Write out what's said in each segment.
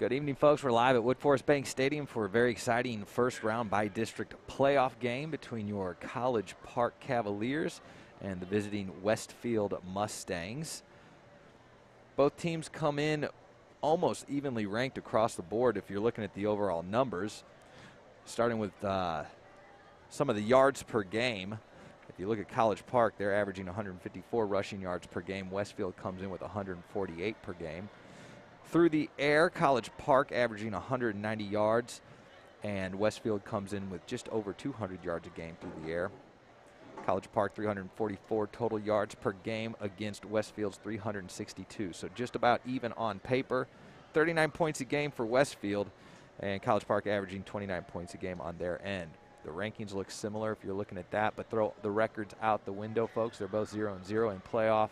Good evening, folks. We're live at Wood Forest Bank Stadium for a very exciting first round by district playoff game between your College Park Cavaliers and the visiting Westfield Mustangs. Both teams come in almost evenly ranked across the board if you're looking at the overall numbers. Starting with some of the yards per game. If you look at College Park, they're averaging 154 rushing yards per game. Westfield comes in with 148 per game. Through the air, College Park averaging 190 yards, and Westfield comes in with just over 200 yards a game through the air. College Park 344 total yards per game against Westfield's 362. So just about even on paper. 39 points a game for Westfield, and College Park averaging 29 points a game on their end. The rankings look similar if you're looking at that, but throw the records out the window, folks. They're both 0-0 in playoff.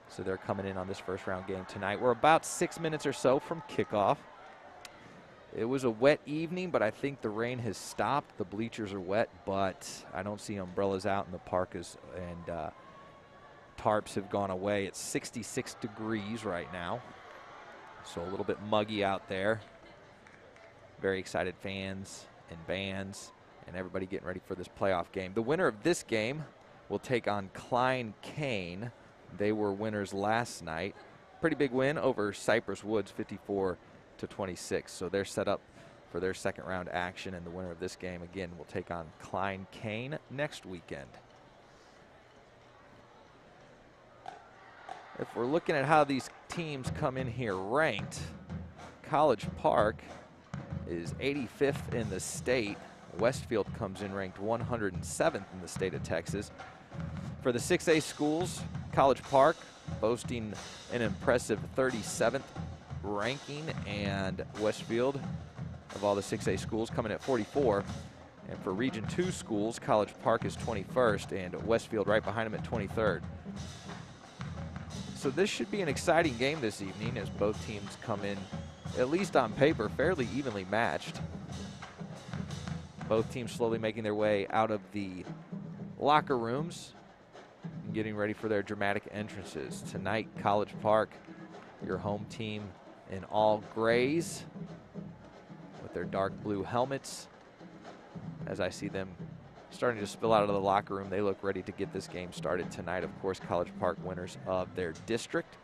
So they're coming in on this first round game tonight. We're about 6 minutes or so from kickoff. It was a wet evening, but I think the rain has stopped. The bleachers are wet, but I don't see umbrellas out in the park, and tarps have gone away. It's 66 degrees right now, so a little bit muggy out there. Very excited fans and bands and everybody getting ready for this playoff game. The winner of this game will take on Klein Kane. They were winners last night. Pretty big win over Cypress Woods, 54-26. So they're set up for their second round action, and the winner of this game, again, will take on Klein Kane next weekend. If we're looking at how these teams come in here ranked, College Park is 85th in the state. Westfield comes in ranked 107th in the state of Texas. For the 6A schools, College Park boasting an impressive 37th ranking, and Westfield, of all the 6A schools, coming at 44. And for Region 2 schools, College Park is 21st, and Westfield right behind them at 23rd. So this should be an exciting game this evening as both teams come in, at least on paper, fairly evenly matched. Both teams slowly making their way out of the locker rooms and getting ready for their dramatic entrances. Tonight, College Park, your home team in all grays with their dark blue helmets. As I see them starting to spill out of the locker room, they look ready to get this game started tonight. Of course, College Park winners of their district.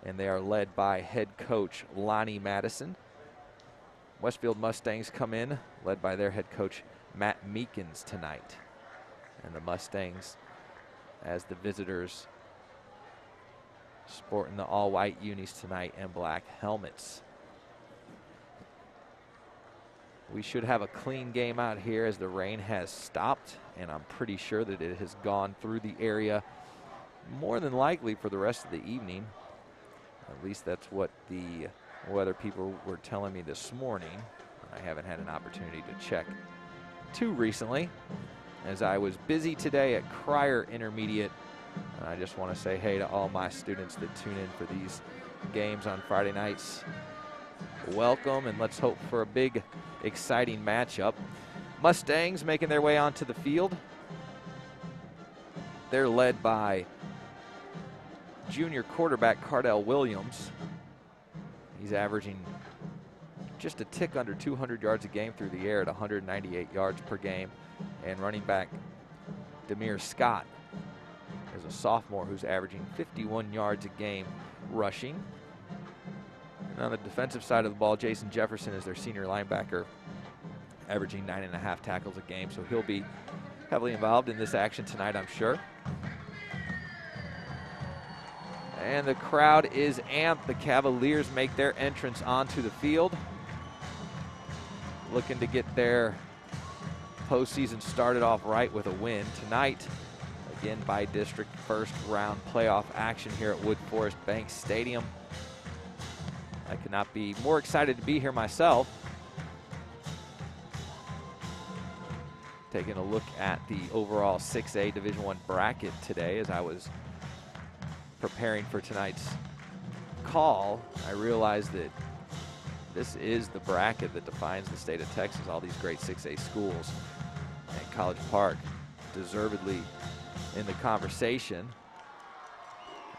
And they are led by head coach Lonnie Madison. Westfield Mustangs come in, led by their head coach Matt Meekins tonight. And the Mustangs, as the visitors, sporting the all-white unis tonight and black helmets. We should have a clean game out here as the rain has stopped, and I'm pretty sure that it has gone through the area more than likely for the rest of the evening. At least that's what the weather people were telling me this morning. I haven't had an opportunity to check too recently, as I was busy today at Crier Intermediate. And I just want to say hey to all my students that tune in for these games on Friday nights. Welcome, and let's hope for a big, exciting matchup. Mustangs making their way onto the field. They're led by junior quarterback Cardell Williams. He's averaging just a tick under 200 yards a game through the air at 198 yards per game. And running back Demir Scott is a sophomore who's averaging 51 yards a game rushing. And on the defensive side of the ball, Jason Jefferson is their senior linebacker, averaging 9.5 tackles a game. So he'll be heavily involved in this action tonight, I'm sure. And the crowd is amped. The Cavaliers make their entrance onto the field, looking to get their postseason started off right with a win tonight. Again, by district first round playoff action here at Wood Forest Bank Stadium. I could not be more excited to be here myself. Taking a look at the overall 6A Division I bracket today as I was preparing for tonight's call, I realized that this is the bracket that defines the state of Texas, all these great 6A schools. And College Park deservedly in the conversation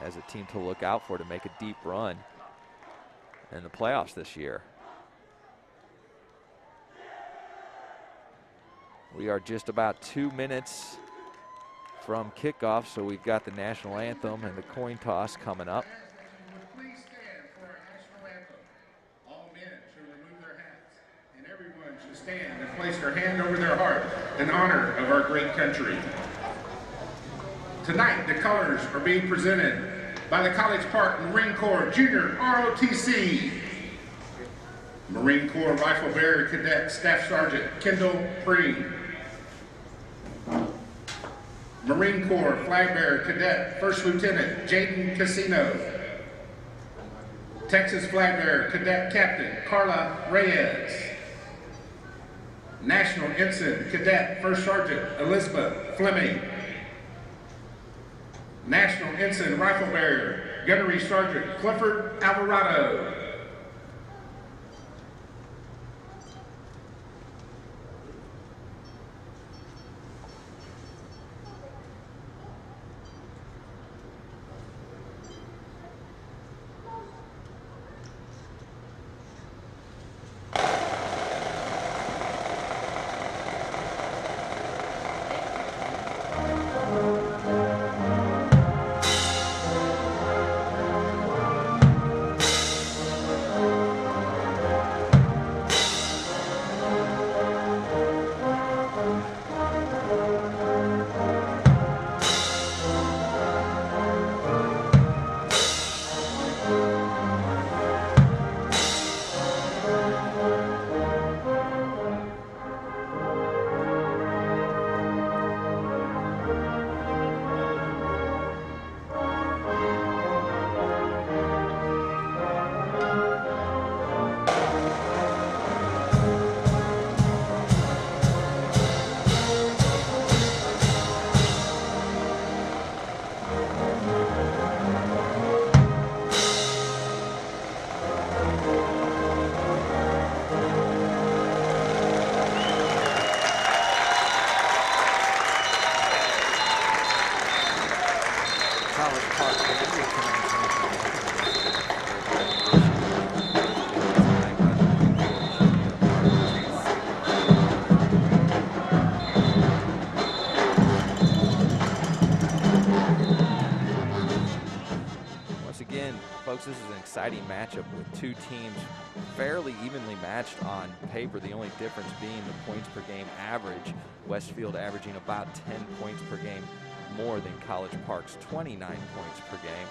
as a team to look out for to make a deep run in the playoffs this year. We are just about 2 minutes from kickoff, so we've got the national anthem and the coin toss coming up. Please stand for our national anthem. All men should remove their hats, and everyone should stand and place their hand over their heart in honor of our great country. Tonight, the colors are being presented by the College Park Marine Corps Junior ROTC. Marine Corps Rifle Bearer Cadet Staff Sergeant Kendall Preen. Marine Corps Flag Bearer Cadet First Lieutenant Jaden Casino. Texas Flag Bearer Cadet Captain Carla Reyes. National Ensign Cadet First Sergeant Elizabeth Fleming. National Ensign Rifle Bearer Gunnery Sergeant Clifford Alvarado. Folks, this is an exciting matchup with two teams fairly evenly matched on paper. The only difference being the points per game average. Westfield averaging about 10 points per game more than College Park's 29 points per game.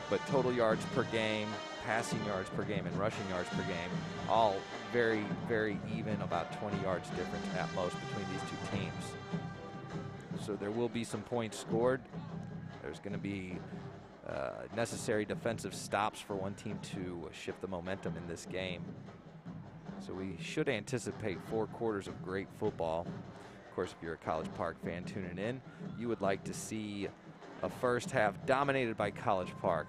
But total yards per game, passing yards per game, and rushing yards per game, all very, very even, about 20 yards difference at most between these two teams. So there will be some points scored. There's going to be necessary defensive stops for one team to shift the momentum in this game. So we should anticipate 4 quarters of great football. Of course, if you're a College Park fan tuning in, you would like to see a first half dominated by College Park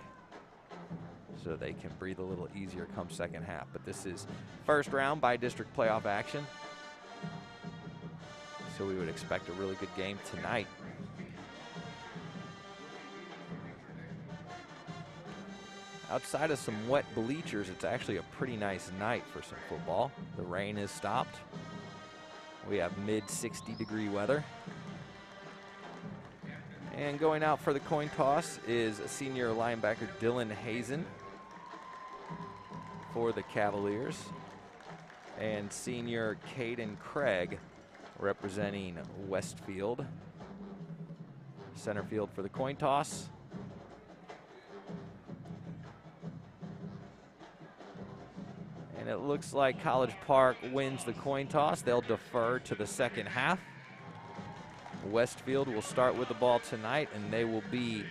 so they can breathe a little easier come second half. But this is first round by district playoff action, so we would expect a really good game tonight. Outside of some wet bleachers, it's actually a pretty nice night for some football. The rain has stopped. We have mid-60-degree weather. And going out for the coin toss is senior linebacker Dylan Hazen for the Cavaliers, and senior Caden Craig representing Westfield. Center field for the coin toss. And it looks like College Park wins the coin toss. They'll defer to the second half. Westfield will start with the ball tonight, and they will be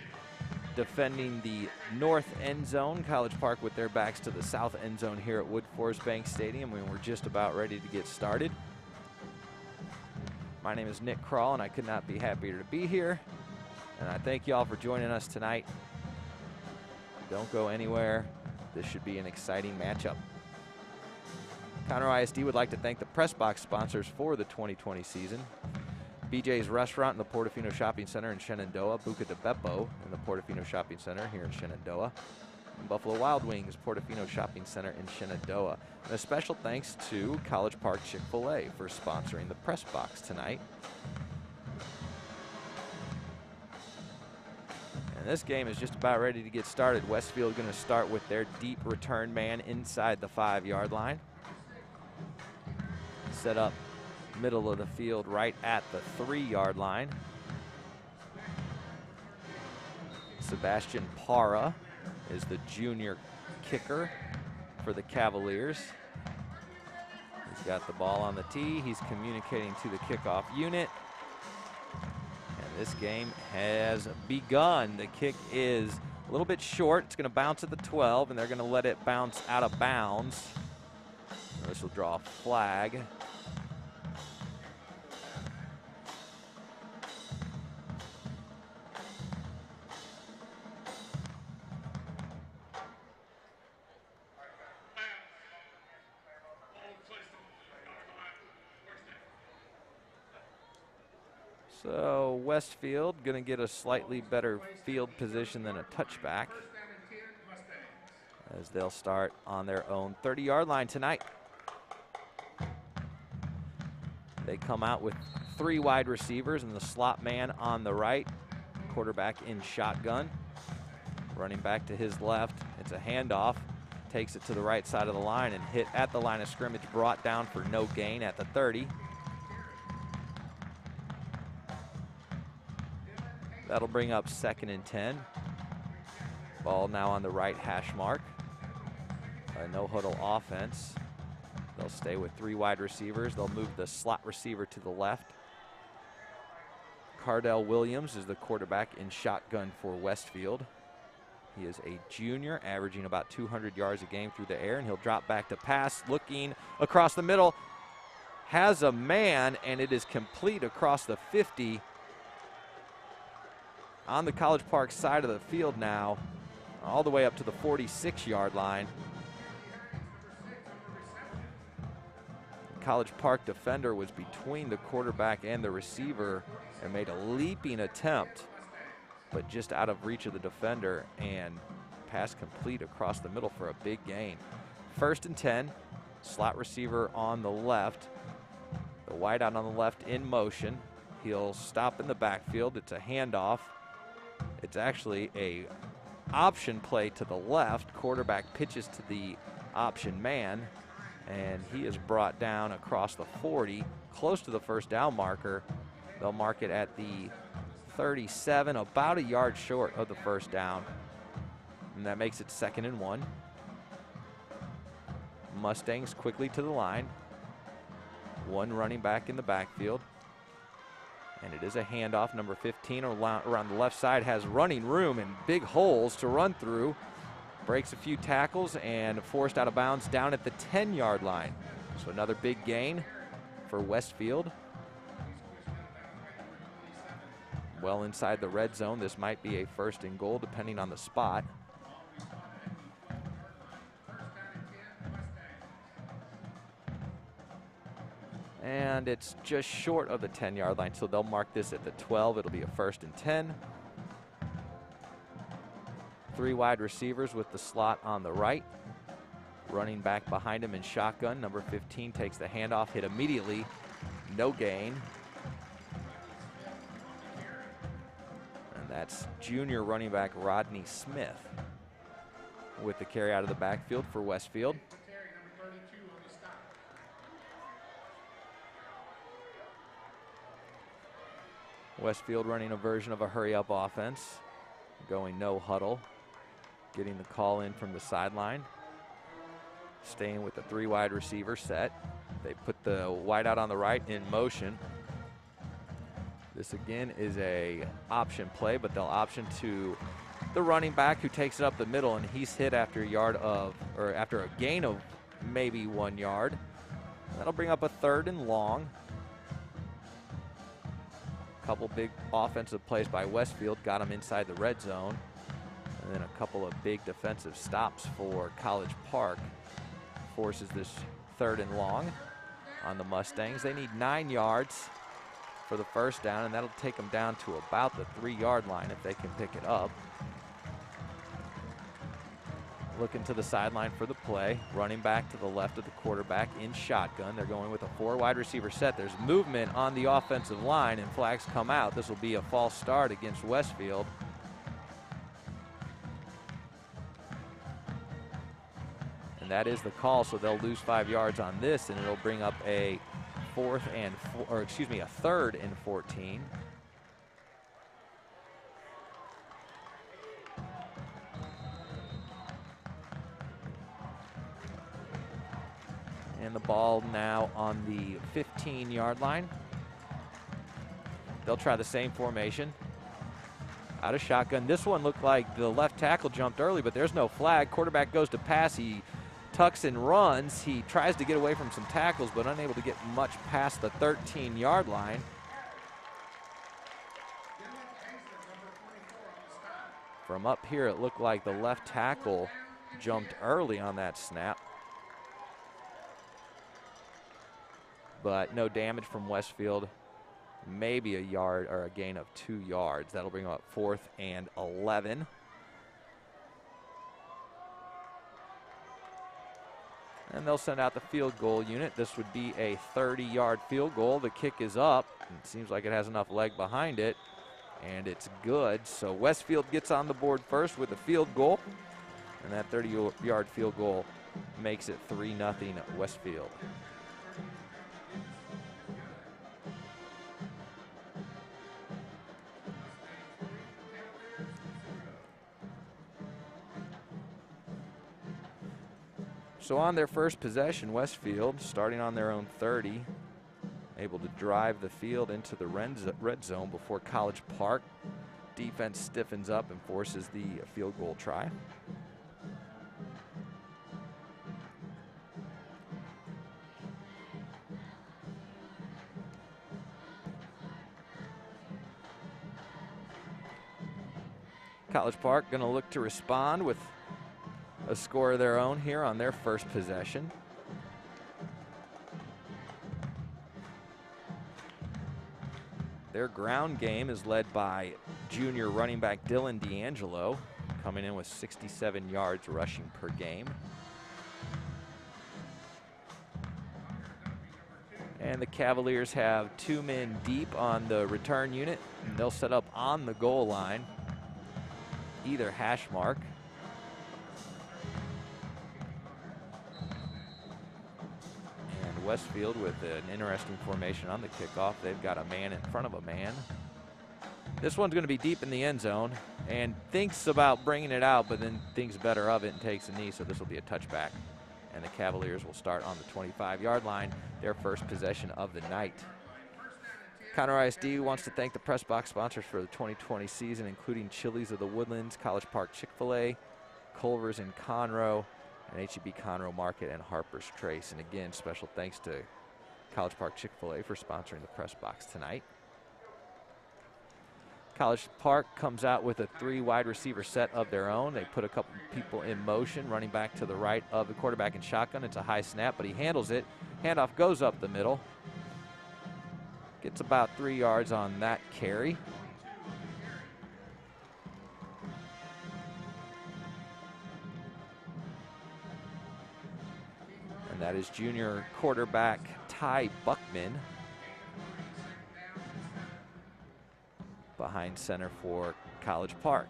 defending the north end zone. College Park with their backs to the south end zone here at Woodforest Bank Stadium, and we're just about ready to get started. My name is Nick Kroll, and I could not be happier to be here. And I thank you all for joining us tonight. Don't go anywhere. This should be an exciting matchup. Conroe ISD would like to thank the press box sponsors for the 2020 season. BJ's Restaurant in the Portofino Shopping Center in Shenandoah, Buca de Beppo in the Portofino Shopping Center here in Shenandoah, and Buffalo Wild Wings Portofino Shopping Center in Shenandoah. And a special thanks to College Park Chick-fil-A for sponsoring the press box tonight. And this game is just about ready to get started. Westfield going to start with their deep return man inside the 5-yard line. Set up middle of the field right at the 3-yard line. Sebastian Parra is the junior kicker for the Cavaliers. He's got the ball on the tee. He's communicating to the kickoff unit. And this game has begun. The kick is a little bit short. It's going to bounce at the 12, and they're going to let it bounce out of bounds. This will draw a flag. So Westfield going to get a slightly better field position than a touchback, as they'll start on their own 30-yard line tonight. They come out with 3 wide receivers and the slot man on the right, quarterback in shotgun. Running back to his left, it's a handoff, takes it to the right side of the line and hit at the line of scrimmage, brought down for no gain at the 30. That'll bring up 2nd and 10. Ball now on the right hash mark. A no-huddle offense. They'll stay with 3 wide receivers. They'll move the slot receiver to the left. Cardell Williams is the quarterback in shotgun for Westfield. He is a junior, averaging about 200 yards a game through the air, and he'll drop back to pass, looking across the middle. Has a man, and it is complete across the 50. On the College Park side of the field now, all the way up to the 46-yard line. The College Park defender was between the quarterback and the receiver and made a leaping attempt, but just out of reach of the defender, and pass complete across the middle for a big gain. 1st and 10, slot receiver on the left, the wideout on the left in motion. He'll stop in the backfield. It's a handoff. It's actually a option play to the left. Quarterback pitches to the option man, and he is brought down across the 40, close to the first down marker. They'll mark it at the 37, about a yard short of the first down, and that makes it 2nd and 1. Mustangs quickly to the line. 1 running back in the backfield. And it is a handoff. Number 15 around the left side has running room and big holes to run through. Breaks a few tackles and forced out of bounds down at the 10-yard line. So another big gain for Westfield. Well inside the red zone. This might be a 1st and goal depending on the spot. And it's just short of the 10-yard line, so they'll mark this at the 12. It'll be a 1st and 10. 3 wide receivers with the slot on the right. Running back behind him in shotgun. Number 15 takes the handoff, hit immediately. No gain. And that's junior running back Rodney Smith with the carry out of the backfield for Westfield. Westfield running a version of a hurry-up offense, going no huddle, getting the call in from the sideline, staying with the 3 wide receiver set. They put the wideout on the right in motion. This again is a option play, but they'll option to the running back who takes it up the middle, and he's hit after a gain of maybe 1 yard. That'll bring up a 3rd and long. Couple big offensive plays by Westfield, got him inside the red zone. And then a couple of big defensive stops for College Park. Forces this 3rd and long on the Mustangs. They need 9 yards for the first down, and that'll take them down to about the 3-yard line if they can pick it up. Looking to the sideline for the play. Running back to the left of the quarterback in shotgun. They're going with a 4 wide receiver set. There's movement on the offensive line, and flags come out. This will be a false start against Westfield. And that is the call, so they'll lose 5 yards on this, and it'll bring up a third and 14. And the ball now on the 15-yard line. They'll try the same formation. Out of shotgun. This one looked like the left tackle jumped early, but there's no flag. Quarterback goes to pass. He tucks and runs. He tries to get away from some tackles, but unable to get much past the 13-yard line. From up here, it looked like the left tackle jumped early on that snap. But no damage from Westfield. Maybe a yard or a gain of 2 yards. That'll bring up 4th and 11. And they'll send out the field goal unit. This would be a 30-yard field goal. The kick is up. It seems like it has enough leg behind it, and it's good. So Westfield gets on the board first with a field goal, and that 30-yard field goal makes it 3-0 Westfield. So on their first possession, Westfield, starting on their own 30, able to drive the field into the red zone before College Park. Defense stiffens up and forces the field goal try. College Park going to look to respond with a score of their own here on their first possession. Their ground game is led by junior running back Dylan D'Angelo, coming in with 67 yards rushing per game. And the Cavaliers have 2 men deep on the return unit, and they'll set up on the goal line, either hash mark. Westfield with an interesting formation on the kickoff. They've got a man in front of a man. This one's going to be deep in the end zone and thinks about bringing it out, but then thinks better of it and takes a knee, so this will be a touchback. And the Cavaliers will start on the 25-yard line, their first possession of the night. Conroe ISD wants to thank the press box sponsors for the 2020 season, including Chili's of the Woodlands, College Park Chick-fil-A, Culver's in Conroe, and H-E-B Conroe Market and Harper's Trace. And again, special thanks to College Park Chick-fil-A for sponsoring the press box tonight. College Park comes out with a 3 wide receiver set of their own. They put a couple people in motion, running back to the right of the quarterback in shotgun. It's a high snap, but he handles it. Handoff goes up the middle. Gets about 3 yards on that carry. And that is junior quarterback Ty Buckman behind center for College Park.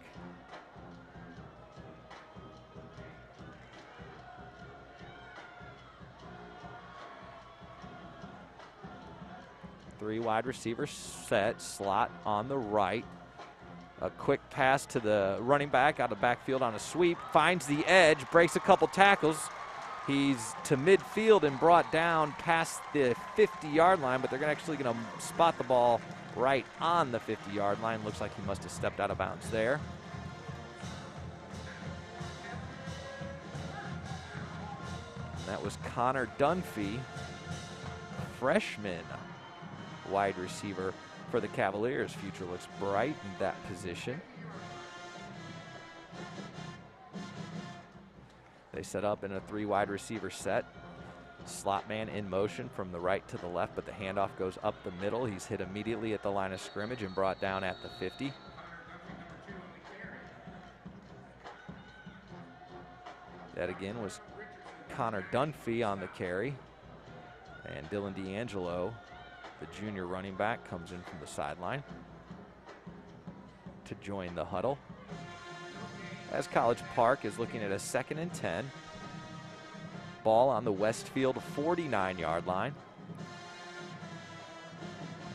Three wide receiver set, slot on the right. A quick pass to the running back out of backfield on a sweep, finds the edge, breaks a couple tackles. He's to midfield and brought down past the 50-yard line, but they're actually going to spot the ball right on the 50-yard line. Looks like he must have stepped out of bounds there. And that was Connor Dunphy, freshman wide receiver for the Cavaliers. Future looks bright in that position. They set up in a 3 wide receiver set. Slot man in motion from the right to the left, but the handoff goes up the middle. He's hit immediately at the line of scrimmage and brought down at the 50. That again was Connor Dunphy on the carry. And Dylan D'Angelo, the junior running back, comes in from the sideline to join the huddle. As College Park is looking at a 2nd and 10. Ball on the Westfield 49-yard line.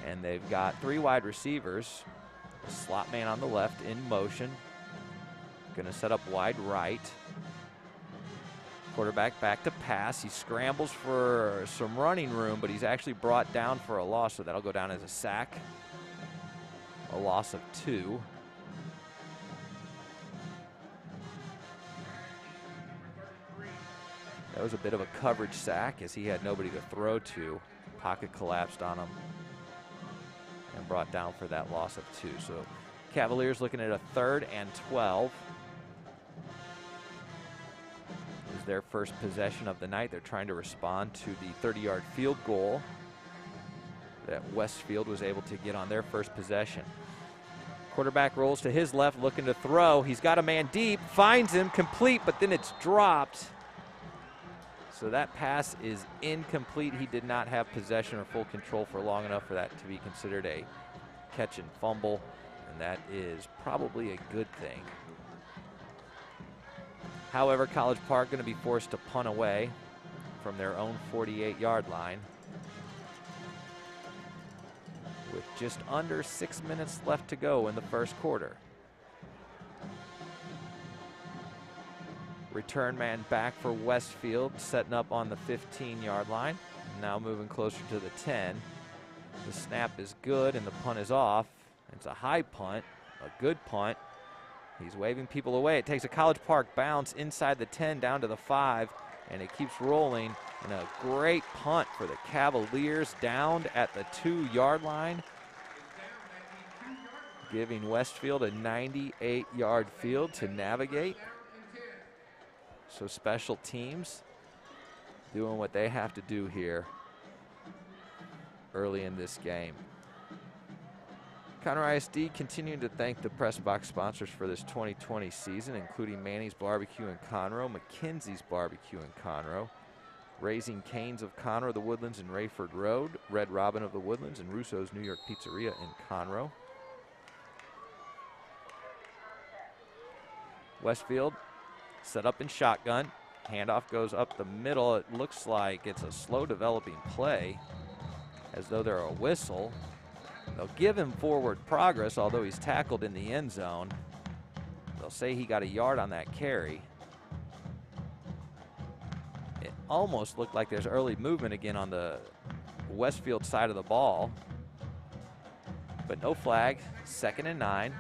And they've got 3 wide receivers. The slot man on the left in motion. Gonna set up wide right. Quarterback back to pass. He scrambles for some running room, but he's actually brought down for a loss, so that'll go down as a sack. A loss of 2. That was a bit of a coverage sack as he had nobody to throw to. Pocket collapsed on him and brought down for that loss of 2. So Cavaliers looking at a 3rd and 12. This is their first possession of the night. They're trying to respond to the 30-yard field goal that Westfield was able to get on their first possession. Quarterback rolls to his left, looking to throw. He's got a man deep, finds him, complete, but then it's dropped. So that pass is incomplete. He did not have possession or full control for long enough for that to be considered a catch and fumble, and that is probably a good thing. However, College Park going to be forced to punt away from their own 48-yard line with just under 6 minutes left to go in the first quarter. Return man back for Westfield, setting up on the 15-yard line. Now moving closer to the 10. The snap is good and the punt is off. It's a high punt, a good punt. He's waving people away. It takes a College Park bounce inside the 10 down to the 5, and it keeps rolling. And a great punt for the Cavaliers downed at the 2-yard line, giving Westfield a 98-yard field to navigate. So special teams doing what they have to do here early in this game. Conroe ISD continuing to thank the press box sponsors for this 2020 season, including Manny's Barbecue in Conroe, McKenzie's Barbecue in Conroe, Raising Cane's of Conroe, The Woodlands and Rayford Road, Red Robin of the Woodlands, and Russo's New York Pizzeria in Conroe. Westfield set up in shotgun. Handoff goes up the middle. It looks like it's a slow developing play, as though they're a whistle. They'll give him forward progress, although he's tackled in the end zone. They'll say he got a yard on that carry. It almost looked like there's early movement again on the Westfield side of the ball, but no flag. 2nd and 9.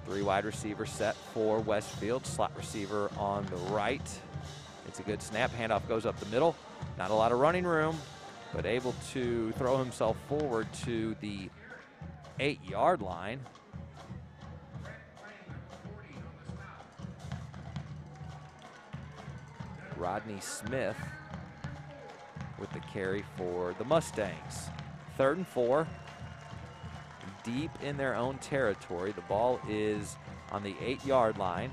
Three wide receiver set for Westfield. Slot receiver on the right. It's a good snap. Handoff goes up the middle. Not a lot of running room, but able to throw himself forward to the 8-yard line. Rodney Smith with the carry for the Mustangs. 3rd and 4. Deep in their own territory. The ball is on the 8-yard line.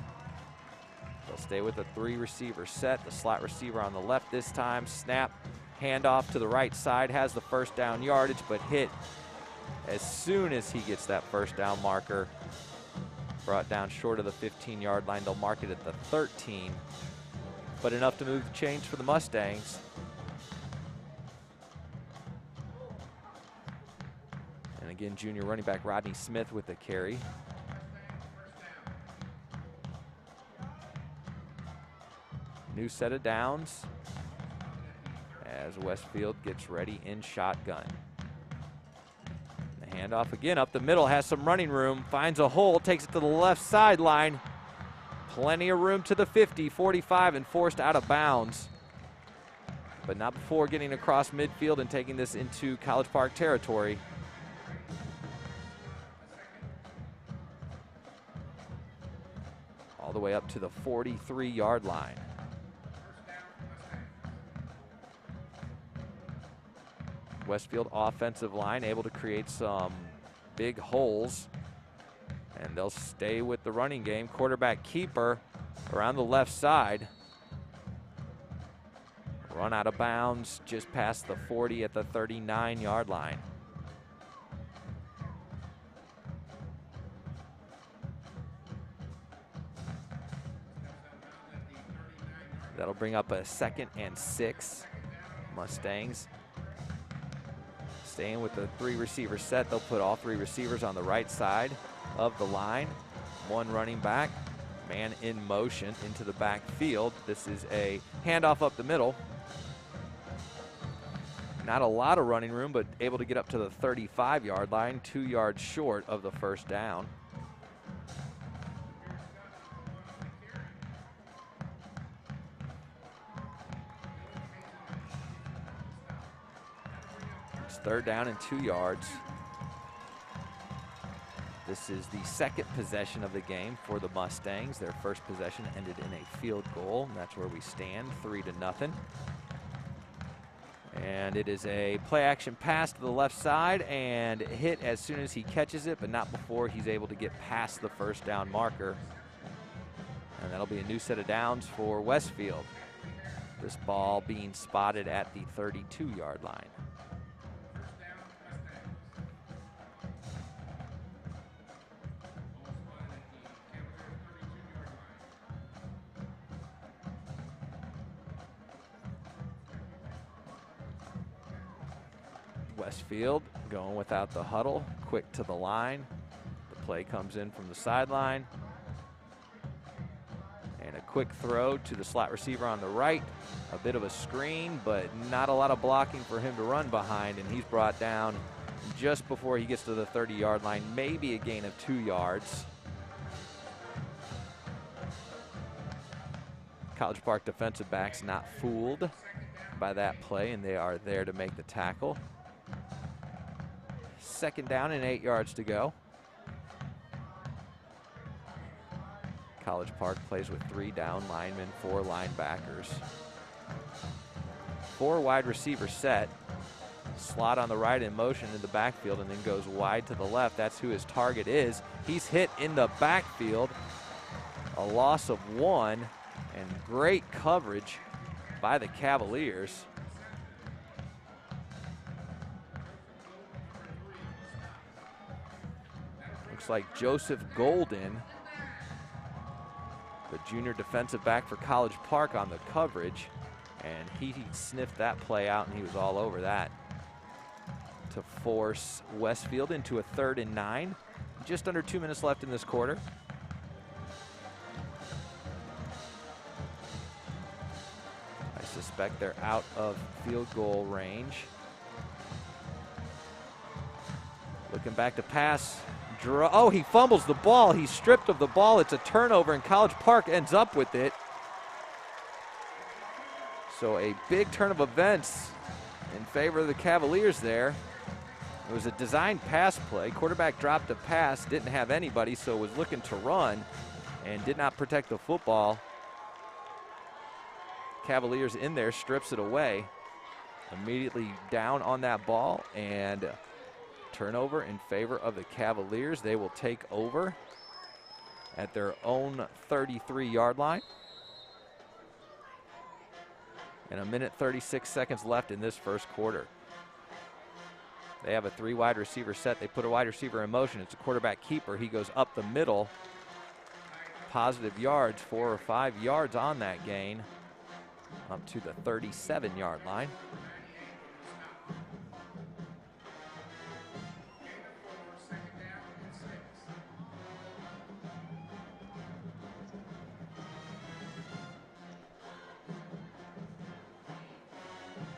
They'll stay with a 3-receiver set. The slot receiver on the left this time. Snap, handoff to the right side. Has the first down yardage, but hit as soon as he gets that first down marker. Brought down short of the 15-yard line. They'll mark it at the 13, but enough to move the chains for the Mustangs. Again, junior running back Rodney Smith with the carry. New set of downs as Westfield gets ready in shotgun. The handoff again up the middle, has some running room, finds a hole, takes it to the left sideline. Plenty of room to the 50, 45, and forced out of bounds. But not before getting across midfield and taking this into College Park territory. all the way up to the 43-yard line. Westfield offensive line able to create some big holes, and they'll stay with the running game. Quarterback keeper around the left side. Run out of bounds just past the 40 at the 39-yard line. That'll bring up a 2nd and 6. Mustangs staying with the 3-receiver set. They'll put all 3 receivers on the right side of the line. 1 running back, man in motion into the backfield. This is a handoff up the middle. Not a lot of running room, but able to get up to the 35-yard line, 2 yards short of the first down. It's 3rd down and 2 yards. This is the 2nd possession of the game for the Mustangs. Their first possession ended in a field goal, and that's where we stand, 3-0. And it is a play-action pass to the left side and hit as soon as he catches it, but not before he's able to get past the first down marker. And that'll be a new set of downs for Westfield. This ball being spotted at the 32-yard line. Westfield going without the huddle, quick to the line. The play comes in from the sideline. And a quick throw to the slot receiver on the right. A bit of a screen, but not a lot of blocking for him to run behind, and he's brought down just before he gets to the 30-yard line, maybe a gain of 2 yards. College Park defensive backs not fooled by that play, and they are there to make the tackle. 2nd down and 8 yards to go. College Park plays with 3 down linemen, 4 linebackers. 4 wide receiver set. Slot on the right in motion in the backfield and then goes wide to the left. That's who his target is. He's hit in the backfield. A loss of 1 and great coverage by the Cavaliers. Looks like Joseph Golden, the junior defensive back for College Park, on the coverage, and he sniffed that play out, and he was all over that to force Westfield into a 3rd and 9. Just under 2 minutes left in this quarter. I suspect they're out of field goal range. Looking back to pass. Oh, he fumbles the ball. He's stripped of the ball. It's a turnover, and College Park ends up with it. So a big turn of events in favor of the Cavaliers there. It was a designed pass play. Quarterback dropped a pass, didn't have anybody, so was looking to run and did not protect the football. Cavaliers in there, strips it away. Immediately down on that ball, and turnover in favor of the Cavaliers. They will take over at their own 33-yard line. And 1:36 left in this first quarter. They have a 3 wide receiver set. They put a wide receiver in motion. It's a quarterback keeper. He goes up the middle. Positive yards, 4 or 5 yards on that gain, up to the 37-yard line.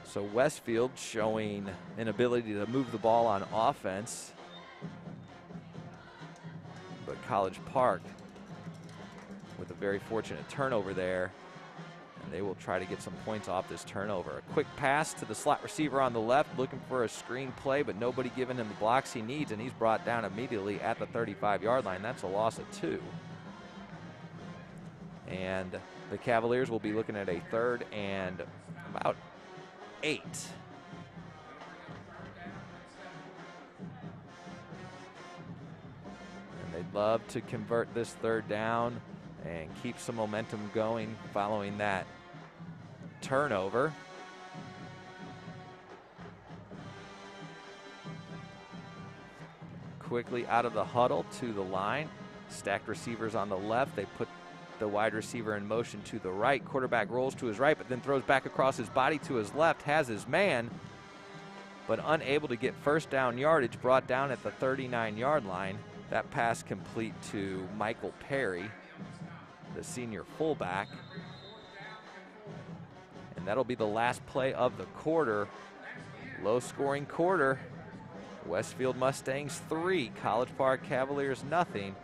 So Westfield showing an ability to move the ball on offense, but College Park with a very fortunate turnover there, and they will try to get some points off this turnover. A quick pass to the slot receiver on the left, looking for a screen play, but nobody giving him the blocks he needs, and he's brought down immediately at the 35-yard line. That's a loss of 2. And the Cavaliers will be looking at a 3rd and about 8. And they'd love to convert this 3rd down and keep some momentum going following that turnover. Quickly out of the huddle to the line. Stacked receivers on the left. They put the wide receiver in motion to the right. Quarterback rolls to his right, but then throws back across his body to his left. Has his man, but unable to get first down yardage. Brought down at the 39-yard line. That pass complete to Michael Perry, the senior fullback. And that'll be the last play of the quarter. Low-scoring quarter. Westfield Mustangs 3, College Park Cavaliers nothing.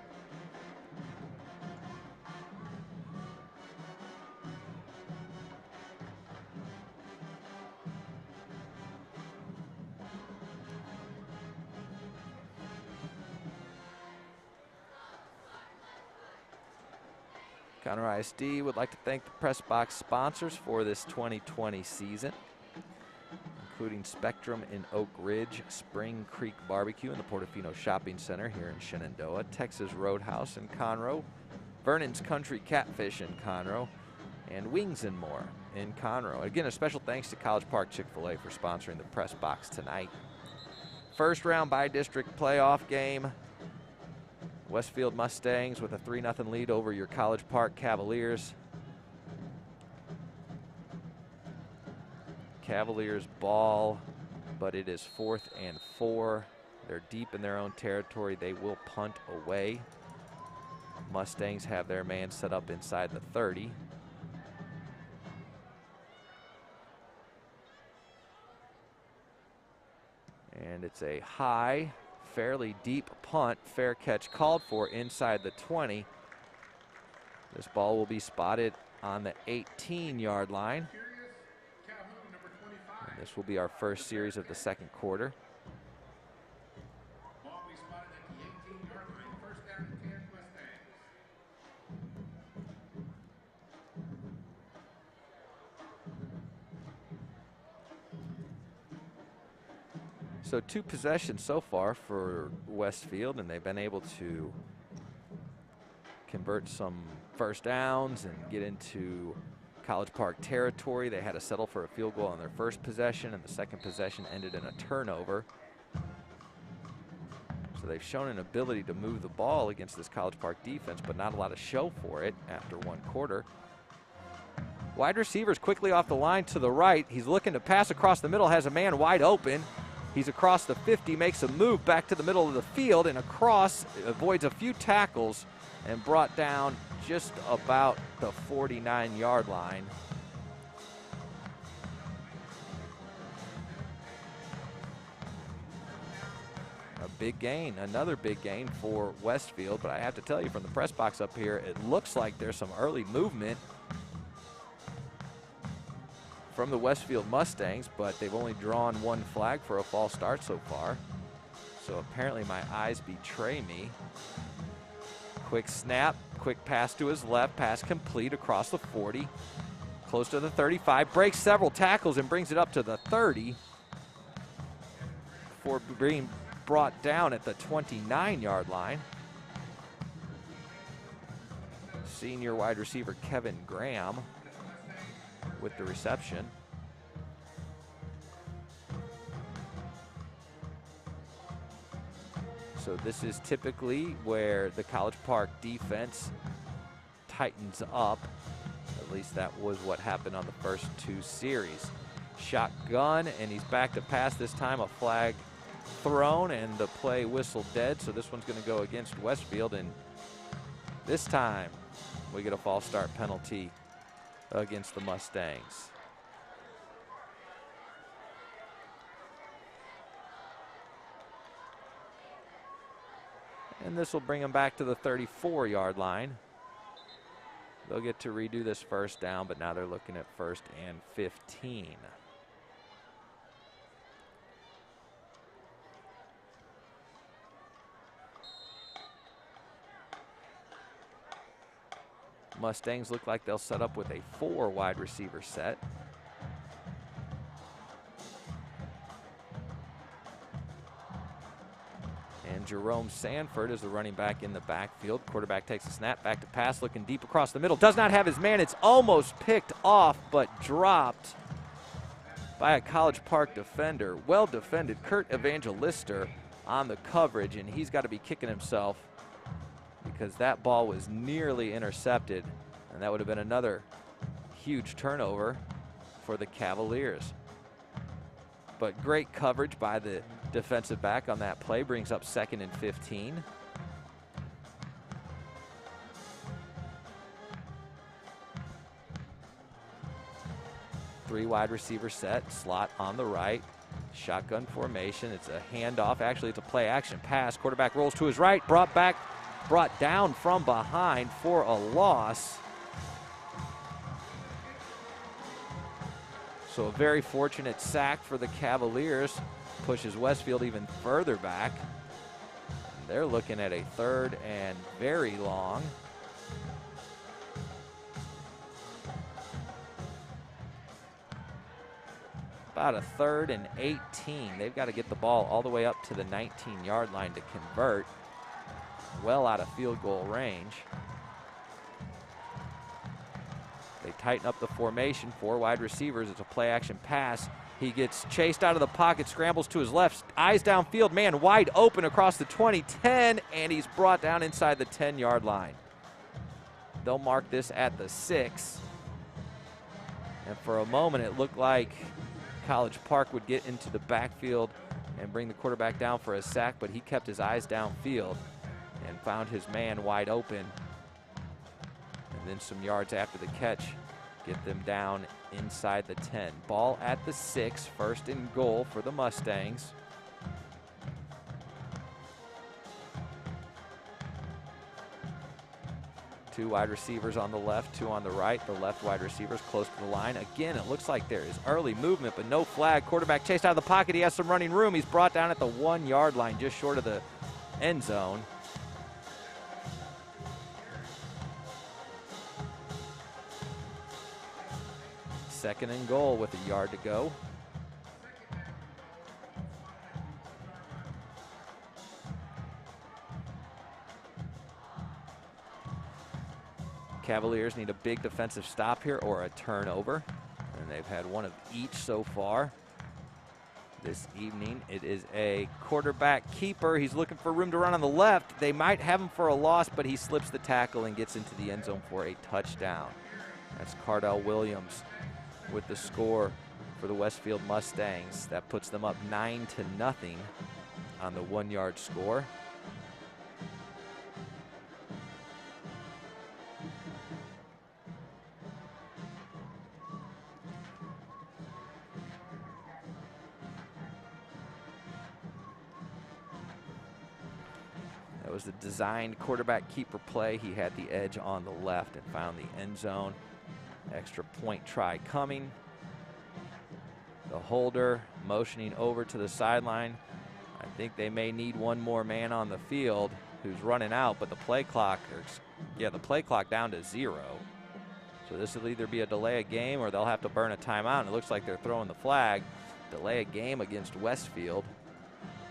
Conroe ISD would like to thank the press box sponsors for this 2020 season, including Spectrum in Oak Ridge, Spring Creek Barbecue in the Portofino Shopping Center here in Shenandoah, Texas Roadhouse in Conroe, Vernon's Country Catfish in Conroe, and Wings and More in Conroe. Again, a special thanks to College Park Chick-fil-A for sponsoring the press box tonight. First round by district playoff game. Westfield Mustangs with a 3-0 lead over your College Park Cavaliers. Cavaliers ball, but it is 4th and 4. They're deep in their own territory. They will punt away. Mustangs have their man set up inside the 30. And it's a high, fairly deep punt. Fair catch called for inside the 20. This ball will be spotted on the 18-yard line. And this will be our first series of the second quarter. So 2 possessions so far for Westfield, and they've been able to convert some first downs and get into College Park territory. They had to settle for a field goal on their first possession, and the second possession ended in a turnover. So they've shown an ability to move the ball against this College Park defense, but not a lot of show for it after one quarter. Wide receivers quickly off the line to the right. He's looking to pass across the middle, has a man wide open. He's across the 50, makes a move back to the middle of the field and across, avoids a few tackles and brought down just about the 49-yard line. A big gain, another big gain for Westfield, but I have to tell you from the press box up here, it looks like there's some early movement from the Westfield Mustangs, but they've only drawn 1 flag for a false start so far. So apparently my eyes betray me. Quick snap, quick pass to his left, pass complete across the 40, close to the 35, breaks several tackles and brings it up to the 30 before being brought down at the 29-yard line. Senior wide receiver Kevin Graham with the reception. So this is typically where the College Park defense tightens up. At least that was what happened on the first 2 series. Shotgun, and he's back to pass this time. A flag thrown and the play whistled dead. So this one's going to go against Westfield, and this time we get a false start penalty against the Mustangs. And this will bring them back to the 34-yard line. They'll get to redo this first down, but now they're looking at 1st and 15. Mustangs look like they'll set up with a 4 wide receiver set. And Jerome Sanford is the running back in the backfield. Quarterback takes a snap, back to pass, looking deep across the middle. Does not have his man. It's almost picked off, but dropped by a College Park defender. Well defended. Kurt Evangelister on the coverage, and he's got to be kicking himself because that ball was nearly intercepted, and that would have been another huge turnover for the Cavaliers. But great coverage by the defensive back on that play, brings up 2nd and 15. Three wide receiver set, slot on the right, shotgun formation. It's a handoff. Actually, it's a play action pass. Quarterback rolls to his right, brought down from behind for a loss. So a very fortunate sack for the Cavaliers. Pushes Westfield even further back. They're looking at a 3rd and very long. About a 3rd and 18. They've got to get the ball all the way up to the 19-yard line to convert. Well out of field goal range. They tighten up the formation, 4 wide receivers. It's a play action pass. He gets chased out of the pocket, scrambles to his left, eyes downfield, man wide open across the 20-10, and he's brought down inside the 10-yard line. They'll mark this at the 6. And for a moment, it looked like College Park would get into the backfield and bring the quarterback down for a sack, but he kept his eyes downfield and found his man wide open. And then some yards after the catch get them down inside the 10. Ball at the 6, 1st and goal for the Mustangs. Two wide receivers on the left, 2 on the right. The left wide receiver's close to the line. Again, it looks like there is early movement, but no flag. Quarterback chased out of the pocket. He has some running room. He's brought down at the 1-yard line, just short of the end zone. Second and goal with a yard to go. Cavaliers need a big defensive stop here or a turnover, and they've had one of each so far this evening. It is a quarterback keeper. He's looking for room to run on the left. They might have him for a loss, but he slips the tackle and gets into the end zone for a touchdown. That's Cardell Williams with the score for the Westfield Mustangs. That puts them up 9-0 on the 1-yard score. That was the designed quarterback keeper play. He had the edge on the left and found the end zone. Extra point try coming. The holder motioning over to the sideline. I think they may need one more man on the field who's running out, but the play clock down to 0. So this will either be a delay of game or they'll have to burn a timeout. And it looks like they're throwing the flag. Delay of game against Westfield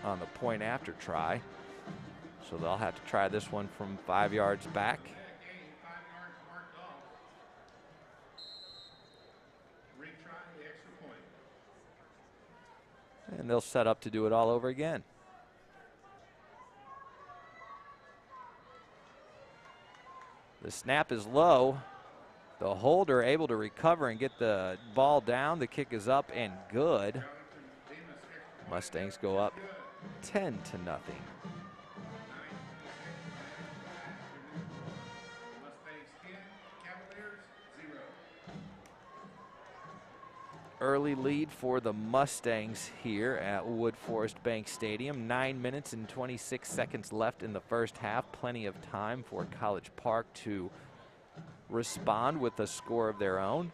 on the point after try. So they'll have to try this one from 5 yards back. And they'll set up to do it all over again. The snap is low. The holder able to recover and get the ball down. The kick is up and good. Mustangs go up 10-0. Early lead for the Mustangs here at Wood Forest Bank Stadium. 9 minutes and 26 seconds left in the first half. Plenty of time for College Park to respond with a score of their own.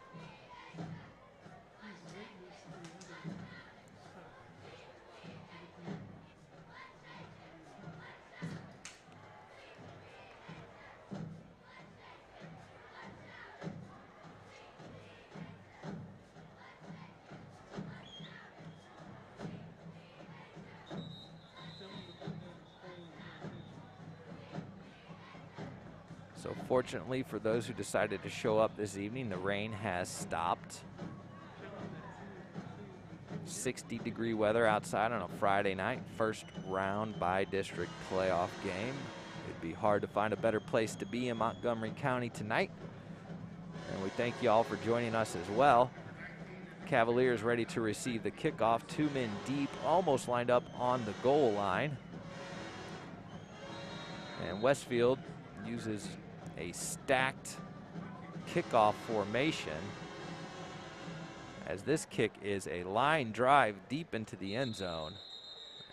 So fortunately for those who decided to show up this evening, the rain has stopped. 60-degree weather outside on a Friday night, first round by district playoff game. It'd be hard to find a better place to be in Montgomery County tonight. And we thank you all for joining us as well. Cavaliers ready to receive the kickoff. 2 men deep, almost lined up on the goal line. And Westfield uses a stacked kickoff formation, as this kick is a line drive deep into the end zone.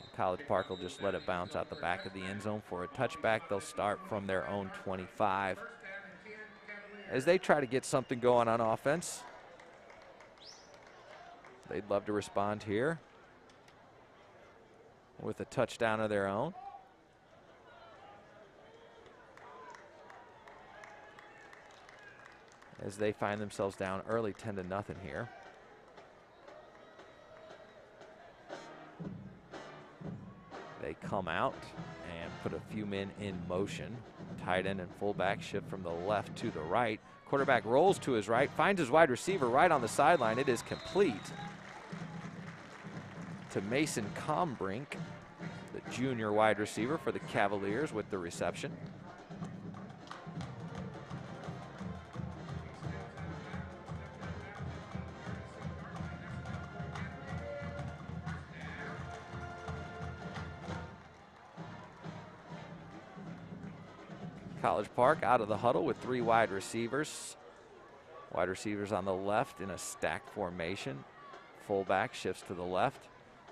And College Park will just let it bounce out the back of the end zone for a touchback. They'll start from their own 25 as they try to get something going on offense. They'd love to respond here with a touchdown of their own. As they find themselves down early 10-0 here. They come out and put a few men in motion. Tight end and fullback shift from the left to the right. Quarterback rolls to his right, finds his wide receiver right on the sideline. It is complete to Mason Combrink, the junior wide receiver for the Cavaliers, with the reception. College Park out of the huddle with 3 wide receivers. Wide receivers on the left in a stacked formation. Fullback shifts to the left.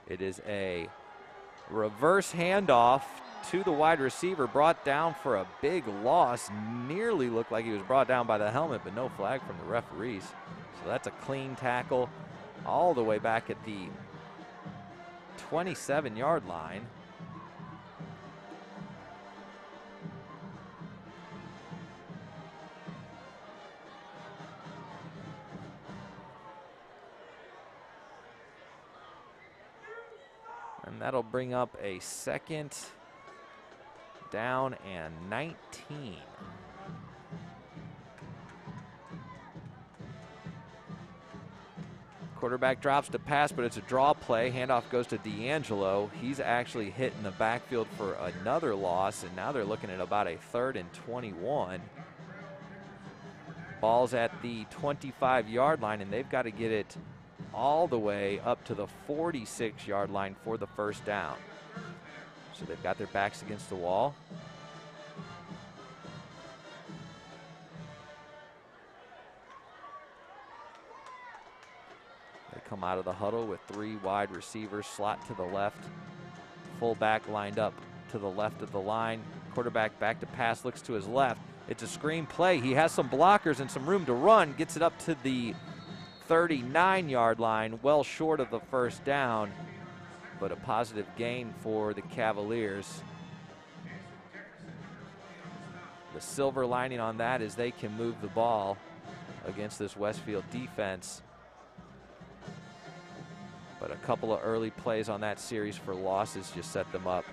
It is a reverse handoff to the wide receiver, brought down for a big loss. Nearly looked like he was brought down by the helmet, but no flag from the referees. So that's a clean tackle all the way back at the 27-yard line. And that'll bring up a 2nd down and 19. Quarterback drops to pass, but it's a draw play. Handoff goes to D'Angelo. He's actually hit in the backfield for another loss, and now they're looking at about a 3rd and 21. Ball's at the 25-yard line, and they've got to get it all the way up to the 46-yard line for the first down. So they've got their backs against the wall. They come out of the huddle with 3 wide receivers, slot to the left. Fullback lined up to the left of the line. Quarterback back to pass, looks to his left. It's a screen play. He has some blockers and some room to run, gets it up to the 39-yard line, well short of the first down, but a positive gain for the Cavaliers. The silver lining on that is they can move the ball against this Westfield defense. But a couple of early plays on that series for losses just set them up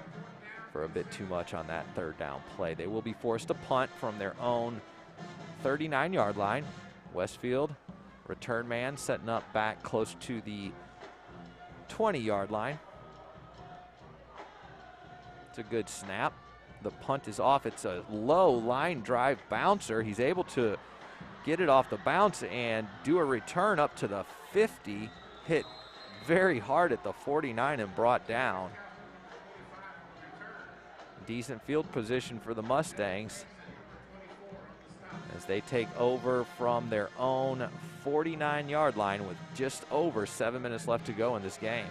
for a bit too much on that 3rd down play. They will be forced to punt from their own 39-yard line. Westfield, return man setting up back close to the 20-yard line. It's a good snap. The punt is off. It's a low line drive bouncer. He's able to get it off the bounce and do a return up to the 50. Hit very hard at the 49 and brought down. Decent field position for the Mustangs as they take over from their own 49-yard line with just over 7 minutes left to go in this game.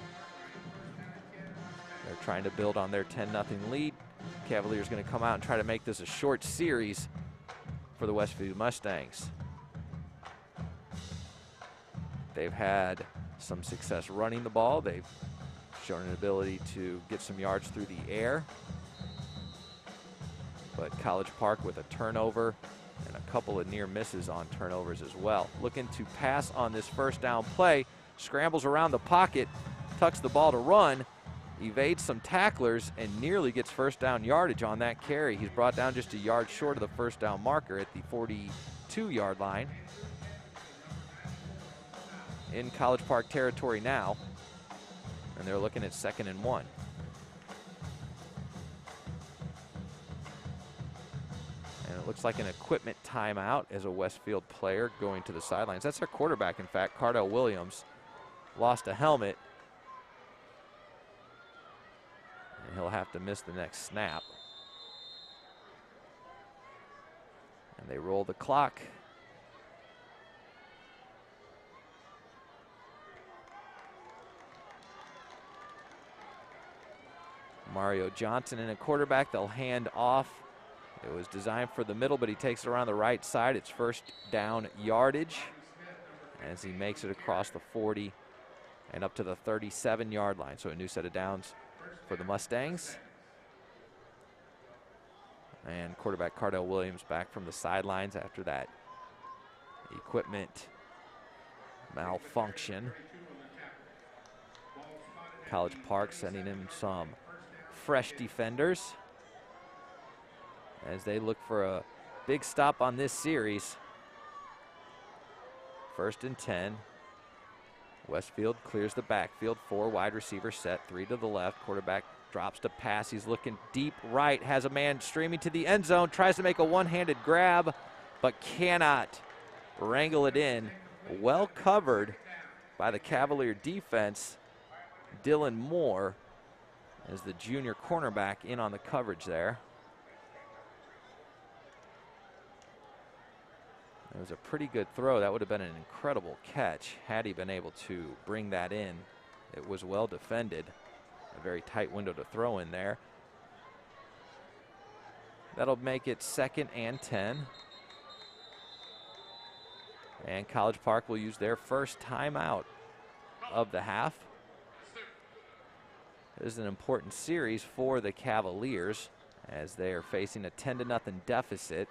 They're trying to build on their 10-0 lead. Cavaliers going to come out and try to make this a short series for the Westfield Mustangs. They've had some success running the ball. They've shown an ability to get some yards through the air. But College Park with a turnover and a couple of near misses on turnovers as well. Looking to pass on this 1st down play, scrambles around the pocket, tucks the ball to run, evades some tacklers and nearly gets first down yardage on that carry. He's brought down just a yard short of the first down marker at the 42-yard line. In College Park territory now, and they're looking at 2nd and 1. And it looks like an equipment timeout as a Westfield player going to the sidelines. That's our quarterback, in fact, Cardell Williams. Lost a helmet. And he'll have to miss the next snap. And they roll the clock. Mario Johnson in a quarterback. They'll hand off. It was designed for the middle, but he takes it around the right side. It's first down yardage as he makes it across the 40 and up to the 37-yard line. So a new set of downs for the Mustangs. And quarterback Cardell Williams back from the sidelines after that equipment malfunction. College Park sending in some fresh defenders as they look for a big stop on this series. 1st and 10. Westfield clears the backfield. 4 wide receiver set, 3 to the left. Quarterback drops to pass. He's looking deep right, has a man streaming to the end zone, tries to make a one-handed grab, but cannot wrangle it in. Well covered by the Cavalier defense. Dylan Moore as the junior cornerback in on the coverage there. It was a pretty good throw. That would have been an incredible catch had he been able to bring that in. It was well defended. A very tight window to throw in there. That'll make it 2nd and 10. And College Park will use their first timeout of the half. This is an important series for the Cavaliers as they are facing a 10-0 deficit.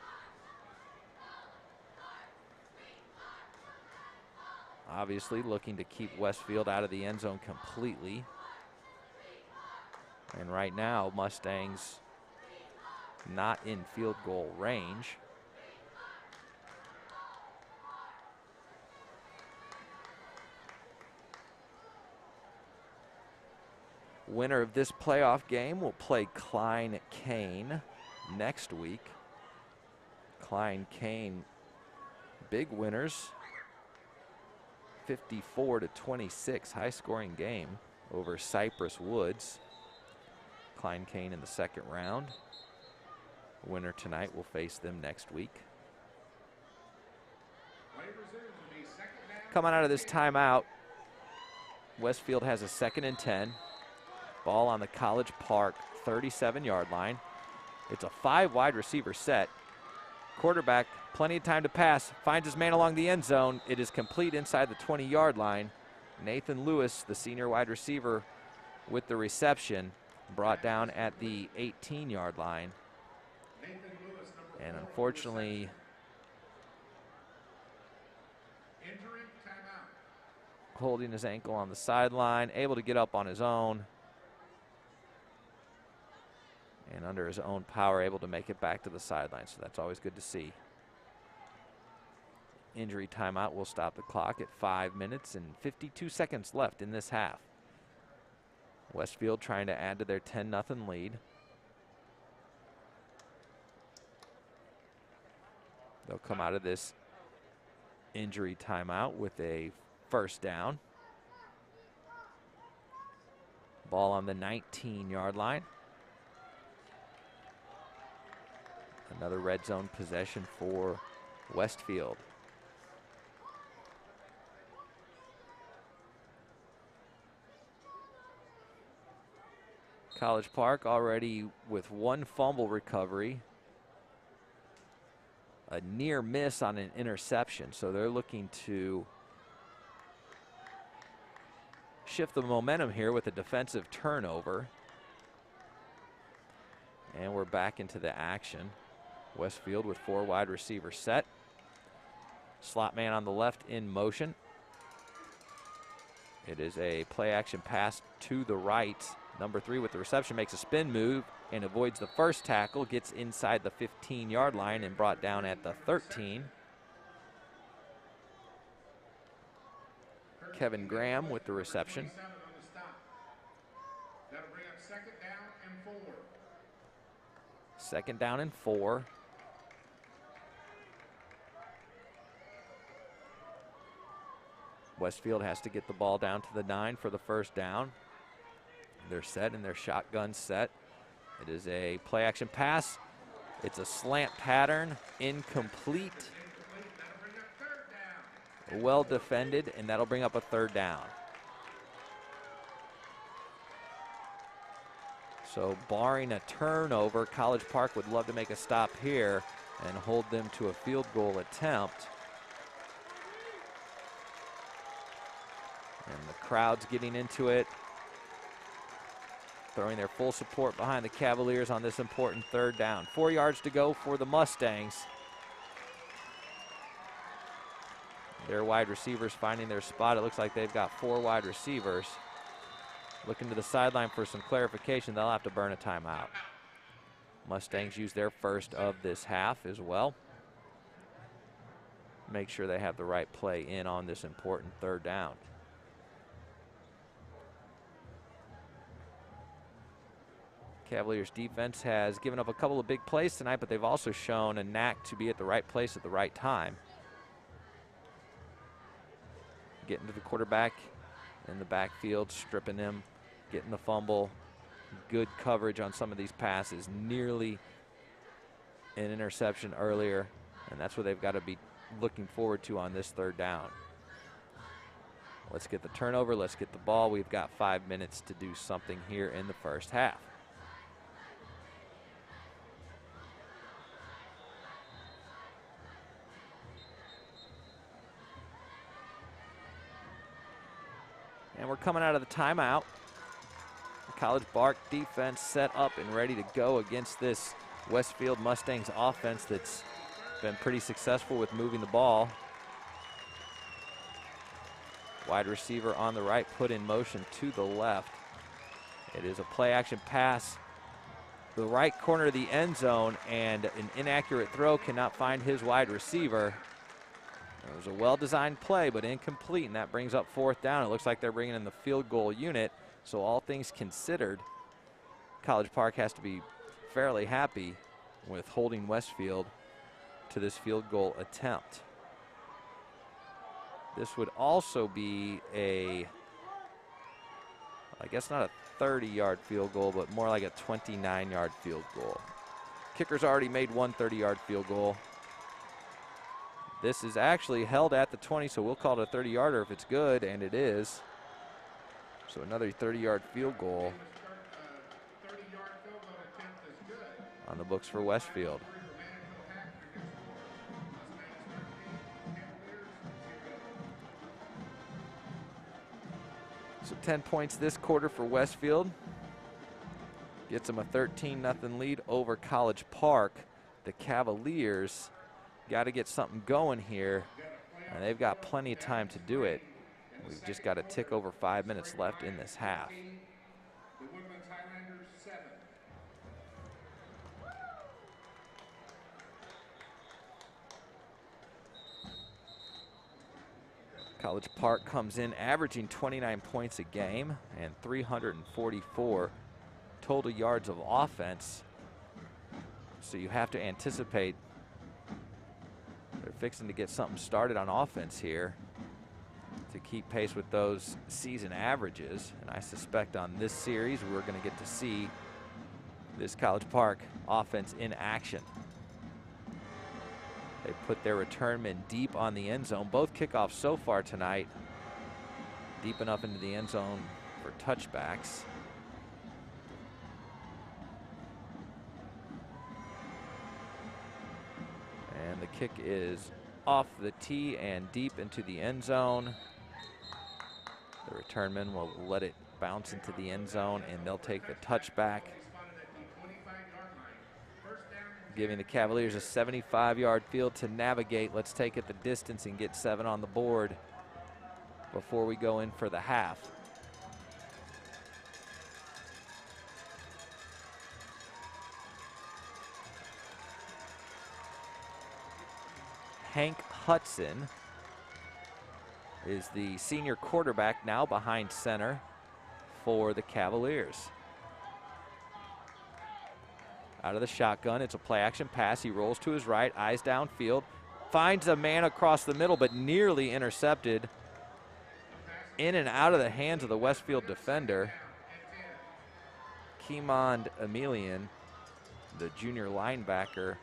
Obviously looking to keep Westfield out of the end zone completely. And right now, Mustangs not in field goal range. Winner of this playoff game will play Klein-Cain next week. Klein-Cain, big winners. 54-26, high-scoring game over Cypress Woods. Klein-Cain in the 2nd round. Winner tonight will face them next week. Coming out of this timeout, Westfield has a 2nd and 10. Ball on the College Park 37-yard line. It's a 5 wide receiver set. Quarterback, plenty of time to pass, finds his man along the end zone. It is complete inside the 20-yard line. Nathan Lewis, the senior wide receiver, with the reception, brought down at the 18-yard line. And unfortunately, holding his ankle on the sideline, able to get up on his own. And under his own power, able to make it back to the sideline. So that's always good to see. Injury timeout will stop the clock at 5 minutes and 52 seconds left in this half. Westfield trying to add to their 10-0 lead. They'll come out of this injury timeout with a first down. Ball on the 19-yard line. Another red zone possession for Westfield. College Park already with 1 fumble recovery. A near miss on an interception, so they're looking to shift the momentum here with a defensive turnover. And we're back into the action. Westfield with 4 wide receivers set. Slot man on the left in motion. It is a play action pass to the right Number 3 with the reception makes a spin move and avoids the first tackle, gets inside the 15-yard line and brought down at the 13. Kevin Graham with the reception. That'll bring up 2nd down and 4. 2nd down and 4. Westfield has to get the ball down to the 9 for the first down. They're set and their shotgun set. It is a play action pass. It's a slant pattern, incomplete. Well defended, and that'll bring up a 3rd down. So barring a turnover, College Park would love to make a stop here and hold them to a field goal attempt. And the crowd's getting into it, throwing their full support behind the Cavaliers on this important 3rd down. 4 yards to go for the Mustangs. Their wide receivers finding their spot. It looks like they've got 4 wide receivers. Looking to the sideline for some clarification. They'll have to burn a timeout. Mustangs use their first of this half as well. Make sure they have the right play in on this important 3rd down. Cavaliers defense has given up a couple of big plays tonight, but they've also shown a knack to be at the right place at the right time. Getting to the quarterback in the backfield, stripping him, getting the fumble. Good coverage on some of these passes. Nearly an interception earlier, and that's what they've got to be looking forward to on this 3rd down. Let's get the turnover. Let's get the ball. We've got 5 minutes to do something here in the first half. And we're coming out of the timeout. The College Park defense set up and ready to go against this Westfield Mustangs offense that's been pretty successful with moving the ball. Wide receiver on the right, put in motion to the left. It is a play action pass. The right corner of the end zone, and an inaccurate throw cannot find his wide receiver. It was a well-designed play, but incomplete, and that brings up 4th down. It looks like they're bringing in the field goal unit, so all things considered, College Park has to be fairly happy with holding Westfield to this field goal attempt. This would also be a, I guess not a 30-yard field goal, but more like a 29-yard field goal. Kicker's already made one 30-yard field goal. This is actually held at the 20, so we'll call it a 30-yarder if it's good, and it is. So another 30-yard field goal on the books for Westfield. So 10 points this quarter for Westfield. Gets them a 13-0 lead over College Park. The Cavaliers got to get something going here, and they've got plenty of time to do it. We've just got a tick over 5 minutes left in this half. College Park comes in averaging 29 points a game and 344 total yards of offense. So you have to anticipate they're fixing to get something started on offense here to keep pace with those season averages. And I suspect on this series we're going to get to see this College Park offense in action. They put their return men deep on the end zone. Both kickoffs so far tonight deep enough into the end zone for touchbacks. And the kick is off the tee and deep into the end zone. The return men will let it bounce into the end zone, and they'll take the touchback, giving the Cavaliers a 75-yard field to navigate. Let's take it the distance and get 7 on the board before we go in for the half. Hank Hudson is the senior quarterback now behind center for the Cavaliers. Out of the shotgun, it's a play action pass. He rolls to his right, eyes downfield, finds a man across the middle, but nearly intercepted. In and out of the hands of the Westfield defender. Kimond Emilian, the junior linebacker,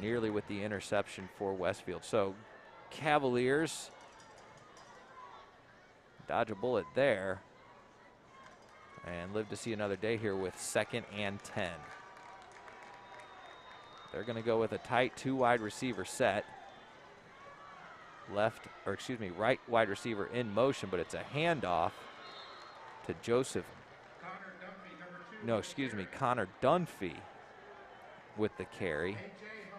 nearly with the interception for Westfield. So Cavaliers dodge a bullet there and live to see another day here with 2nd and 10. They're going to go with a tight 2 wide receiver set. Right wide receiver in motion, but it's a handoff to Connor Dunphy with the carry.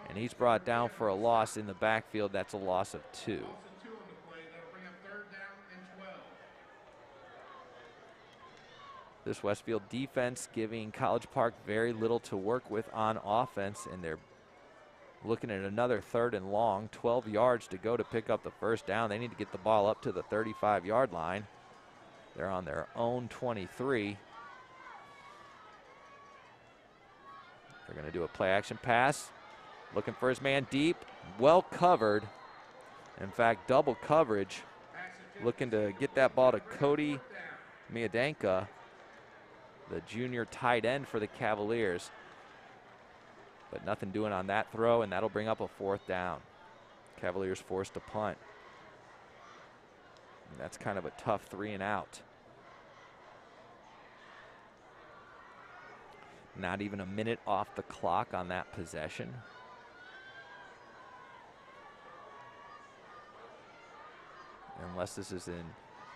And he's brought down for a loss in the backfield. That's a loss of 2. This Westfield defense giving College Park very little to work with on offense, and they're looking at another 3rd and long, 12 yards to go to pick up the first down. They need to get the ball up to the 35-yard line. They're on their own 23. They're going to do a play action pass. Looking for his man deep, well covered. In fact, double coverage. Looking to get that ball to Cody Miadanka, the junior tight end for the Cavaliers. But nothing doing on that throw, and that'll bring up a 4th down. Cavaliers forced to punt. And that's kind of a tough 3 and out. Not even a minute off the clock on that possession. Unless this is an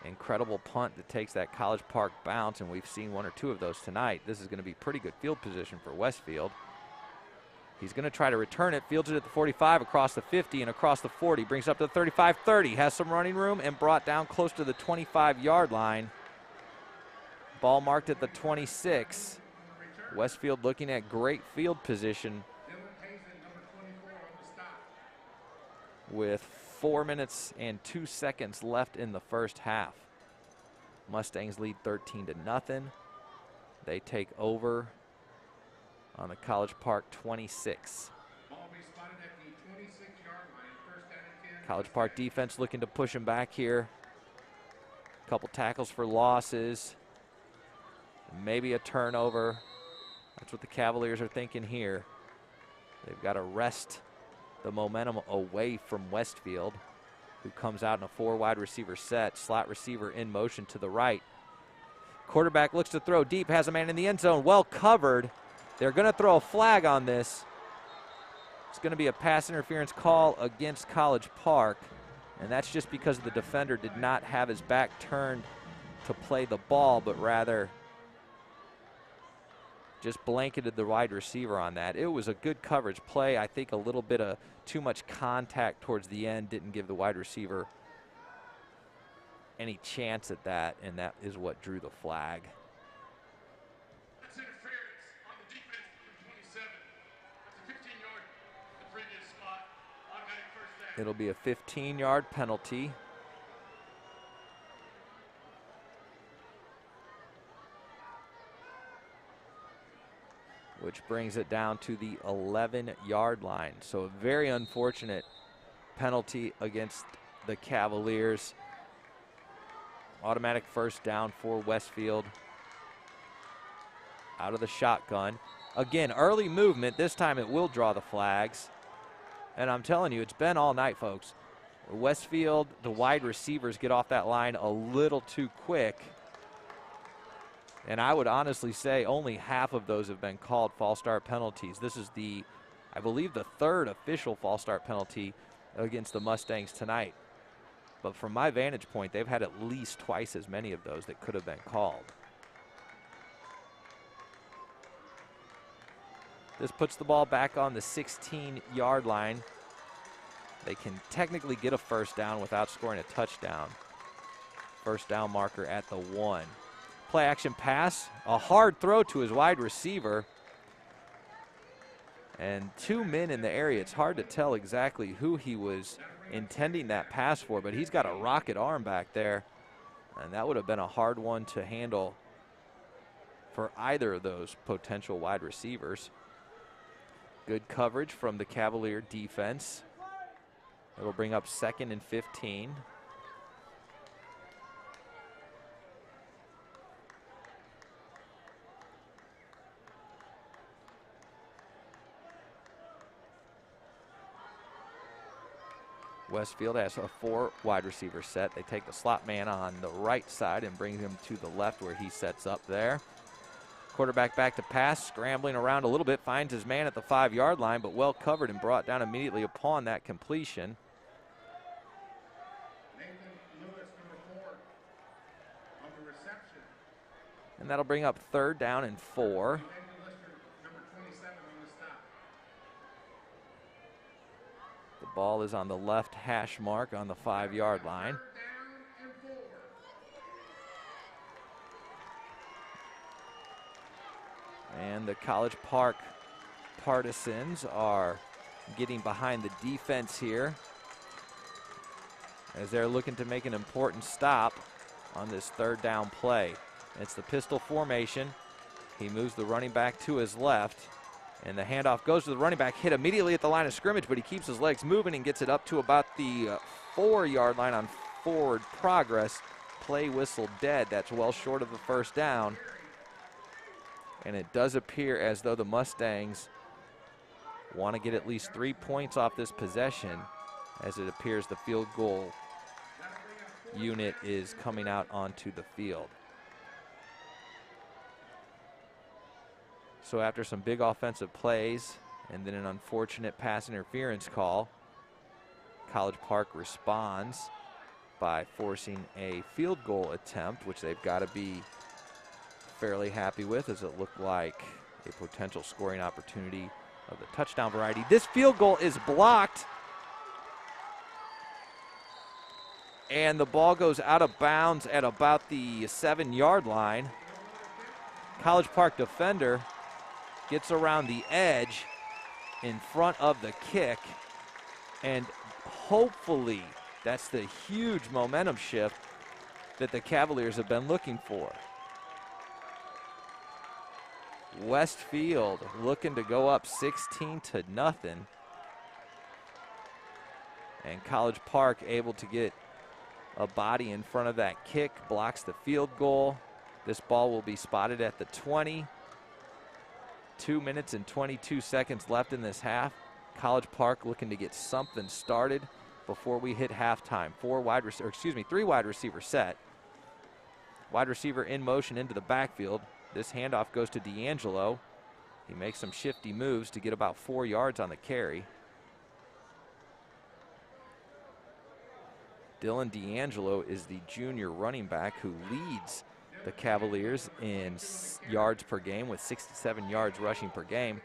incredible punt that takes that College Park bounce, and we've seen 1 or 2 of those tonight. This is going to be pretty good field position for Westfield. He's going to try to return it, fields it at the 45, across the 50, and across the 40. Brings up to the 35-30, has some running room, and brought down close to the 25-yard line. Ball marked at the 26. Westfield looking at great field position with 4 minutes and 2 seconds left in the first half. Mustangs lead 13-0. They take over on the College Park 26. College Park defense looking to push him back here. A couple tackles for losses. Maybe a turnover. That's what the Cavaliers are thinking here. They've got to wrest the momentum away from Westfield, who comes out in a 4 wide receiver set. Slot receiver in motion to the right. Quarterback looks to throw deep, has a man in the end zone, well covered. They're going to throw a flag on this. It's going to be a pass interference call against College Park, and that's just because the defender did not have his back turned to play the ball, but rather just blanketed the wide receiver on that. It was a good coverage play. I think a little bit of too much contact towards the end didn't give the wide receiver any chance at that, and that is what drew the flag. That's interference on the defense from 27. That's a 15-yard the previous spot. Automatic first down. It'll be a 15-yard penalty. Which brings it down to the 11-yard line. So a very unfortunate penalty against the Cavaliers. Automatic first down for Westfield. Out of the shotgun. Again, early movement. This time it will draw the flags. And I'm telling you, it's been all night, folks. Westfield, the wide receivers get off that line a little too quick. And I would honestly say only half of those have been called false start penalties. This is I believe the 3rd official false start penalty against the Mustangs tonight. But from my vantage point, they've had at least twice as many of those that could have been called. This puts the ball back on the 16-yard line. They can technically get a first down without scoring a touchdown. First down marker at the 1. Play action pass, a hard throw to his wide receiver. and 2 men in the area. It's hard to tell exactly who he was intending that pass for, but he's got a rocket arm back there, and that would have been a hard one to handle for either of those potential wide receivers. Good coverage from the Cavalier defense. It'll bring up 2nd and 15. Westfield has a 4 wide receiver set. They take the slot man on the right side and bring him to the left where he sets up there. Quarterback back to pass, scrambling around a little bit, finds his man at the 5-yard line, but well covered and brought down immediately upon that completion. And that'll bring up 3rd down and 4. The ball is on the left hash mark on the 5-yard line. And the College Park partisans are getting behind the defense here as they're looking to make an important stop on this 3rd down play. It's the pistol formation. He moves the running back to his left, and the handoff goes to the running back, hit immediately at the line of scrimmage, but he keeps his legs moving and gets it up to about the 4-yard line on forward progress. Play whistle dead. That's well short of the 1st down. And it does appear as though the Mustangs want to get at least 3 points off this possession, as it appears the field goal unit is coming out onto the field. So after some big offensive plays and then an unfortunate pass interference call, College Park responds by forcing a field goal attempt, which they've got to be fairly happy with, as it looked like a potential scoring opportunity of the touchdown variety. This field goal is blocked, and the ball goes out of bounds at about the 7-yard line. College Park defender gets around the edge in front of the kick, and hopefully that's the huge momentum shift that the Cavaliers have been looking for. Westfield looking to go up 16-0. And College Park able to get a body in front of that kick, blocks the field goal. This ball will be spotted at the 20. 2 minutes and 22 seconds left in this half. College Park looking to get something started before we hit halftime. 3 wide receiver set. Wide receiver in motion into the backfield. This handoff goes to D'Angelo. He makes some shifty moves to get about 4 yards on the carry. Dylan D'Angelo is the junior running back who leads the Cavaliers in yards per game with 67 yards rushing per game.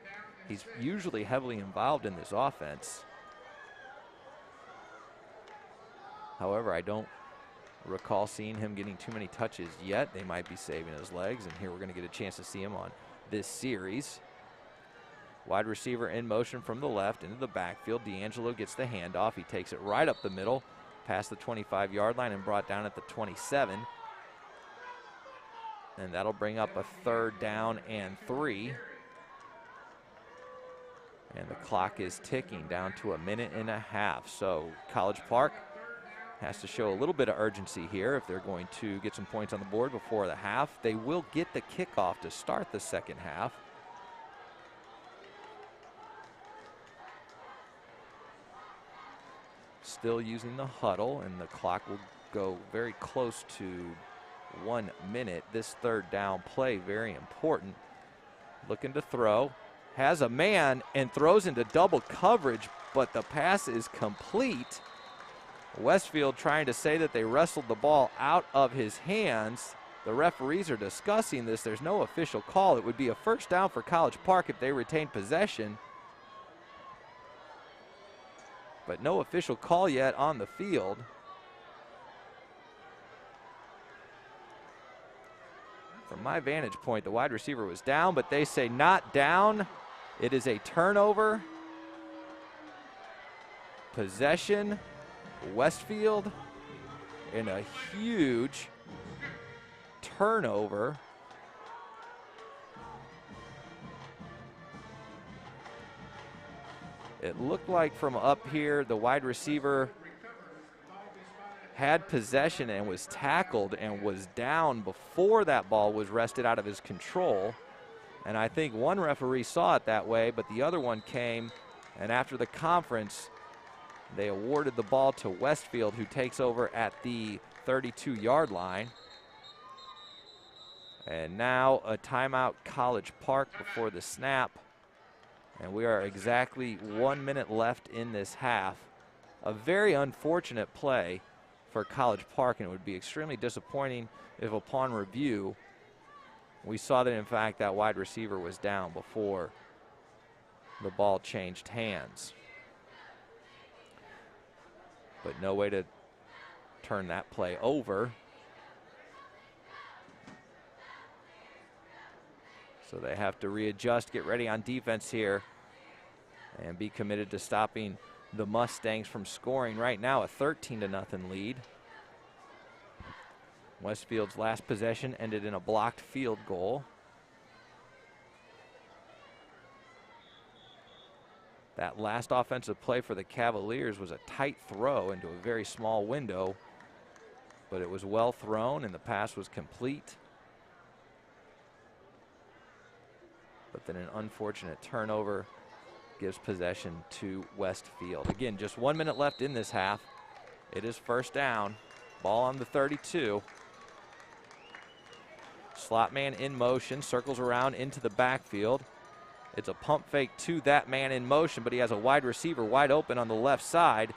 He's usually heavily involved in this offense. However, I don't recall seeing him getting too many touches yet. They might be saving his legs, and here we're going to get a chance to see him on this series. Wide receiver in motion from the left into the backfield. D'Angelo gets the handoff. He takes it right up the middle, past the 25-yard line, and brought down at the 27. And that'll bring up a 3rd down and 3. And the clock is ticking down to 1.5 minutes. So College Park has to show a little bit of urgency here if they're going to get some points on the board before the half. They will get the kickoff to start the 2nd half. Still using the huddle, and the clock will go very close to 1 minute. This 3rd down play, very important. Looking to throw, has a man and throws into double coverage, but the pass is complete. Westfield trying to say that they wrestled the ball out of his hands. The referees are discussing this. There's no official call. It would be a 1st down for College Park if they retain possession. But no official call yet on the field. From my vantage point, the wide receiver was down, but they say not down. It is a turnover. Possession, Westfield, and a huge turnover. It looked like from up here, the wide receiver had possession and was tackled and was down before that ball was wrested out of his control. And I think one referee saw it that way, but the other one came, and after the conference, they awarded the ball to Westfield, who takes over at the 32-yard line. And now a timeout, College Park, before the snap. And we are exactly 1 minute left in this half. A very unfortunate play for College Park, and it would be extremely disappointing if upon review we saw that in fact that wide receiver was down before the ball changed hands. But no way to turn that play over. So they have to readjust, get ready on defense here, and be committed to stopping the Mustangs from scoring. Right now a 13-0 lead. Westfield's last possession ended in a blocked field goal. That last offensive play for the Cavaliers was a tight throw into a very small window, but it was well thrown and the pass was complete. But then an unfortunate turnover gives possession to Westfield. Again, just 1 minute left in this half. It is first down. Ball on the 32. Slot man in motion, circles around into the backfield. It's a pump fake to that man in motion, but he has a wide receiver wide open on the left side.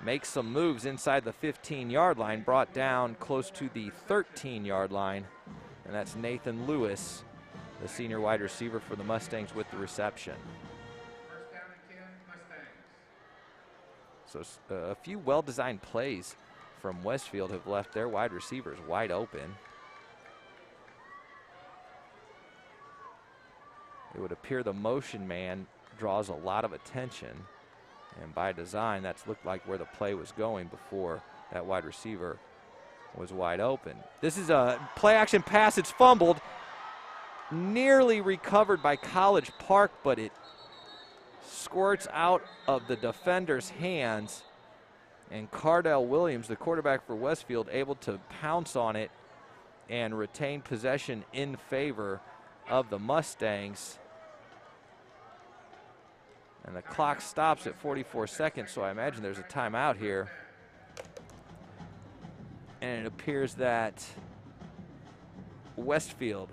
Makes some moves inside the 15-yard line, brought down close to the 13-yard line. And that's Nathan Lewis, the senior wide receiver for the Mustangs, with the reception. First down and 10, Mustangs. So a few well-designed plays from Westfield have left their wide receivers wide open. It would appear the motion man draws a lot of attention, and by design that's looked like where the play was going before that wide receiver was wide open. This is a play action pass. It's fumbled, nearly recovered by College Park, but it squirts out of the defender's hands, and Cardell Williams, the quarterback for Westfield, able to pounce on it and retain possession in favor of the Mustangs. And the clock stops at 44 seconds, so I imagine there's a timeout here. And it appears that Westfield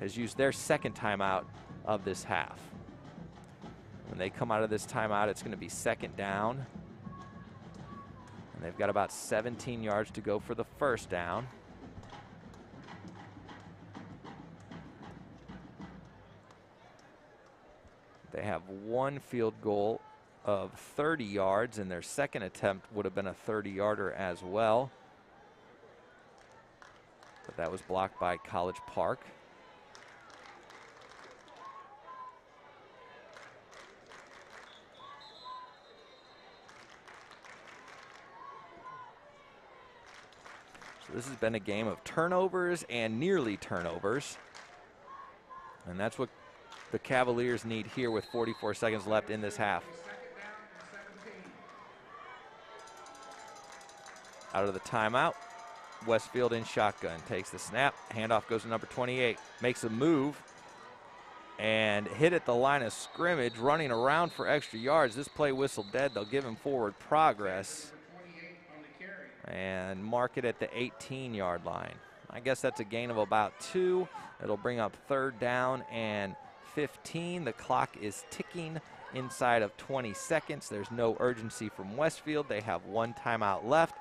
has used their second timeout of this half. When they come out of this timeout, it's going to be second down. And they've got about 17 yards to go for the first down. They have one field goal of 30 yards, and their second attempt would have been a 30-yarder as well. But that was blocked by College Park. So this has been a game of turnovers and nearly turnovers. And that's what the Cavaliers need here with 44 seconds left in this half. Out of the timeout, Westfield in shotgun, takes the snap, handoff goes to number 28, makes a move and hit at the line of scrimmage, running around for extra yards. This play whistled dead. They'll give him forward progress and mark it at the 18-yard line. I guess that's a gain of about 2. It'll bring up third down and 15. The clock is ticking inside of 20 seconds. There's no urgency from Westfield. They have one timeout left.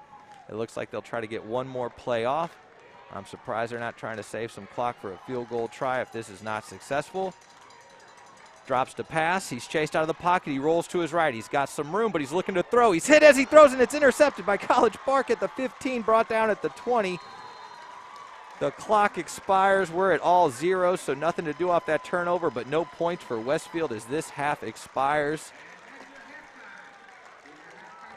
It looks like they'll try to get one more play off. I'm surprised they're not trying to save some clock for a field goal try if this is not successful. Drops to pass. He's chased out of the pocket. He rolls to his right. He's got some room, but he's looking to throw. He's hit as he throws, and it's intercepted by College Park at the 15, brought down at the 20. The clock expires. We're at all zeros, so nothing to do off that turnover, but no points for Westfield as this half expires.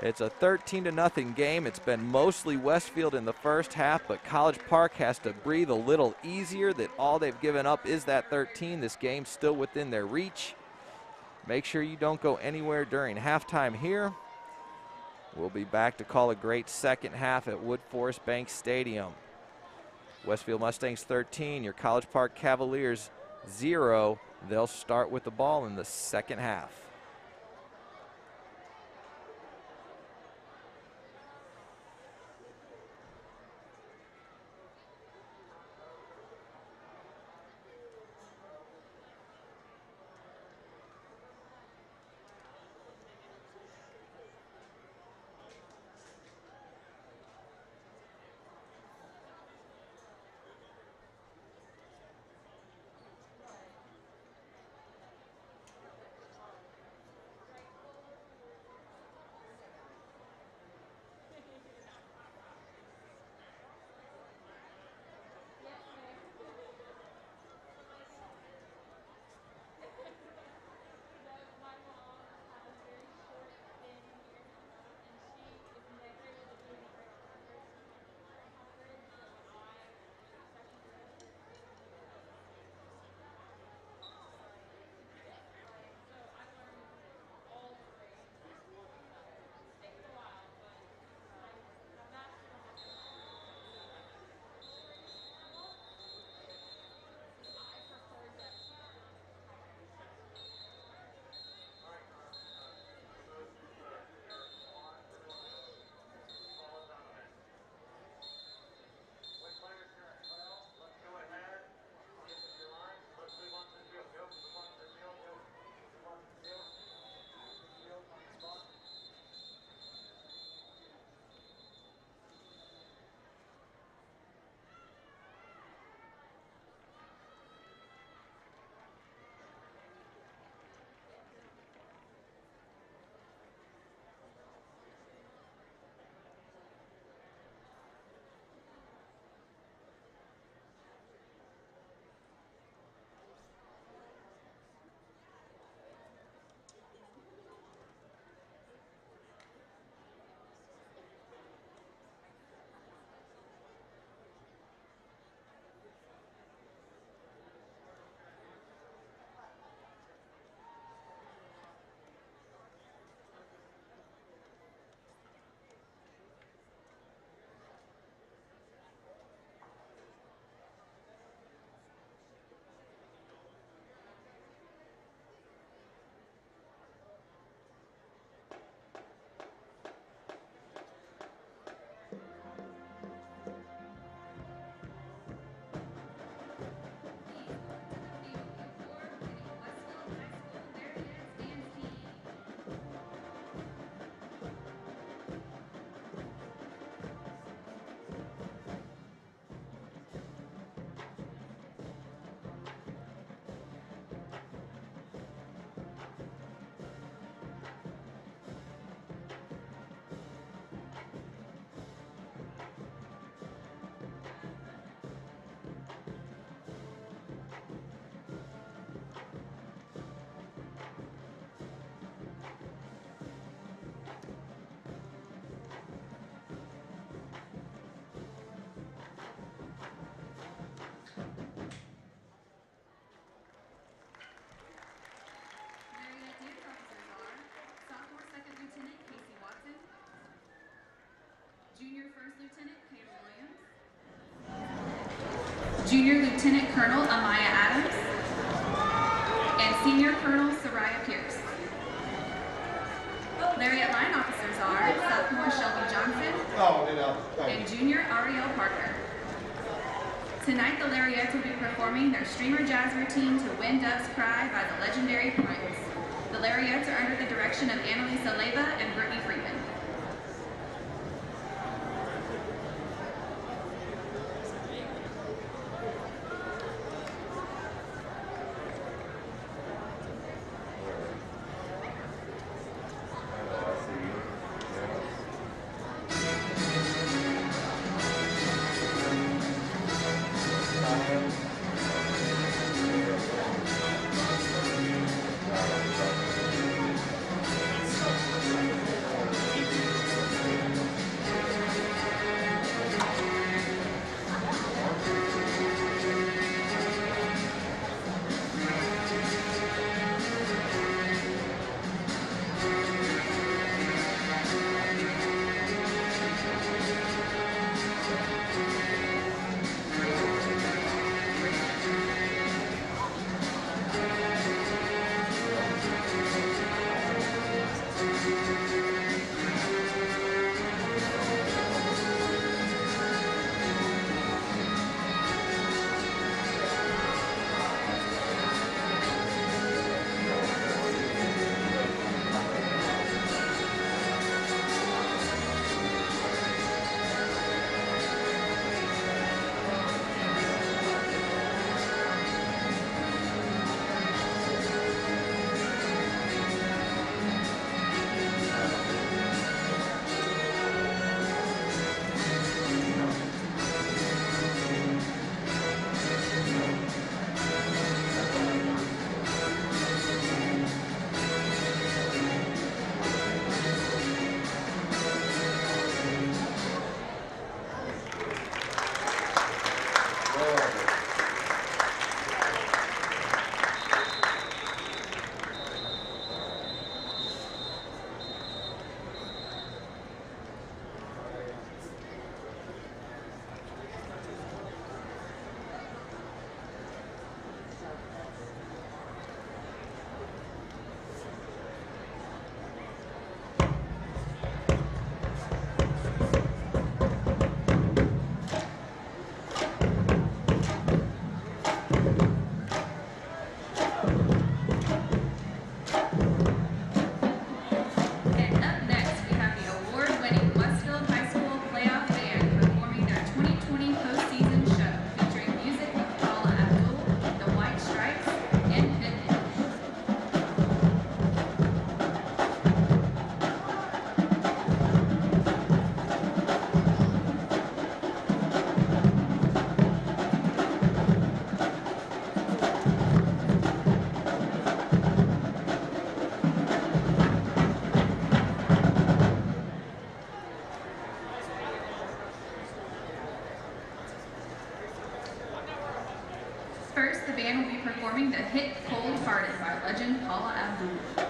It's a 13-0 game. It's been mostly Westfield in the first half, but College Park has to breathe a little easier that all they've given up is that 13. This game's still within their reach. Make sure you don't go anywhere during halftime here. We'll be back to call a great second half at Woodforest Bank Stadium. Westfield Mustangs 13, your College Park Cavaliers 0. They'll start with the ball in the second half. Junior Lieutenant Colonel Amaya Adams, and Senior Colonel Soraya Pierce. Lariat line officers are sophomore Shelby Johnson and junior Ariel Parker. Tonight, the Lariats will be performing their streamer jazz routine to When Doves Cry by the legendary Prince. The Lariats are under the direction of Annalisa Leyva and Brittany Freeman. band will be performing the hit Cold Hearted by legend Paula Abdul.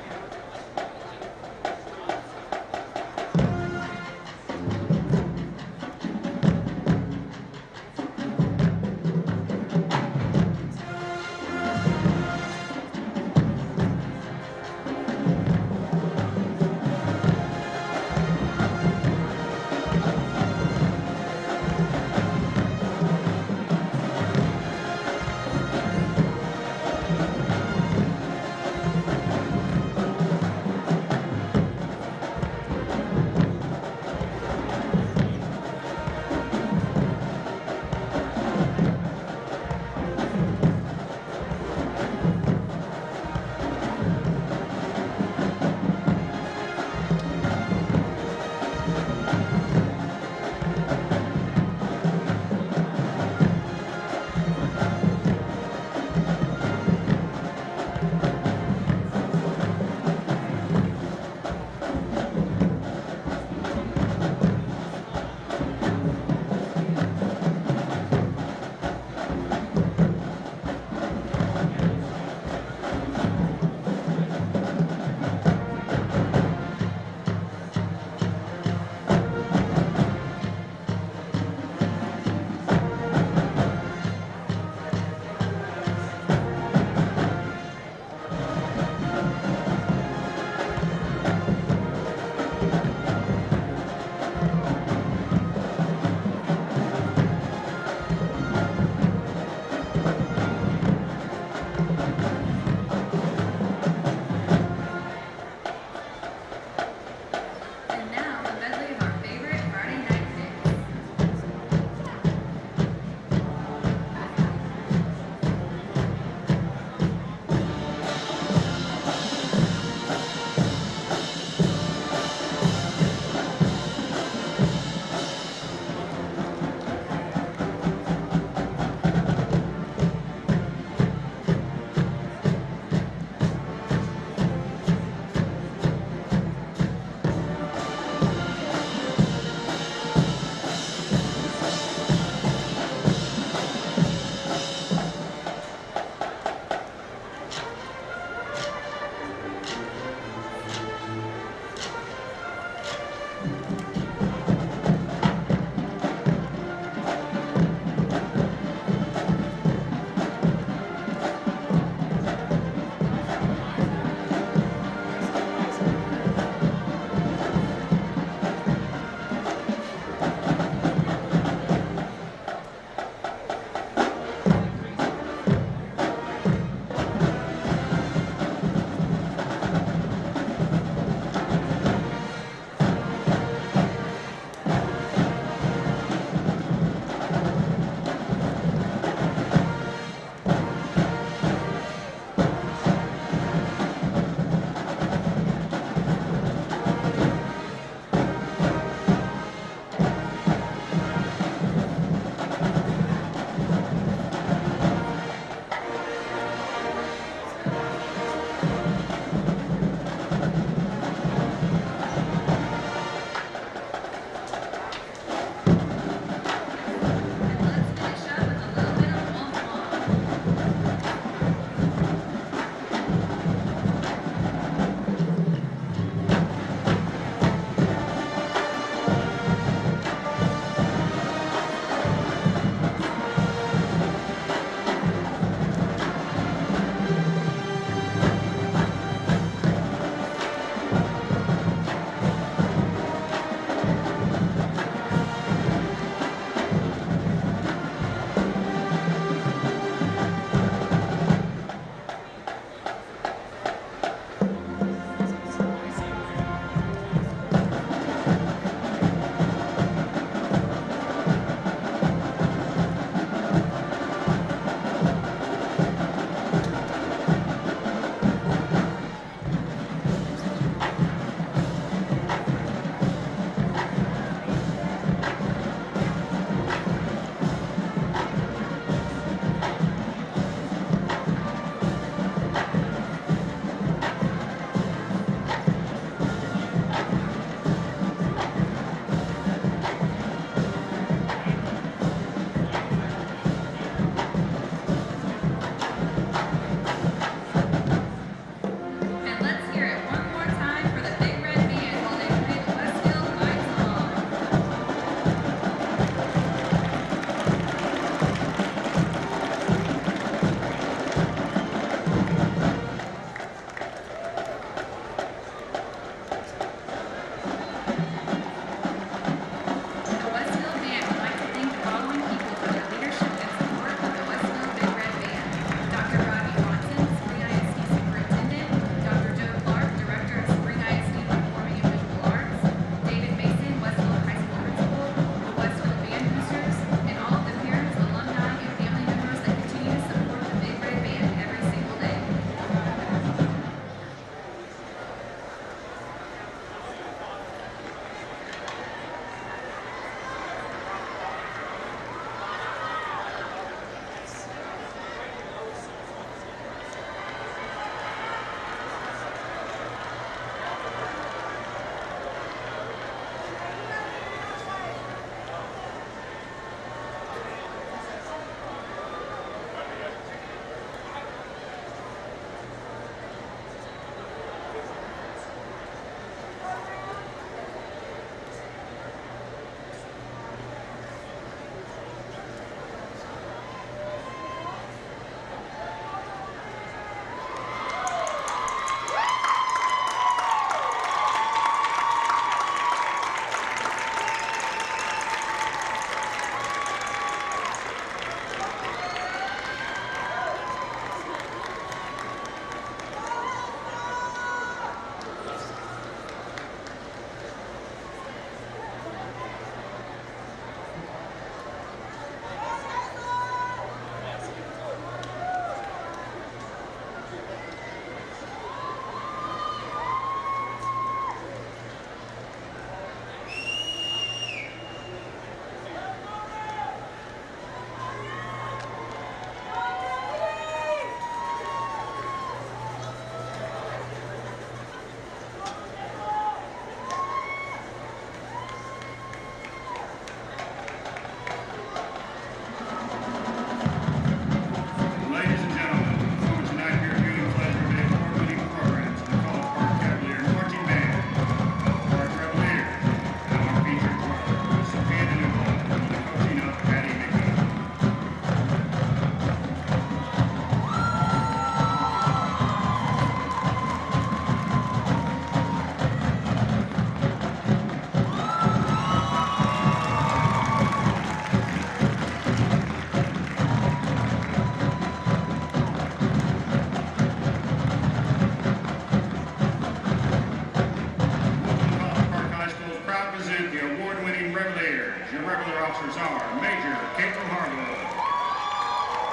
officers are Major Caitlin Harlow,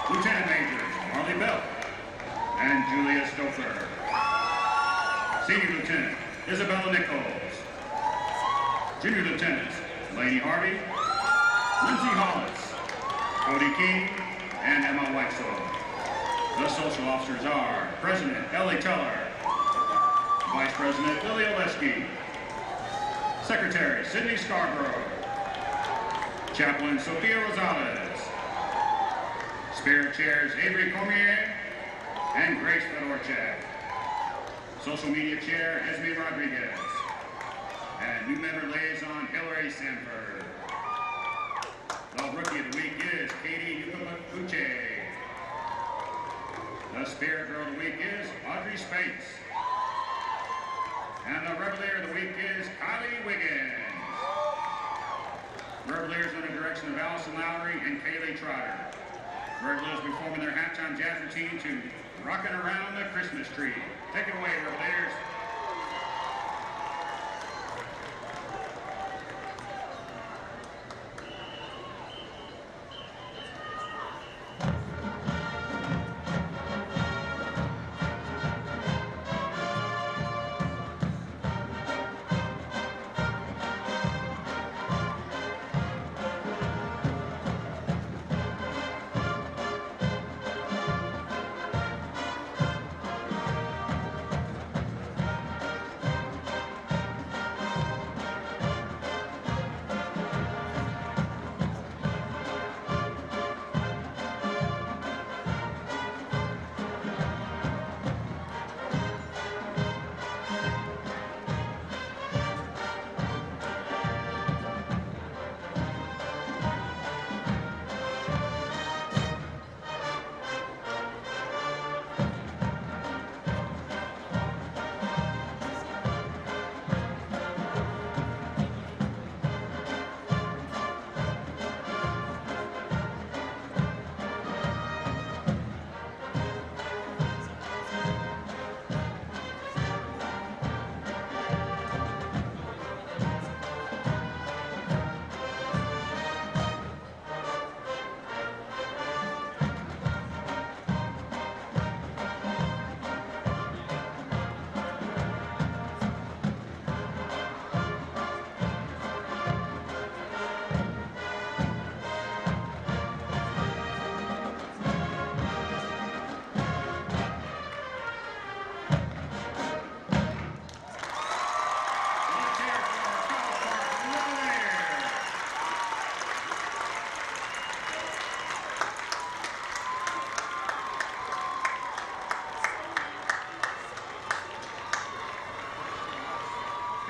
Lieutenant Major Marley Bell, and Julia Stouffer. Senior Lieutenant Isabella Nichols. Junior Lieutenants Lainey Harvey, Lindsay Hollis, Cody King, and Emma Weitzel. The social officers are President Ellie Teller, Vice President Lily Oleski, Secretary Sydney Scarborough, Chaplain Sophia Rosales, Spirit Chairs Avery Cormier and Grace Fedorchak, Social Media Chair Esme Rodriguez, and new member liaison Hillary Sanford. The Rookie of the Week is Katie Uche. The Spirit Girl of the Week is Audrey Spates. And the Revelator of the Week is Kylie Wiggins. Revelators under the direction of Allison Lowry and Kaylee Trotter. Revelators will be performing their halftime jazz routine to Rockin' Around the Christmas Tree. Take it away, Revelators.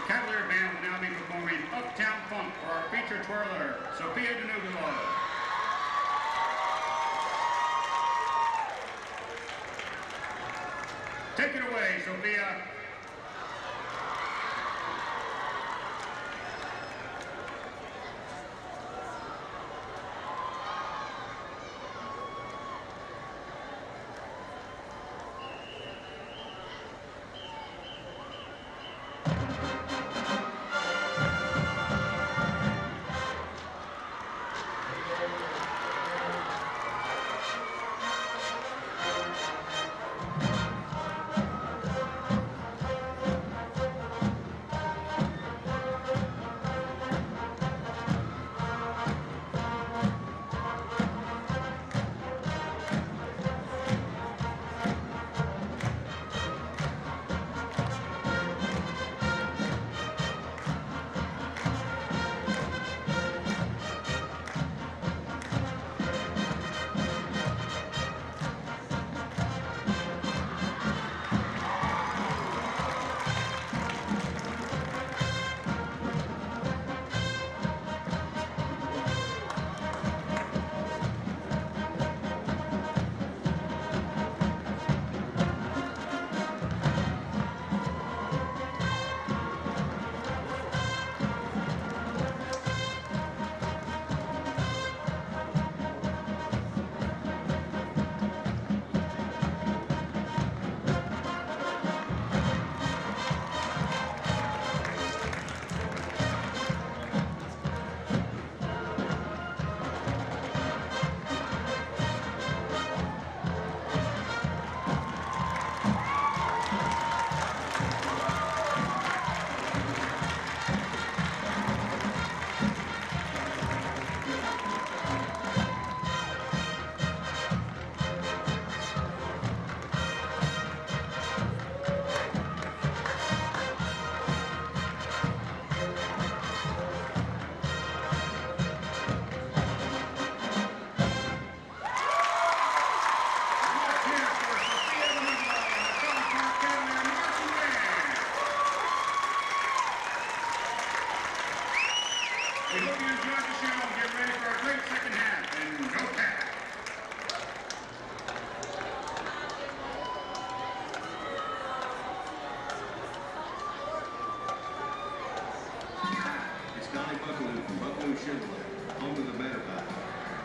Cavalier band will now be performing Uptown Funk for our feature twirler, Sophia Denugalo. Take it away, Sophia. Chevrolet, home of the Meadowbike.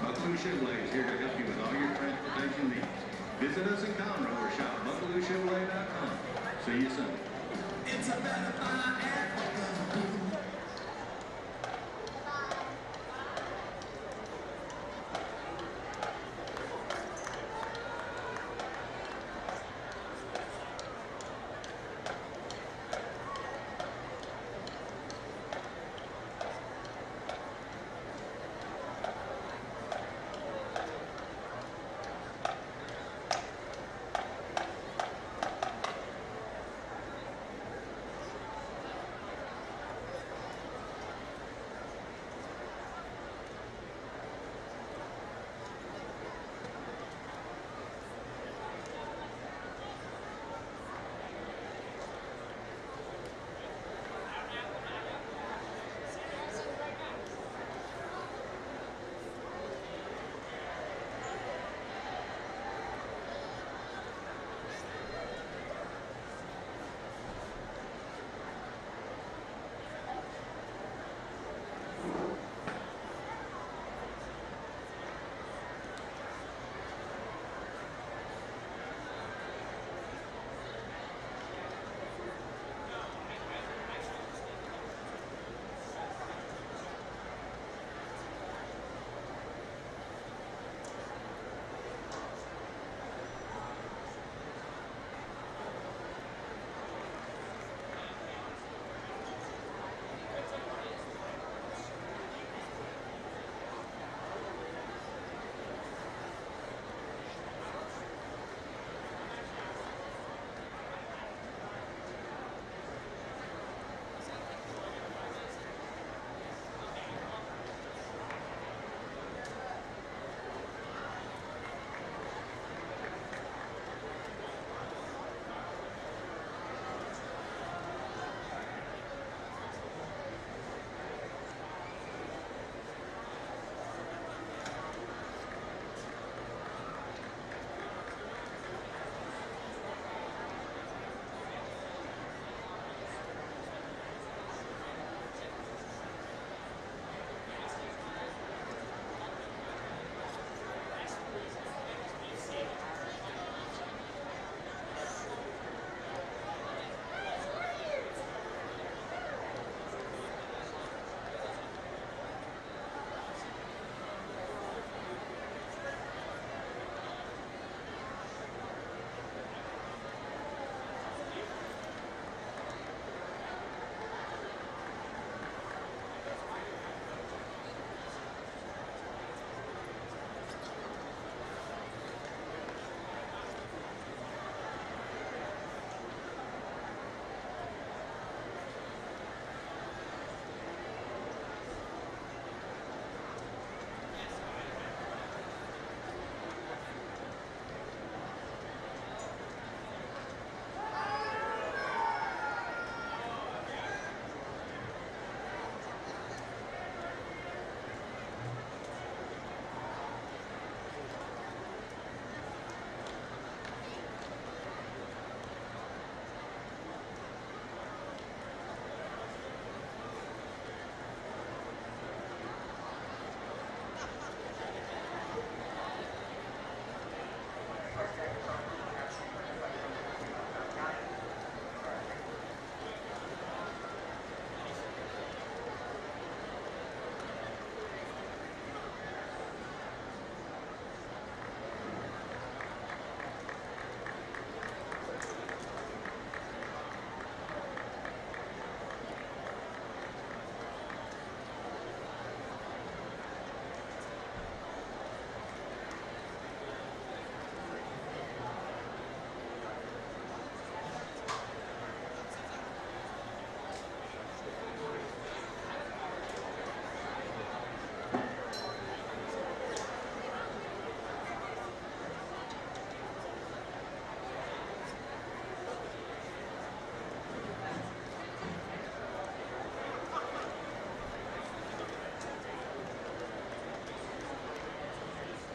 Buckaloo Chevrolet is here to help you with all your transportation needs. Visit us in Conroe or shop BuckalooChevrolet.com. See you soon. It's a better buy at Buckaloo.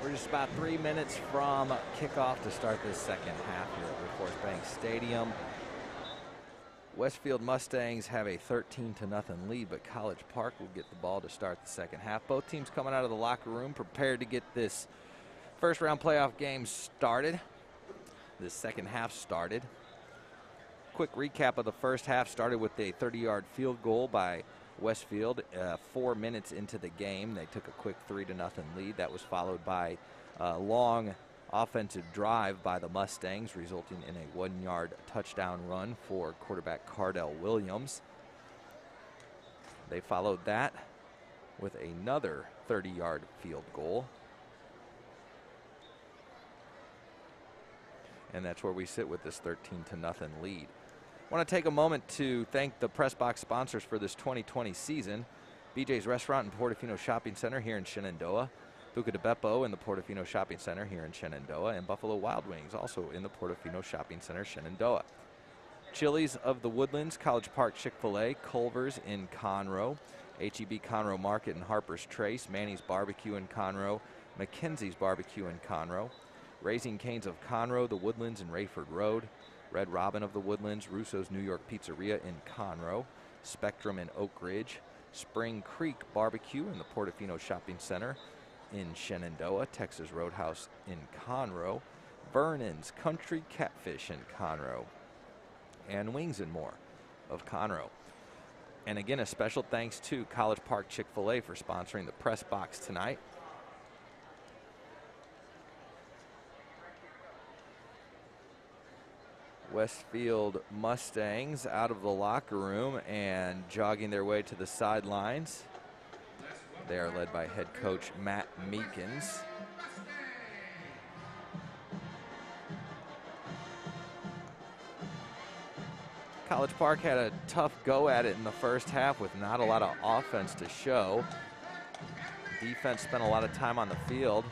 We're just about 3 minutes from kickoff to start this second half here at Woodforest Bank Stadium. Westfield Mustangs have a 13-0 lead, but College Park will get the ball to start the second half. Both teams coming out of the locker room prepared to get this first round playoff game started. The second half started. Quick recap of the first half started with a 30-yard field goal by Westfield 4 minutes into the game. They took a quick 3-0 lead. That was followed by a long offensive drive by the Mustangs, resulting in a 1-yard touchdown run for quarterback Cardell Williams. They followed that with another 30-yard field goal. And that's where we sit with this 13-0 lead. I want to take a moment to thank the Press Box sponsors for this 2020 season. BJ's Restaurant and Portofino Shopping Center here in Shenandoah. Buca de Beppo in the Portofino Shopping Center here in Shenandoah, and Buffalo Wild Wings also in the Portofino Shopping Center, Shenandoah. Chili's of the Woodlands, College Park Chick-fil-A, Culver's in Conroe, H-E-B Conroe Market and Harper's Trace, Manny's Barbecue in Conroe, Mackenzie's Barbecue in Conroe, Raising Cane's of Conroe, the Woodlands and Rayford Road, Red Robin of the Woodlands, Russo's New York Pizzeria in Conroe, Spectrum in Oak Ridge, Spring Creek Barbecue in the Portofino Shopping Center in Shenandoah, Texas Roadhouse in Conroe, Vernon's Country Catfish in Conroe, and Wings and More of Conroe. And again, a special thanks to College Park Chick-fil-A for sponsoring the Press Box tonight. Westfield Mustangs out of the locker room and jogging their way to the sidelines. They are led by head coach Matt Meekins. College Park had a tough go at it in the first half with not a lot of offense to show. Defense spent a lot of time on the field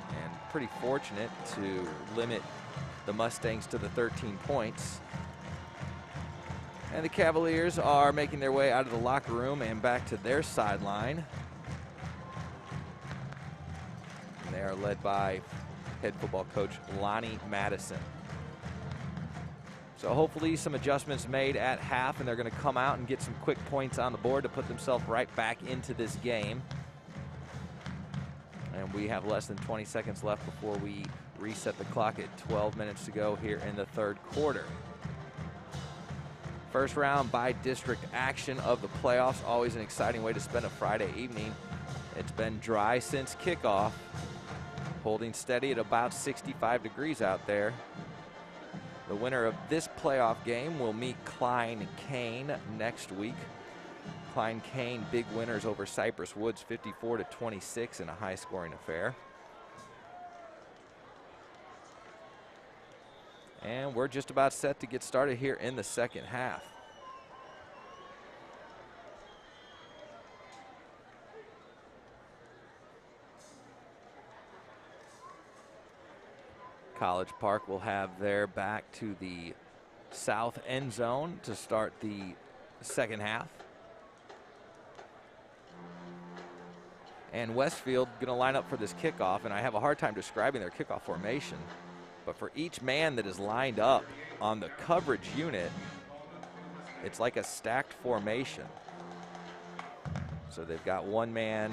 and pretty fortunate to limit the Mustangs to the 13 points. And the Cavaliers are making their way out of the locker room and back to their sideline. And they are led by head football coach Lonnie Madison. So hopefully some adjustments made at half, and they're going to come out and get some quick points on the board to put themselves right back into this game. And we have less than 20 seconds left before we reset the clock at 12 minutes to go here in the third quarter. First round by district action of the playoffs, always an exciting way to spend a Friday evening. It's been dry since kickoff, holding steady at about 65 degrees out there. The winner of this playoff game will meet Klein Kane next week. Klein Kane, big winners over Cypress Woods, 54-26 in a high-scoring affair. And we're just about set to get started here in the second half. College Park will have their back to the south end zone to start the second half. And Westfield going to line up for this kickoff, and I have a hard time describing their kickoff formation. But for each man that is lined up on the coverage unit, it's like a stacked formation. So they've got one man,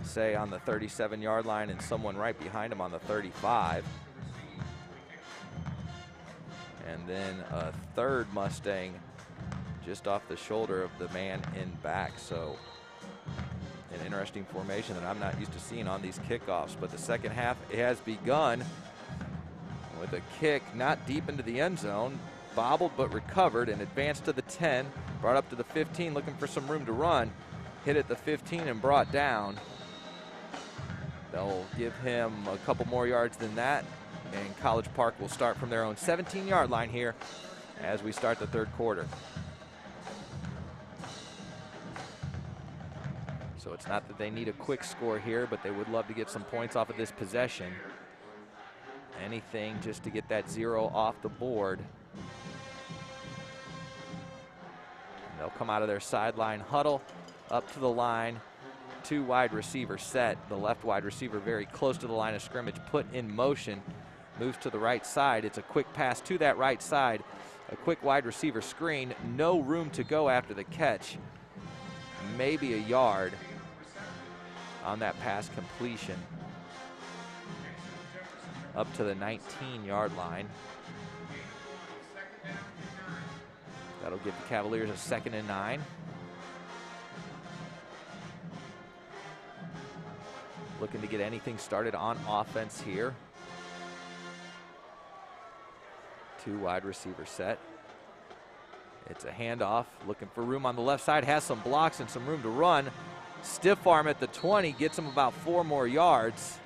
say, on the 37-yard line and someone right behind him on the 35. And then a third Mustang just off the shoulder of the man in back. So an interesting formation that I'm not used to seeing on these kickoffs. But the second half has begun with a kick not deep into the end zone, bobbled but recovered and advanced to the 10, brought up to the 15, looking for some room to run, hit at the 15 and brought down. They'll give him a couple more yards than that, and College Park will start from their own 17-yard line here as we start the third quarter. So it's not that they need a quick score here, but they would love to get some points off of this possession. Anything just to get that 0 off the board. And they'll come out of their sideline huddle up to the line. Two wide receiver set. The left wide receiver very close to the line of scrimmage, put in motion. moves to the right side. It's a quick pass to that right side, a quick wide receiver screen, no room to go after the catch. Maybe a yard on that pass completion up to the 19-yard line. That'll give the Cavaliers a 2nd and 9. Looking to get anything started on offense here. 2 wide receiver set. It's a handoff, looking for room on the left side, has some blocks and some room to run. Stiff arm at the 20, gets him about 4 more yards.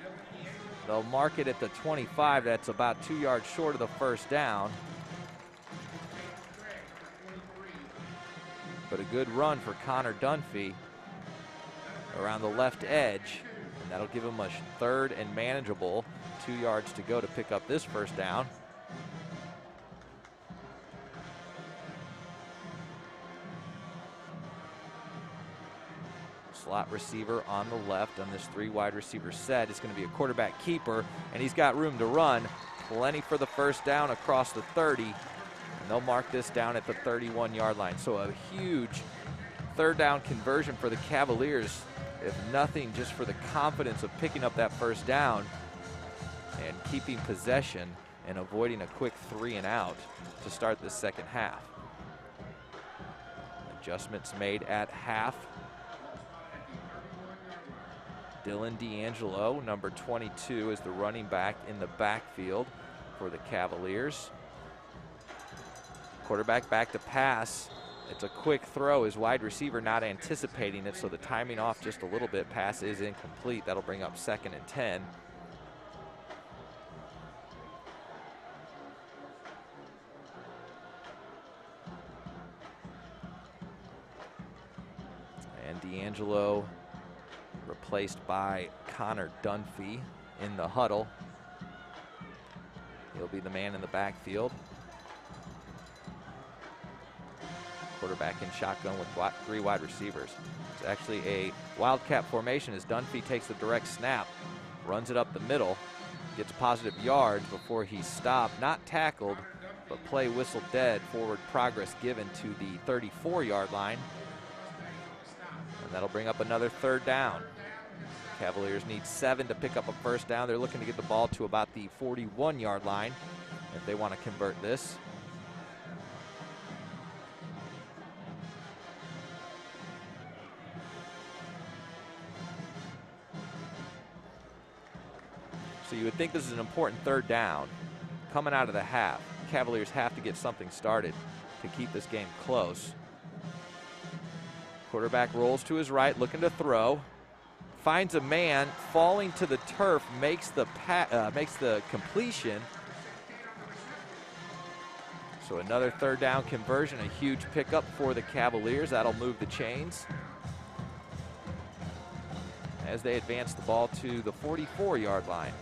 They'll mark it at the 25. That's about 2 yards short of the first down. But a good run for Connor Dunphy around the left edge. And that'll give him a 3rd and manageable. 2 yards to go to pick up this first down. Slot receiver on the left on this 3 wide receiver set. It's going to be a quarterback keeper, and he's got room to run. Plenty for the first down across the 30, and they'll mark this down at the 31-yard line. So a huge 3rd down conversion for the Cavaliers, if nothing, just for the confidence of picking up that first down and keeping possession and avoiding a quick 3 and out to start the second half. Adjustments made at half. Dylan D'Angelo, number 22, is the running back in the backfield for the Cavaliers. Quarterback back to pass. It's a quick throw. His wide receiver not anticipating it, so the timing off just a little bit. Pass is incomplete. That'll bring up 2nd and 10. And D'Angelo replaced by Connor Dunphy in the huddle. He'll be the man in the backfield. Quarterback in shotgun with 3 wide receivers. It's actually a wildcat formation as Dunphy takes the direct snap, runs it up the middle, gets positive yards before he's stopped, not tackled, but play whistle dead. Forward progress given to the 34-yard line. And that'll bring up another 3rd down. Cavaliers need 7 to pick up a first down. They're looking to get the ball to about the 41-yard line if they want to convert this. So you would think this is an important 3rd down. Coming out of the half, Cavaliers have to get something started to keep this game close. Quarterback rolls to his right, looking to throw. Finds a man, falling to the turf, makes the completion. So another 3rd down conversion, a huge pickup for the Cavaliers. That'll move the chains as they advance the ball to the 44-yard line.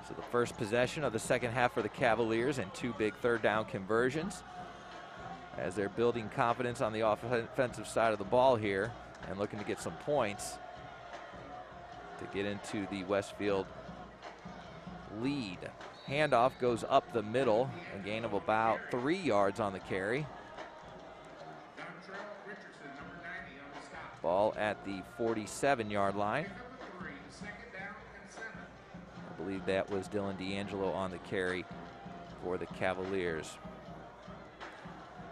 So the first possession of the second half for the Cavaliers and 2 big 3rd down conversions, as they're building confidence on the offensive side of the ball here and looking to get some points to get into the Westfield lead. Handoff goes up the middle, a gain of about 3 yards on the carry. Ball at the 47-yard line. I believe that was Dylan D'Angelo on the carry for the Cavaliers.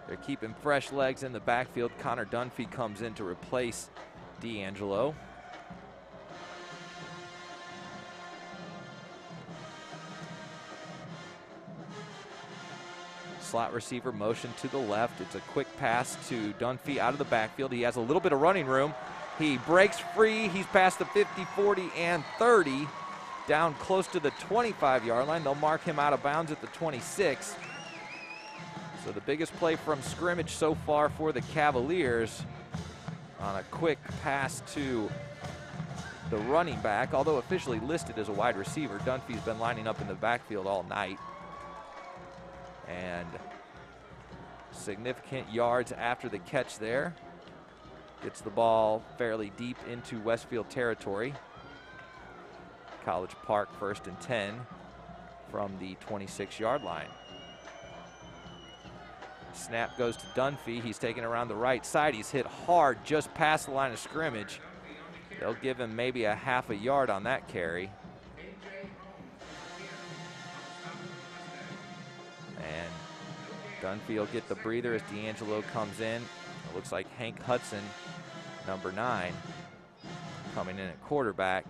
They're keeping fresh legs in the backfield. Connor Dunphy comes in to replace D'Angelo. Slot receiver motion to the left. It's a quick pass to Dunphy out of the backfield. He has a little bit of running room. He breaks free. He's past the 50, 40, and 30. Down close to the 25-yard line. They'll mark him out of bounds at the 26. So the biggest play from scrimmage so far for the Cavaliers on a quick pass to the running back, although officially listed as a wide receiver. Dunphy's been lining up in the backfield all night. And significant yards after the catch there. Gets the ball fairly deep into Westfield territory. College Park 1st and 10 from the 26-yard line. Snap goes to Dunphy. He's taken around the right side. He's hit hard just past the line of scrimmage. They'll give him maybe a half a yard on that carry. And Dunphy will get the breather as D'Angelo comes in. It looks like Hank Hudson, number 9, coming in at quarterback.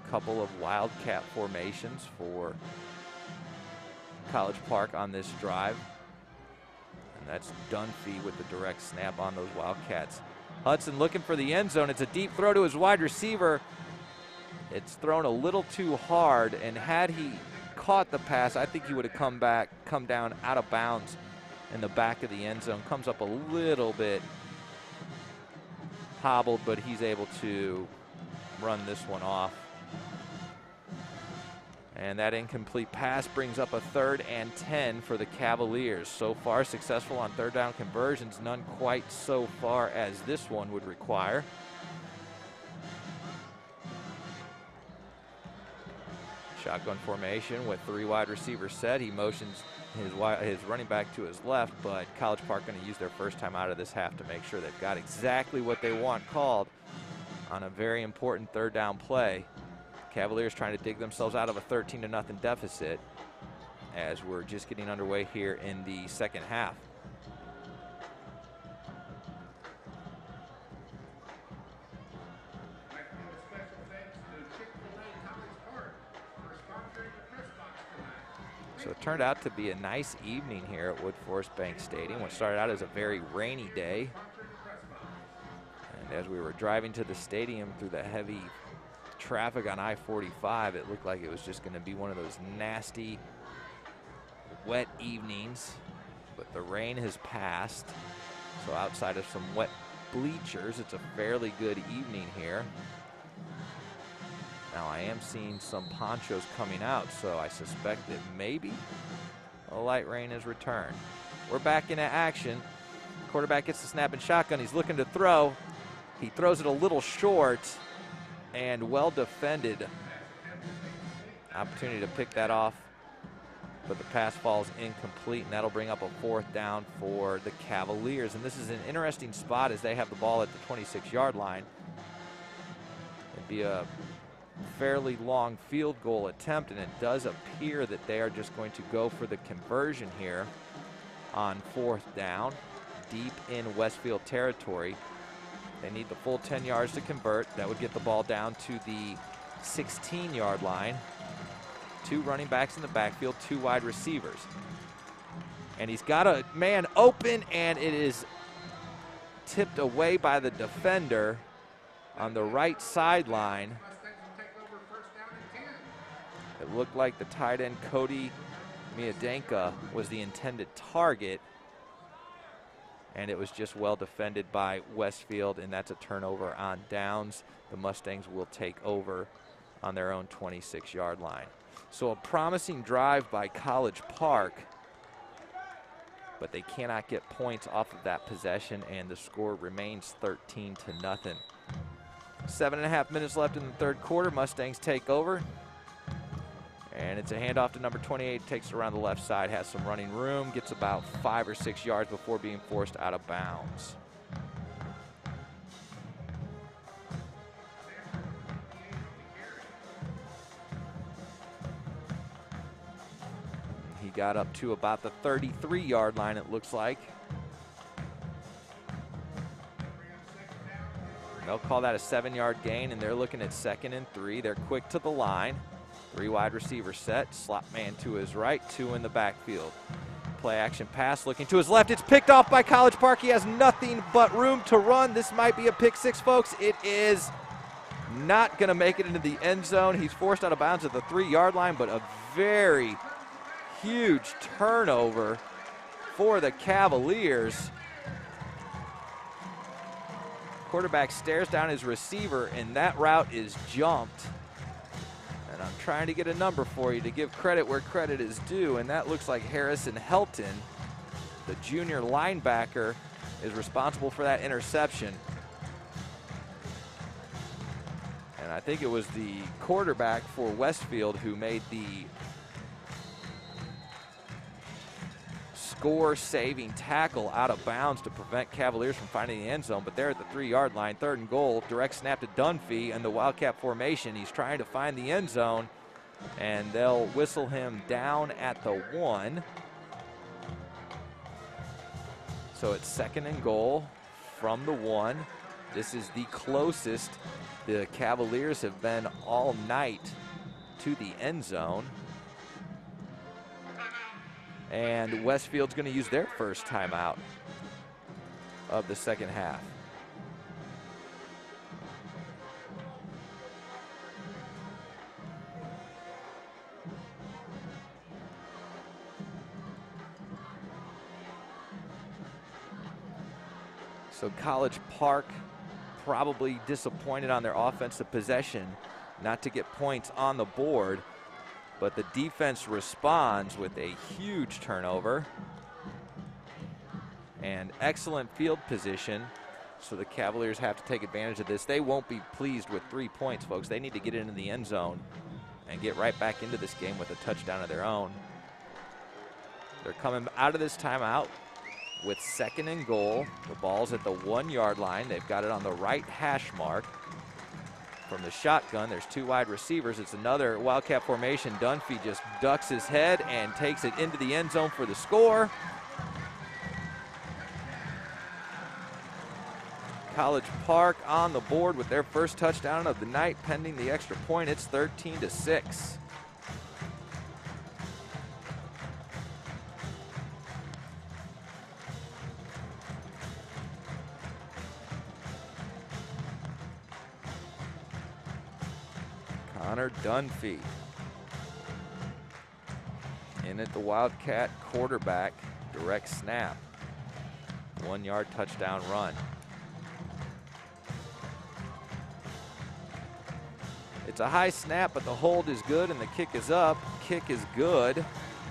Couple of wildcat formations for College Park on this drive. And that's Dunphy with the direct snap on those wildcats. Hudson looking for the end zone. It's a deep throw to his wide receiver. It's thrown a little too hard, and had he caught the pass, I think he would have come down out of bounds in the back of the end zone. Comes up a little bit hobbled, but he's able to run this one off. And that incomplete pass brings up a 3rd and 10 for the Cavaliers. So far successful on 3rd down conversions, none quite so far as this one would require. Shotgun formation with 3 wide receivers set. He motions his running back to his left, but College Park going to use their first time out of this half to make sure they've got exactly what they want called on a very important 3rd down play. Cavaliers trying to dig themselves out of a 13-0 deficit as we're just getting underway here in the second half. So it turned out to be a nice evening here at Woodforest Bank Stadium. What started out as a very rainy day. And as we were driving to the stadium through the heavy traffic on I-45, it looked like it was just going to be one of those nasty, wet evenings. But the rain has passed. So outside of some wet bleachers, it's a fairly good evening here. Now I am seeing some ponchos coming out, so I suspect that maybe a light rain has returned. We're back into action. Quarterback gets the snap and shotgun. He's looking to throw. He throws it a little short and well defended. Opportunity to pick that off, but the pass falls incomplete, and that'll bring up a 4th down for the Cavaliers. And this is an interesting spot as they have the ball at the 26-yard line. It'd be a fairly long field goal attempt, and it does appear that they are just going to go for the conversion here on 4th down, deep in Westfield territory. They need the full 10 yards to convert. That would get the ball down to the 16-yard line. 2 running backs in the backfield, 2 wide receivers. And he's got a man open, and it is tipped away by the defender on the right sideline. It looked like the tight end Cody Miadenka was the intended target, and it was just well defended by Westfield, and that's a turnover on downs. The Mustangs will take over on their own 26-yard line. So a promising drive by College Park, but they cannot get points off of that possession, and the score remains 13-0. 7.5 minutes left in the 3rd quarter. Mustangs take over. And it's a handoff to number 28, takes it around the left side, has some running room, gets about 5 or 6 yards before being forced out of bounds. He got up to about the 33-yard line, it looks like. And they'll call that a 7-yard gain, and they're looking at 2nd and 3. They're quick to the line. 3 wide receivers set, slot man to his right, 2 in the backfield. Play action pass looking to his left. It's picked off by College Park. He has nothing but room to run. This might be a pick 6, folks. It is not going to make it into the end zone. He's forced out of bounds at the 3-yard line, but a very huge turnover for the Cavaliers. Quarterback stares down his receiver, and that route is jumped. And I'm trying to get a number for you to give credit where credit is due, and that looks like Harrison Helton, the junior linebacker, is responsible for that interception. And I think it was the quarterback for Westfield who made the score-saving tackle out of bounds to prevent Cavaliers from finding the end zone. But they're at the 3-yard line, 3rd and goal, direct snap to Dunphy and the Wildcat formation. He's trying to find the end zone, and they'll whistle him down at the 1. So it's 2nd and goal from the 1. This is the closest the Cavaliers have been all night to the end zone. And Westfield's going to use their first timeout of the second half. So College Park probably disappointed on their offensive possession not to get points on the board, but the defense responds with a huge turnover and excellent field position. So the Cavaliers have to take advantage of this. They won't be pleased with 3 points, folks. They need to get into the end zone and get right back into this game with a touchdown of their own. They're coming out of this timeout with 2nd and goal. The ball's at the 1-yard line. They've got it on the right hash mark. From the shotgun, there's 2 wide receivers. It's another Wildcat formation. Dunphy just ducks his head and takes it into the end zone for the score. College Park on the board with their first touchdown of the night, pending the extra point. It's 13-6. Dunphy in at the Wildcat quarterback, direct snap, 1-yard touchdown run. It's a high snap, but the hold is good and the kick is up. Kick is good.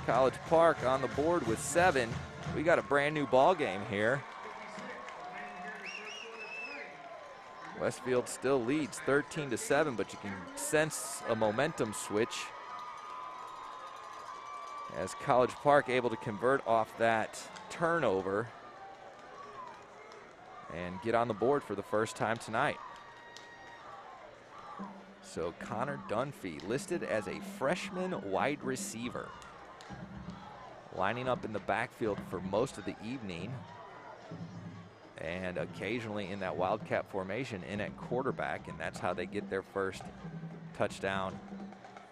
College Park on the board with 7. We got a brand new ball game here. Westfield still leads 13-7, but you can sense a momentum switch as College Park able to convert off that turnover and get on the board for the first time tonight. So Connor Dunphy listed as a freshman wide receiver, lining up in the backfield for most of the evening, and occasionally in that Wildcat formation in at quarterback, and that's how they get their first touchdown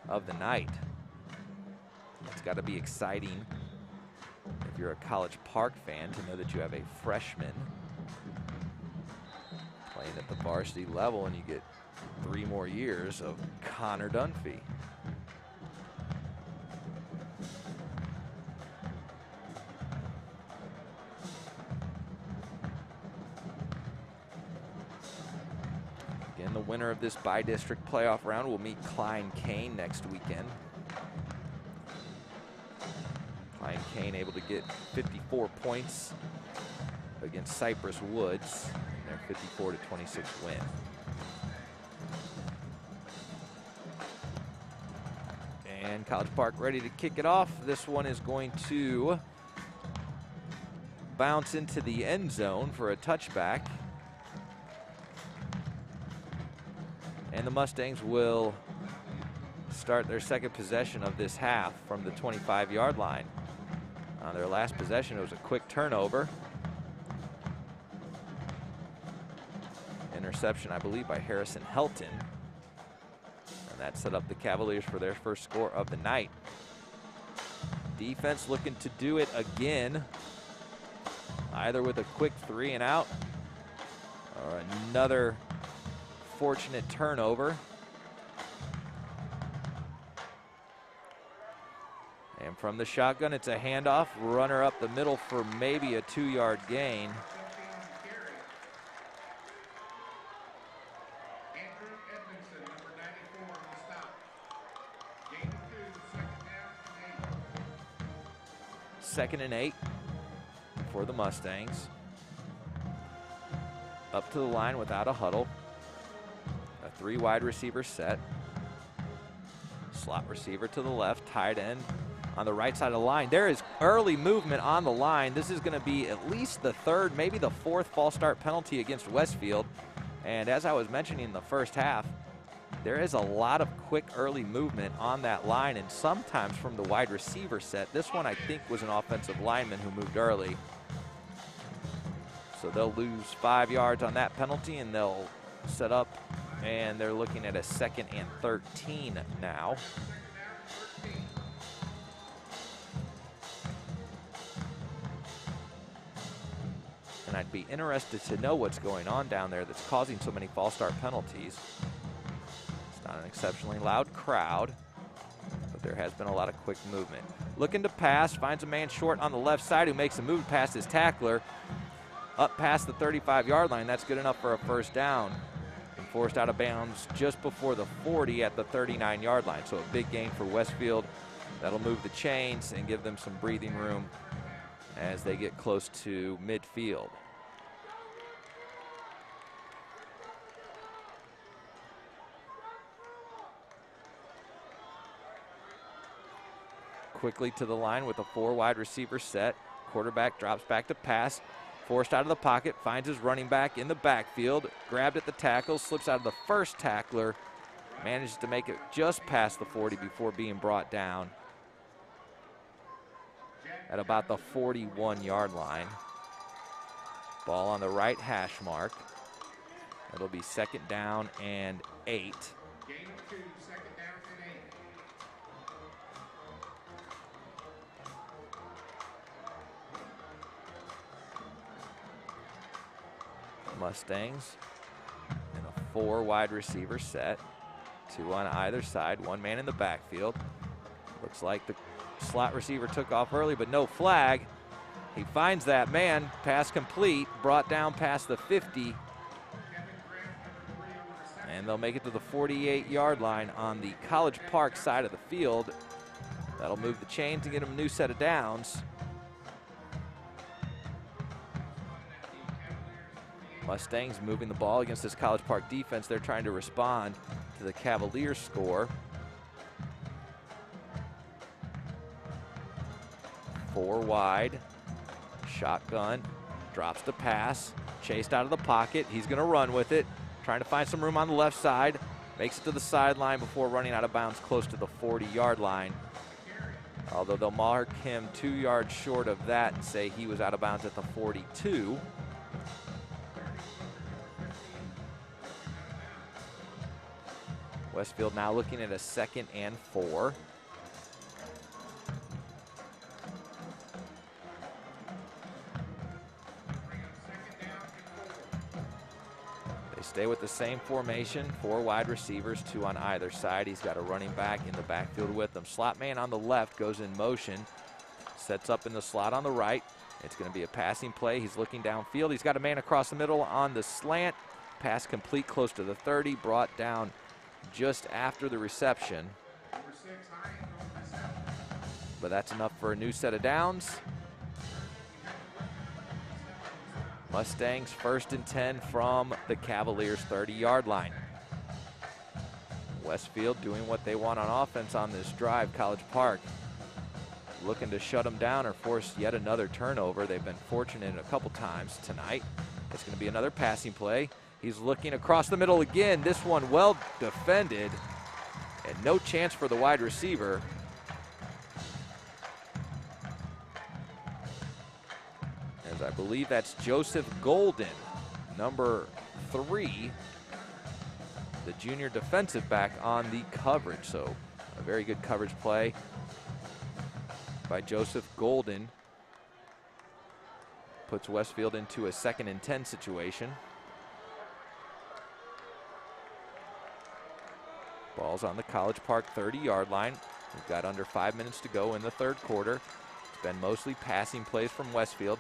of the night. It's got to be exciting if you're a College Park fan to know that you have a freshman playing at the varsity level and you get 3 more years of Connor Dunphy. The winner of this bi-district playoff round will meet Klein-Cain next weekend. Klein-Cain able to get 54 points against Cypress Woods in their 54-26 win. And College Park ready to kick it off. This one is going to bounce into the end zone for a touchback. And the Mustangs will start their second possession of this half from the 25-yard line. On their last possession, it was a quick turnover. Interception, I believe, by Harrison Helton. And that set up the Cavaliers for their first score of the night. Defense looking to do it again, either with a quick 3 and out or another fortunate turnover. And from the shotgun, it's a handoff, runner up the middle for maybe a 2-yard gain. Second and 8 for the Mustangs. up to the line without a huddle. A 3 wide receiver set. Slot receiver to the left, tight end on the right side of the line. There is early movement on the line. This is going to be at least the 3rd, maybe the 4th false start penalty against Westfield. And as I was mentioning in the first half, there is a lot of quick early movement on that line, and sometimes from the wide receiver set. This one I think was an offensive lineman who moved early. So they'll lose 5 yards on that penalty, and they'll set up, and they're looking at a 2nd and 13 now. And I'd be interested to know what's going on down there that's causing so many false start penalties. It's not an exceptionally loud crowd, but there has been a lot of quick movement. Looking to pass, finds a man short on the left side who makes a move past his tackler. Up past the 35-yard line, that's good enough for a 1st down. And forced out of bounds just before the 40 at the 39-yard line. So a big gain for Westfield. That'll move the chains and give them some breathing room as they get close to midfield. Quickly to the line with a 4 wide receiver set. Quarterback drops back to pass. Forced out of the pocket, finds his running back in the backfield. Grabbed at the tackle, slips out of the first tackler. Manages to make it just past the 40 before being brought down at about the 41-yard line. Ball on the right hash mark. It'll be 2nd down and 8. Game 2, 2nd down and 8. Mustangs in a 4 wide receiver set. 2 on either side, 1 man in the backfield. Looks like the slot receiver took off early, but no flag. He finds that man, pass complete, brought down past the 50. And they'll make it to the 48-yard line on the College Park side of the field. That'll move the chains and get them a new set of downs. Mustangs moving the ball against this College Park defense. They're trying to respond to the Cavaliers score. 4 wide, shotgun, drops the pass, chased out of the pocket. He's going to run with it, trying to find some room on the left side. Makes it to the sideline before running out of bounds close to the 40-yard line. Although they'll mark him 2 yards short of that and say he was out of bounds at the 42. Westfield now looking at a 2nd and 4. They stay with the same formation, 4 wide receivers, 2 on either side. He's got a running back in the backfield with them. Slot man on the left goes in motion, sets up in the slot on the right. It's going to be a passing play. He's looking downfield. He's got a man across the middle on the slant. Pass complete close to the 30, brought down just after the reception. But that's enough for a new set of downs. Mustangs 1st and 10 from the Cavaliers 30-yard line. Westfield doing what they want on offense on this drive. College Park looking to shut them down or force yet another turnover. They've been fortunate a couple times tonight. It's going to be another passing play. He's looking across the middle again. This one well defended and no chance for the wide receiver. As I believe that's Joseph Golden, number 3, the junior defensive back on the coverage. So a very good coverage play by Joseph Golden. Puts Westfield into a 2nd and 10 situation. Ball's on the College Park 30-yard line. We've got under 5 minutes to go in the 3rd quarter. It's been mostly passing plays from Westfield.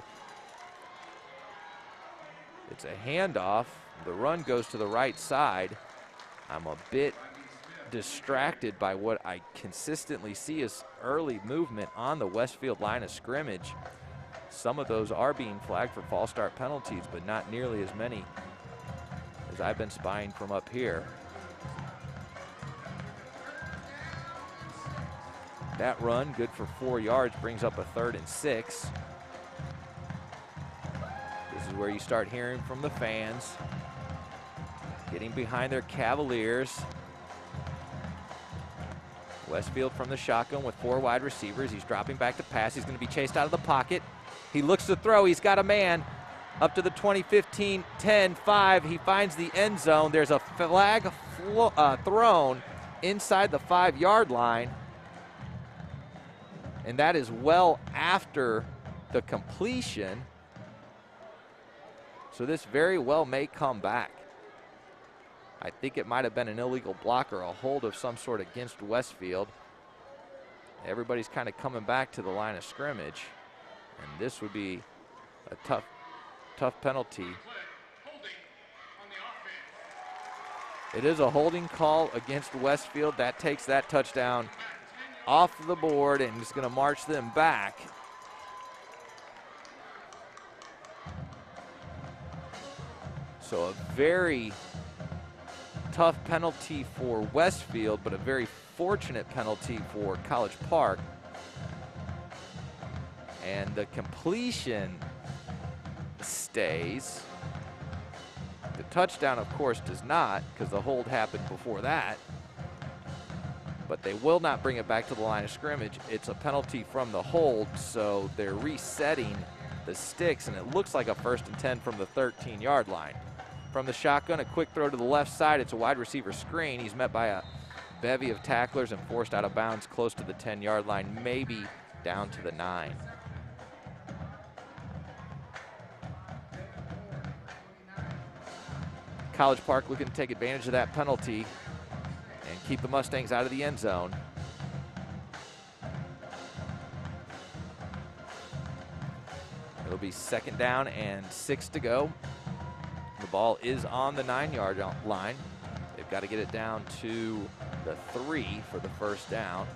It's a handoff. The run goes to the right side. I'm a bit distracted by what I consistently see as early movement on the Westfield line of scrimmage. Some of those are being flagged for false start penalties, but not nearly as many I've been spying from up here. That run, good for 4 yards, brings up a 3rd and 6. This is where you start hearing from the fans, getting behind their Cavaliers. Westfield from the shotgun with 4 wide receivers. He's dropping back to pass. He's going to be chased out of the pocket. He looks to throw. He's got a man up to the 20, 15, 10, 5. He finds the end zone. There's a flag thrown inside the 5-yard line. And that is well after the completion. So this very well may come back. I think it might have been an illegal block or a hold of some sort against Westfield. Everybody's kind of coming back to the line of scrimmage. And this would be a tough penalty. It is a holding call against Westfield. That takes that touchdown off the board and is going to march them back. So a very tough penalty for Westfield, but a very fortunate penalty for College Park. And the completion stays. The touchdown, of course, does not, because the hold happened before that. But they will not bring it back to the line of scrimmage. It's a penalty from the hold, so they're resetting the sticks, and it looks like a 1st and 10 from the 13-yard line. From the shotgun, a quick throw to the left side. It's a wide receiver screen. He's met by a bevy of tacklers and forced out of bounds close to the 10-yard line, maybe down to the 9. College Park looking to take advantage of that penalty and keep the Mustangs out of the end zone. It'll be 2nd down and 6 to go. The ball is on the 9-yard line. They've got to get it down to the 3 for the 1st down.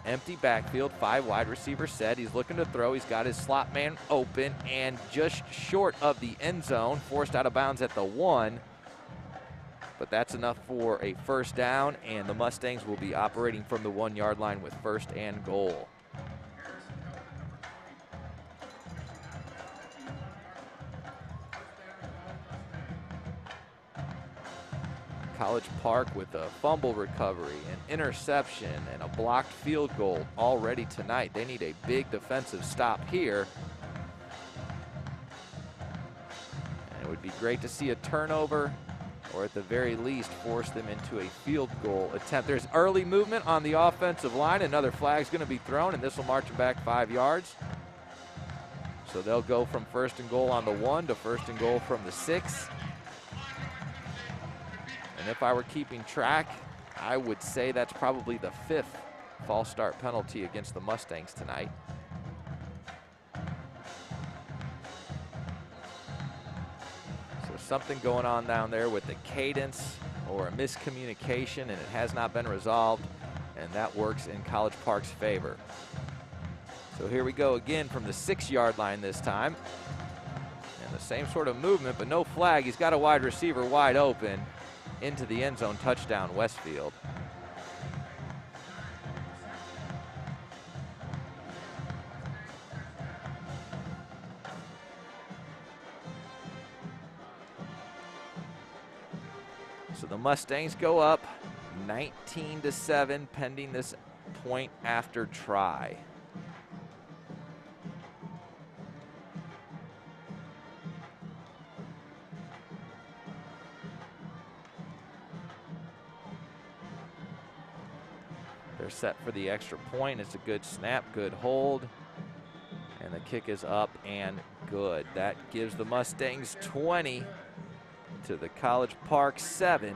Empty backfield, 5 wide receiver set. He's looking to throw. He's got his slot man open and just short of the end zone, forced out of bounds at the 1. But that's enough for a 1st down, and the Mustangs will be operating from the 1-yard line with 1st and goal. College Park with a fumble recovery, an interception, and a blocked field goal already tonight. They need a big defensive stop here. And it would be great to see a turnover, or at the very least force them into a field goal attempt. There's early movement on the offensive line. Another flag's going to be thrown, and this will march them back 5 yards. So they'll go from 1st and goal on the 1 to 1st and goal from the 6. And if I were keeping track, I would say that's probably the 5th false start penalty against the Mustangs tonight. So something going on down there with the cadence or a miscommunication, and it has not been resolved, and that works in College Park's favor. So here we go again from the 6-yard line this time. And the same sort of movement, but no flag. He's got a wide receiver wide open. Into the end zone, touchdown Westfield. So the Mustangs go up 19-7 pending this point after try. They're set for the extra point. It's a good snap, good hold. And the kick is up and good. That gives the Mustangs 20 to the College Park 7.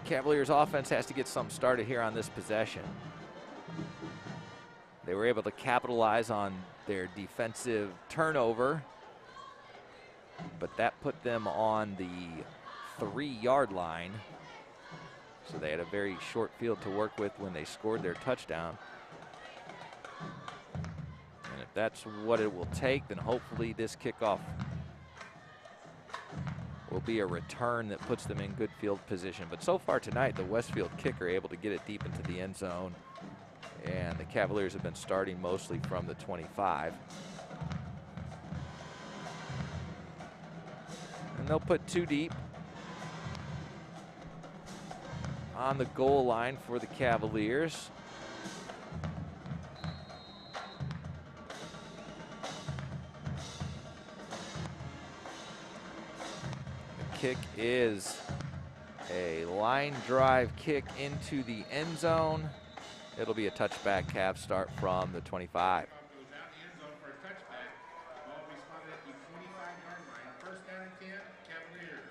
Cavaliers offense has to get something started here on this possession. They were able to capitalize on their defensive turnover, but that put them on the 3-yard line. So they had a very short field to work with when they scored their touchdown. And if that's what it will take, then hopefully this kickoff will be a return that puts them in good field position. But so far tonight, the Westfield kicker able to get it deep into the end zone. And the Cavaliers have been starting mostly from the 25. And they'll put 2 deep on the goal line for the Cavaliers. The kick is a line drive kick into the end zone. It'll be a touchback. Cavs start from the 25.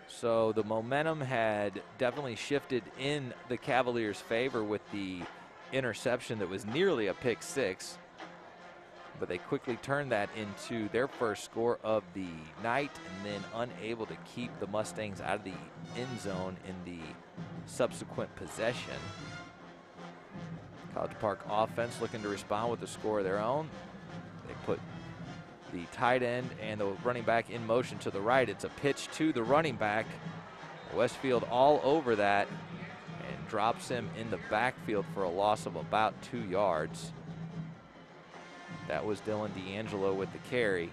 So the momentum had definitely shifted in the Cavaliers' favor with the interception that was nearly a pick six. But they quickly turned that into their first score of the night, and then unable to keep the Mustangs out of the end zone in the subsequent possession. College Park offense looking to respond with a score of their own. They put the tight end and the running back in motion to the right. It's a pitch to the running back. Westfield all over that and drops him in the backfield for a loss of about 2 yards. That was Dylan D'Angelo with the carry.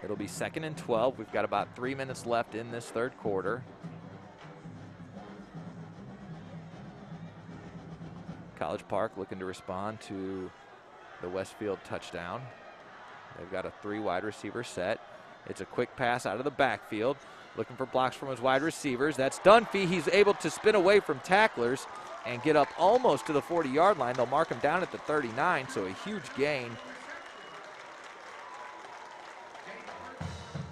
It'll be 2nd and 12. We've got about 3 minutes left in this third quarter. College Park looking to respond to the Westfield touchdown. They've got a 3 wide receiver set. It's a quick pass out of the backfield. Looking for blocks from his wide receivers. That's Dunphy. He's able to spin away from tacklers and get up almost to the 40-yard line. They'll mark him down at the 39, so a huge gain.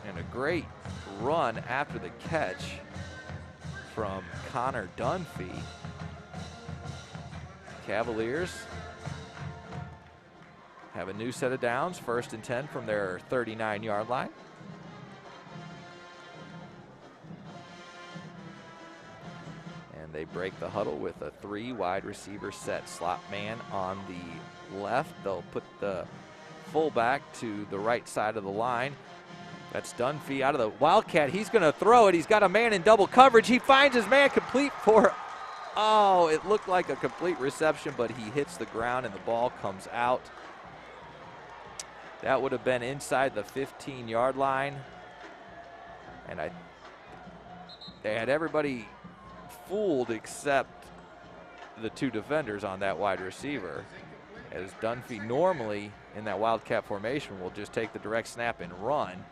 And a great run after the catch from Connor Dunphy. Cavaliers have a new set of downs, 1st and 10 from their 39-yard line. And they break the huddle with a 3 wide receiver set. Slot man on the left. They'll put the fullback to the right side of the line. That's Dunphy out of the Wildcat. He's going to throw it. He's got a man in double coverage. He finds his man complete for, oh, it looked like a complete reception, but he hits the ground and the ball comes out. That would have been inside the 15-yard line. And they had everybody fooled except the 2 defenders on that wide receiver, as Dunphy normally in that Wildcat formation will just take the direct snap and run.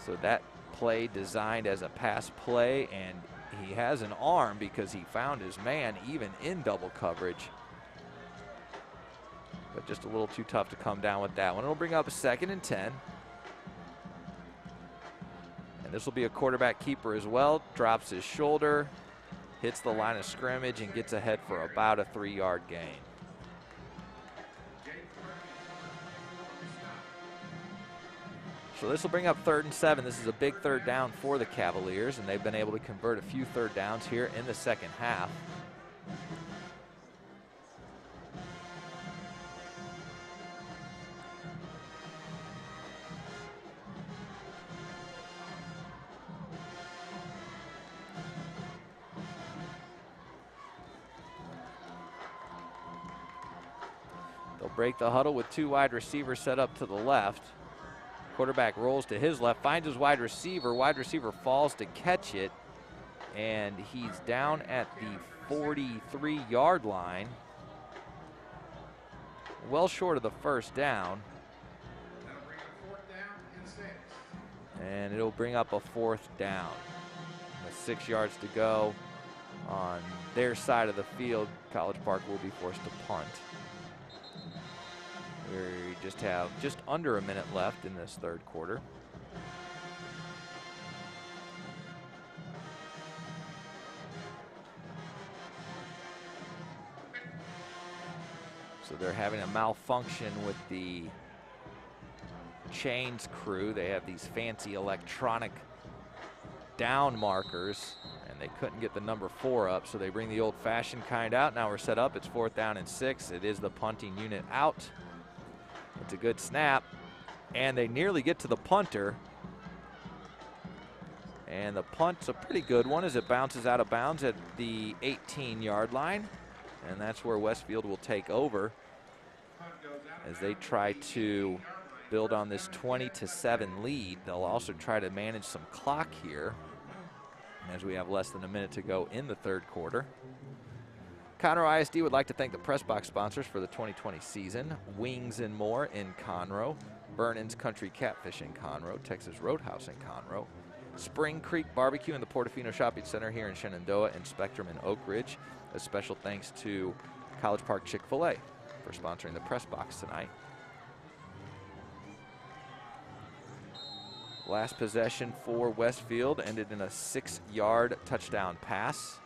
So that play designed as a pass play, and he has an arm because he found his man even in double coverage. But just a little too tough to come down with that one. It'll bring up a 2nd and 10. And this will be a quarterback keeper as well. Drops his shoulder, hits the line of scrimmage, and gets ahead for about a 3-yard gain. So this will bring up 3rd and 7. This is a big 3rd down for the Cavaliers, and they've been able to convert a few 3rd downs here in the second half. They'll break the huddle with 2 wide receivers set up to the left. Quarterback rolls to his left, finds his wide receiver. Wide receiver falls to catch it, and he's down at the 43-yard line. Well short of the 1st down. And it'll bring up a 4th down. With 6 yards to go on their side of the field, College Park will be forced to punt. We just have just under a minute left in this third quarter. having a malfunction with the chains crew. They have these fancy electronic down markers, and they couldn't get the number 4 up, so they bring the old-fashioned kind out. Now we're set up. It's 4th down and 6. It is the punting unit out. It's a good snap, and they nearly get to the punter. And the punt's a pretty good one as it bounces out of bounds at the 18-yard line, and that's where Westfield will take over as they try to build on this 20-7 lead. They'll also try to manage some clock here as we have less than a minute to go in the 3rd quarter. Conroe ISD would like to thank the press box sponsors for the 2020 season: Wings and More in Conroe, Vernon's Country Catfish in Conroe, Texas Roadhouse in Conroe, Spring Creek Barbecue in the Portofino Shopping Center here in Shenandoah, and Spectrum in Oak Ridge. A special thanks to College Park Chick-fil-A for sponsoring the press box tonight. Last possession for Westfield ended in a 6-yard touchdown pass.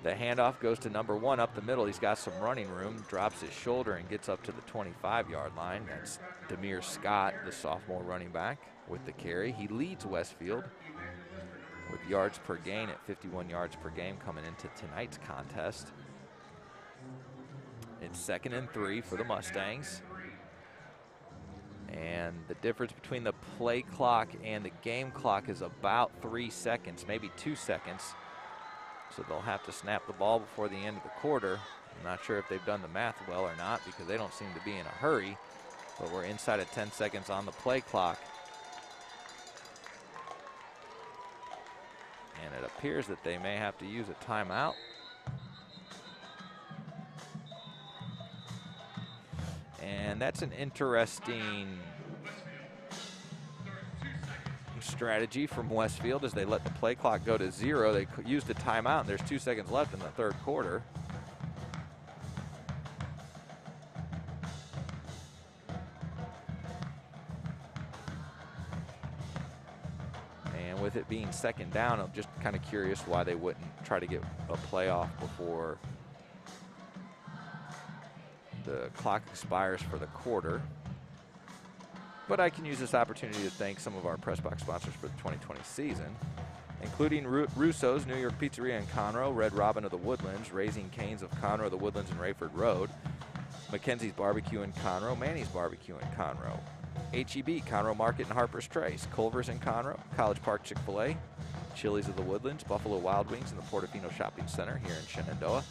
The handoff goes to number 1 up the middle. He's got some running room, drops his shoulder and gets up to the 25-yard line. That's Demir Scott, the sophomore running back, with the carry. He leads Westfield with yards per gain at 51 yards per game coming into tonight's contest. It's 2nd and 3 for the Mustangs. And the difference between the play clock and the game clock is about 3 seconds, maybe 2 seconds. So they'll have to snap the ball before the end of the quarter. I'm not sure if they've done the math well or not because they don't seem to be in a hurry. But we're inside of 10 seconds on the play clock. And it appears that they may have to use a timeout. And that's an interesting strategy from Westfield as they let the play clock go to 0. They used the timeout, and there's 2 seconds left in the 3rd quarter. And with it being 2nd down, I'm just kind of curious why they wouldn't try to get a playoff before the clock expires for the quarter. But I can use this opportunity to thank some of our press box sponsors for the 2020 season, including Russo's New York Pizzeria in Conroe, Red Robin of the Woodlands, Raising Cane's of Conroe, the Woodlands, and Rayford Road, Mackenzie's Barbecue in Conroe, Manny's Barbecue in Conroe, H-E-B, Conroe Market and Harper's Trace, Culver's in Conroe, College Park Chick-fil-A, Chili's of the Woodlands, Buffalo Wild Wings in the Portofino Shopping Center here in Shenandoah,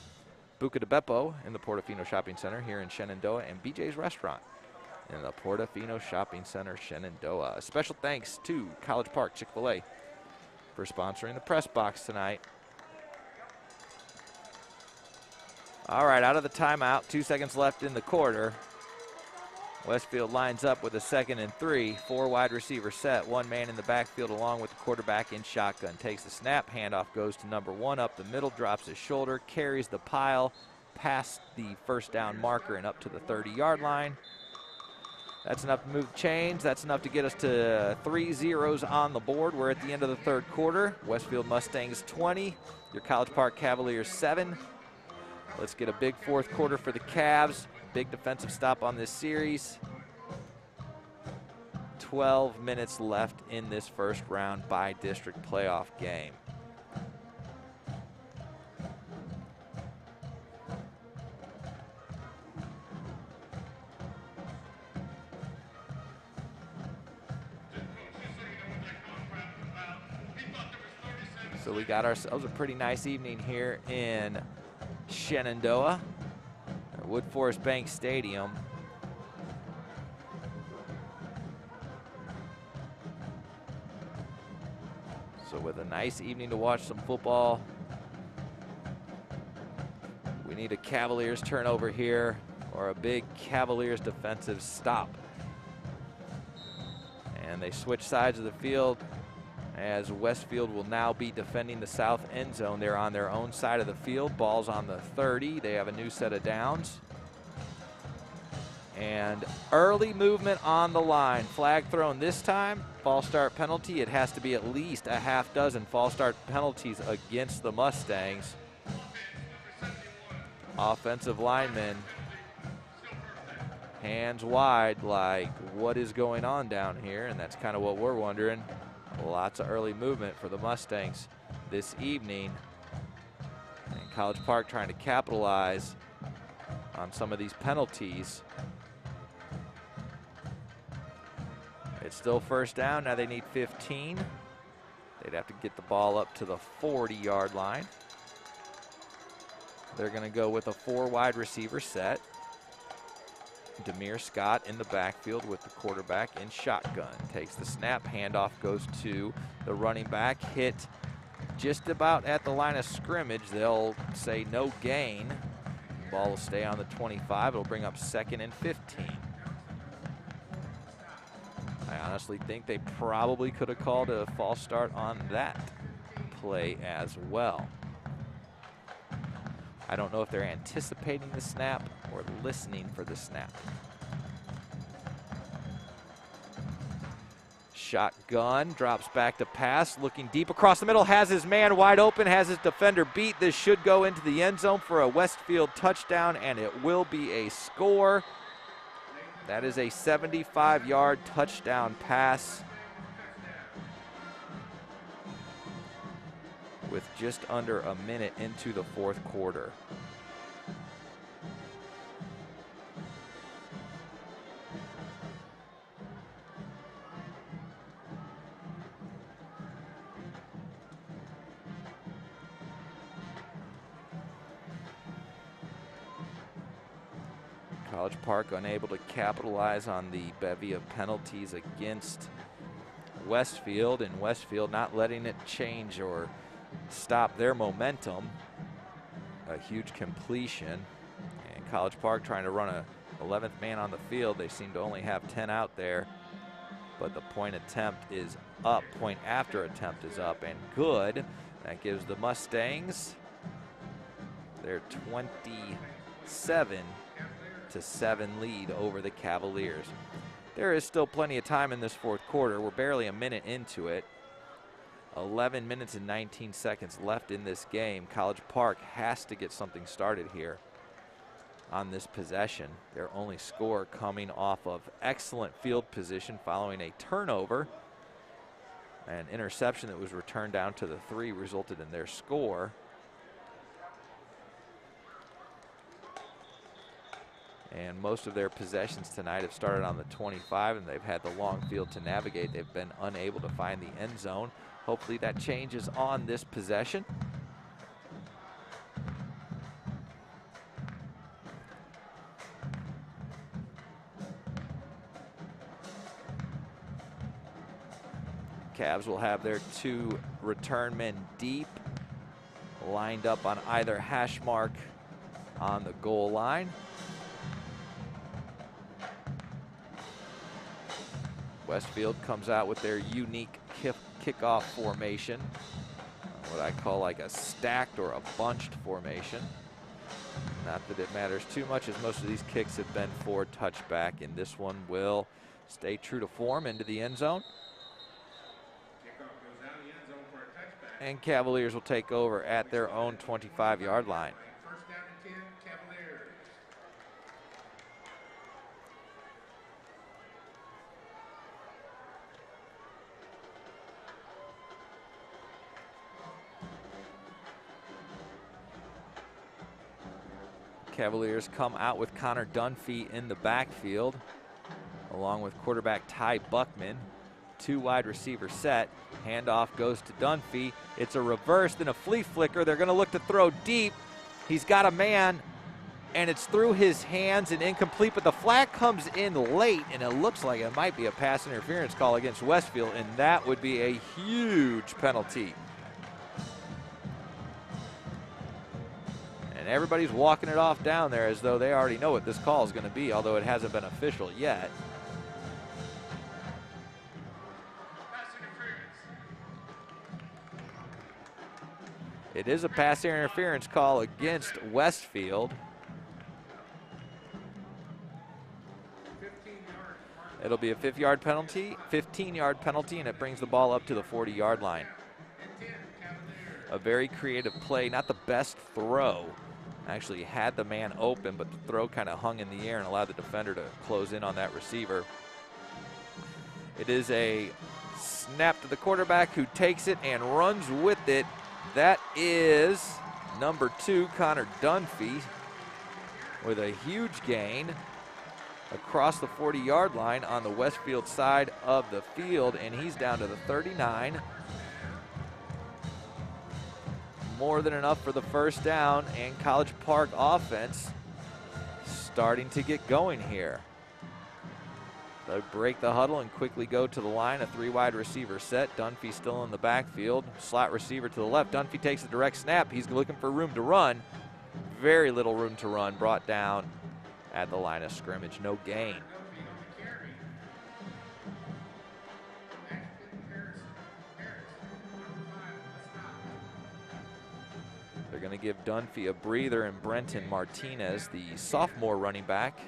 Buca de Beppo in the Portofino Shopping Center here in Shenandoah, and BJ's Restaurant in the Portofino Shopping Center, Shenandoah. A special thanks to College Park Chick-fil-A for sponsoring the press box tonight. All right, out of the timeout, 2 seconds left in the quarter. Westfield lines up with a 2nd and 3, 4 wide receiver set, 1 man in the backfield along with the quarterback in shotgun. Takes the snap, handoff goes to number 1 up the middle, drops his shoulder, carries the pile past the 1st down marker and up to the 30-yard line. That's enough to move the chains. That's enough to get us to 3 zeros on the board. We're at the end of the 3rd quarter. Westfield Mustangs 20, your College Park Cavaliers 7. Let's get a big 4th quarter for the Cavs. Big defensive stop on this series. 12 minutes left in this 1st round by district playoff game. So we got ourselves a pretty nice evening here in Shenandoah at Wood Forest Bank Stadium. So with a nice evening to watch some football, we need a Cavaliers turnover here or a big Cavaliers defensive stop. And they switch sides of the field as Westfield will now be defending the south end zone. They're on their own side of the field. Ball's on the 30. They have a new set of downs. And early movement on the line. Flag thrown this time. False start penalty. It has to be at least a half dozen false start penalties against the Mustangs. offensive linemen hands wide like, what is going on down here? And that's kind of what we're wondering. Lots of early movement for the Mustangs this evening. And College Park trying to capitalize on some of these penalties. It's still first down. Now they need 15. They'd have to get the ball up to the 40-yard line. They're going to go with a 4 wide receiver set. Demir Scott in the backfield with the quarterback in shotgun. Takes the snap, handoff goes to the running back. Hit just about at the line of scrimmage. They'll say no gain. Ball will stay on the 25. It'll bring up 2nd and 15. I honestly think they probably could have called a false start on that play as well. I don't know if they're anticipating the snap or listening for the snap. Shotgun, drops back to pass, looking deep across the middle, has his man wide open, has his defender beat. This should go into the end zone for a Westfield touchdown, and it will be a score. That is a 75-yard touchdown pass with just under a minute into the 4th quarter. College Park unable to capitalize on the bevy of penalties against Westfield, and Westfield not letting it change or stop their momentum. A huge completion, and College Park trying to run a 11th man on the field. They seem to only have 10 out there, but the point attempt is up. Point after attempt is up and good. That gives the Mustangs their 27-7 lead over the Cavaliers. There is still plenty of time in this 4th quarter. We're barely a minute into it. 11 minutes and 19 seconds left in this game. College Park has to get something started here on this possession. Their only score coming off of excellent field position following a turnover. An interception that was returned down to the 3 resulted in their score. And most of their possessions tonight have started on the 25, and they've had the long field to navigate. They've been unable to find the end zone. Hopefully that changes on this possession. Cavs will have their 2 return men deep, lined up on either hash mark on the goal line. Westfield comes out with their unique kickoff formation, what I call like a stacked or a bunched formation. Not that it matters too much, as most of these kicks have been for touchback, and this one will stay true to form into the end zone. And Cavaliers will take over at their own 25-yard line. First down and 10, Cavaliers. Cavaliers come out with Connor Dunphy in the backfield, along with quarterback Ty Buckman. 2 wide receiver set. Handoff goes to Dunphy. It's a reverse, then a flea flicker. They're going to look to throw deep. He's got a man, and it's through his hands and incomplete, but the flag comes in late, and it looks like it might be a pass interference call against Westfield, and that would be a huge penalty. And everybody's walking it off down there as though they already know what this call is going to be, although it hasn't been official yet. It is a pass interference call against Westfield. It'll be a 15-yard penalty, and it brings the ball up to the 40-yard line. A very creative play, not the best throw Actually had the man open, but the throw kind of hung in the air and allowed the defender to close in on that receiver. It is a snap to the quarterback, who takes it and runs with it. That is number 2, Connor Dunphy, with a huge gain across the 40-yard line on the Westfield side of the field, and he's down to the 39. More than enough for the first down, and College Park offense starting to get going here. They break the huddle and quickly go to the line. A 3-wide receiver set. Dunphy still in the backfield. Slot receiver to the left. Dunphy takes a direct snap. He's looking for room to run. Very little room to run. Brought down at the line of scrimmage. No gain. They're going to give Dunphy a breather, and Brenton Martinez, the sophomore running back,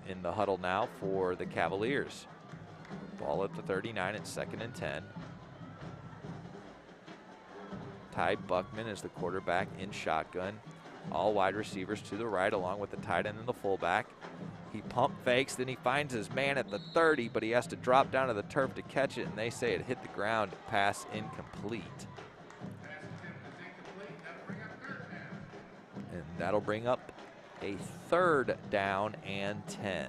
in the huddle now for the Cavaliers. Ball at the 39 at 2nd and 10. Ty Buckman is the quarterback in shotgun. All wide receivers to the right, along with the tight end and the fullback. He pump fakes, then he finds his man at the 30, but he has to drop down to the turf to catch it, and they say it hit the ground. Pass incomplete. And that'll bring up a 3rd down and 10.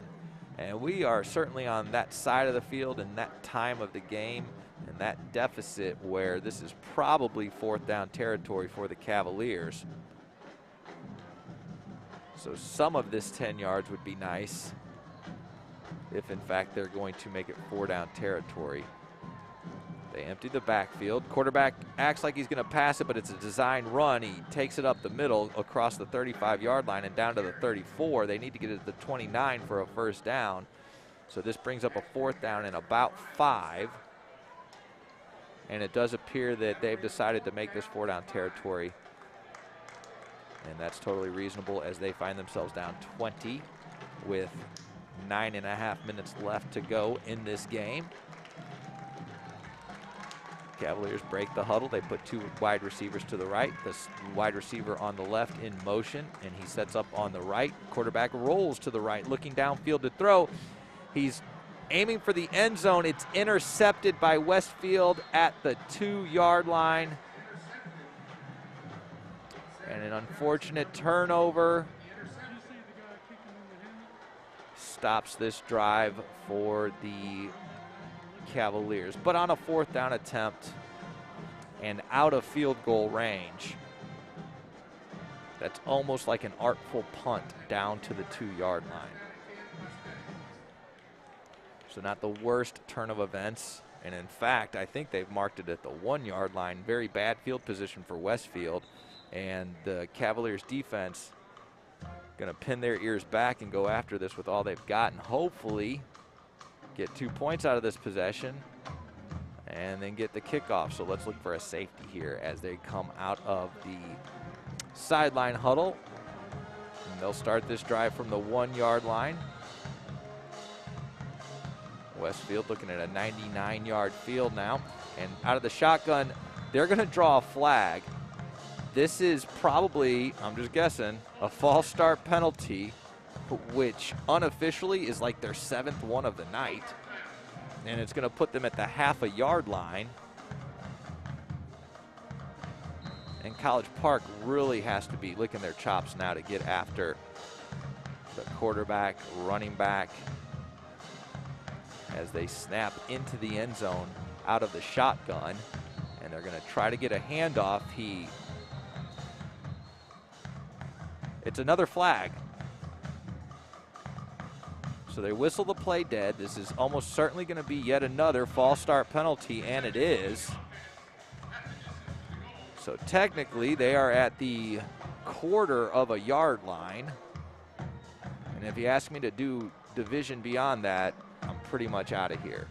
And we are certainly on that side of the field in that time of the game and that deficit where this is probably 4th down territory for the Cavaliers. So some of this 10 yards would be nice if in fact they're going to make it 4 down territory. They empty the backfield. Quarterback acts like he's going to pass it, but it's a designed run. He takes it up the middle across the 35-yard line and down to the 34. They need to get it to the 29 for a first down. So this brings up a 4th down and about 5. And it does appear that they've decided to make this 4 down territory. And that's totally reasonable as they find themselves down 20 with 9.5 minutes left to go in this game. Cavaliers break the huddle. They put 2 wide receivers to the right. The wide receiver on the left in motion, and he sets up on the right. Quarterback rolls to the right, looking downfield to throw. He's aiming for the end zone. It's intercepted by Westfield at the 2-yard line. And an unfortunate turnover stops this drive for the Cavaliers. But on a 4th down attempt and out of field goal range, that's almost like an artful punt down to the 2-yard line. So not the worst turn of events. And in fact, I think they've marked it at the 1-yard line. Very bad field position for Westfield. And the Cavaliers defense going to pin their ears back and go after this with all they've got, and hopefully get 2 points out of this possession and then get the kickoff. So let's look for a safety here as they come out of the sideline huddle. And they'll start this drive from the 1-yard line. Westfield looking at a 99-yard field now. And out of the shotgun, they're going to draw a flag. This is probably, I'm just guessing, a false start penalty, which unofficially is like their 7th one of the night. And it's going to put them at the half-a-yard line. And College Park really has to be licking their chops now to get after the quarterback, running back, as they snap into the end zone out of the shotgun. And they're going to try to get a handoff. It's another flag. So they whistle the play dead. This is almost certainly going to be yet another false start penalty, and it is. So technically they are at the 1/4 of a yard line. And if you ask me to do division beyond that, I'm pretty much out of here.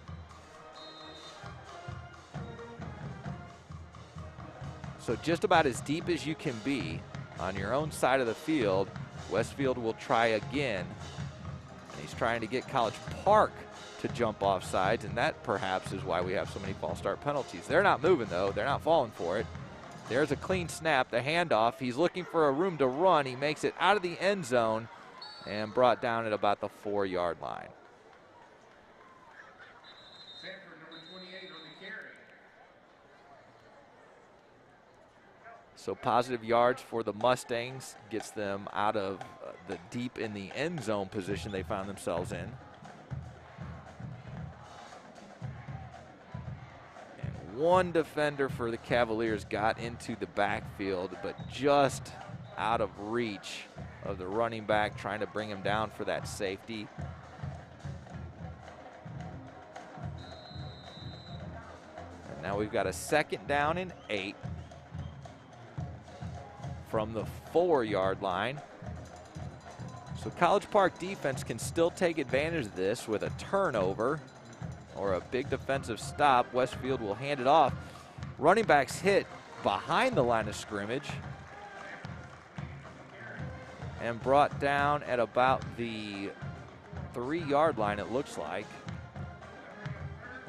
So just about as deep as you can be on your own side of the field. Westfield will try again. And he's trying to get College Park to jump off sides, and that perhaps is why we have so many false start penalties. They're not moving, though. They're not falling for it. There's a clean snap, the handoff. He's looking for a room to run. He makes it out of the end zone and brought down at about the 4-yard line. Sanford, number 28 on the carry. So positive yards for the Mustangs, gets them out of the deep in the end zone position they found themselves in. And one defender for the Cavaliers got into the backfield, but just out of reach of the running back, trying to bring him down for that safety. And now we've got a 2nd down and 8 from the 4-yard line. So College Park defense can still take advantage of this with a turnover or a big defensive stop. Westfield will hand it off. Running backs hit behind the line of scrimmage and brought down at about the 3-yard line, it looks like.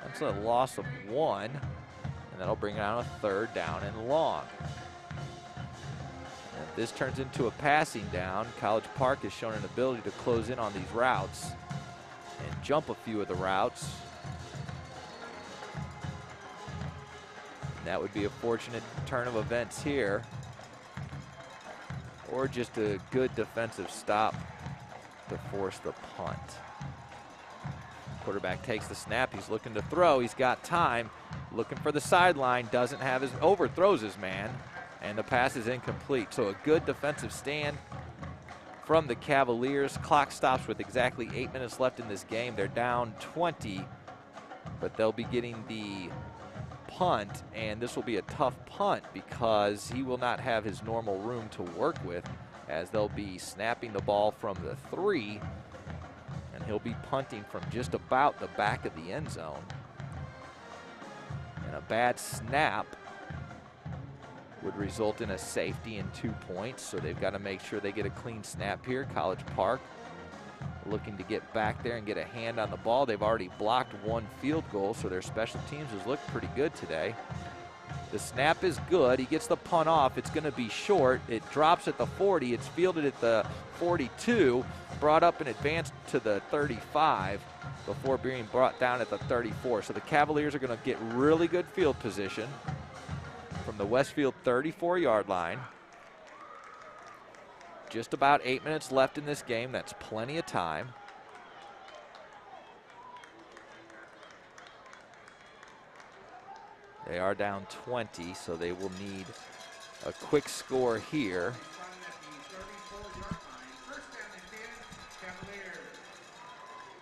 That's a loss of 1, and that'll bring down a 3rd down and long. And if this turns into a passing down, College Park has shown an ability to close in on these routes and jump a few of the routes. And that would be a fortunate turn of events here, or just a good defensive stop to force the punt. Quarterback takes the snap. He's looking to throw. He's got time. Looking for the sideline. Doesn't have his, overthrows his man, and the pass is incomplete. So a good defensive stand from the Cavaliers. Clock stops with exactly 8 minutes left in this game. They're down 20, but they'll be getting the punt, and this will be a tough punt because he will not have his normal room to work with, as they'll be snapping the ball from the 3, and he'll be punting from just about the back of the end zone. And a bad snap would result in a safety and 2 points, so they've got to make sure they get a clean snap here. College Park looking to get back there and get a hand on the ball. They've already blocked 1 field goal, so their special teams has looked pretty good today. The snap is good. He gets the punt off. It's going to be short. It drops at the 40. It's fielded at the 42, brought up and advanced to the 35 before being brought down at the 34. So the Cavaliers are going to get really good field position from the Westfield 34-yard line. Just about 8 minutes left in this game. That's plenty of time. They are down 20, so they will need a quick score here.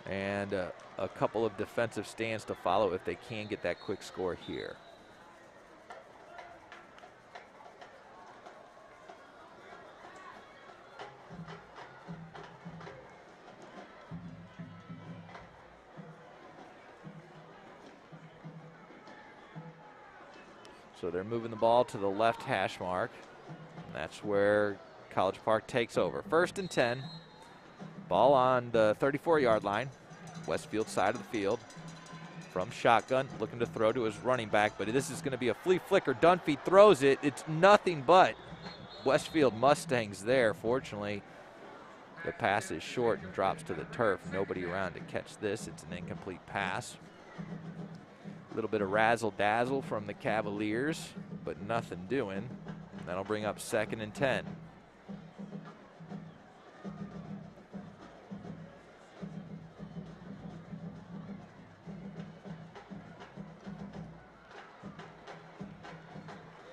And a couple of defensive stands to follow if they can get that quick score here. So they're moving the ball to the left hash mark. And that's where College Park takes over. 1st and 10. Ball on the 34-yard line. Westfield side of the field. From shotgun, looking to throw to his running back, but this is going to be a flea flicker. Dunphy throws it. It's nothing but Westfield Mustangs there. Fortunately, the pass is short and drops to the turf. Nobody around to catch this. It's an incomplete pass. A little bit of razzle-dazzle from the Cavaliers, but nothing doing. That'll bring up 2nd and 10.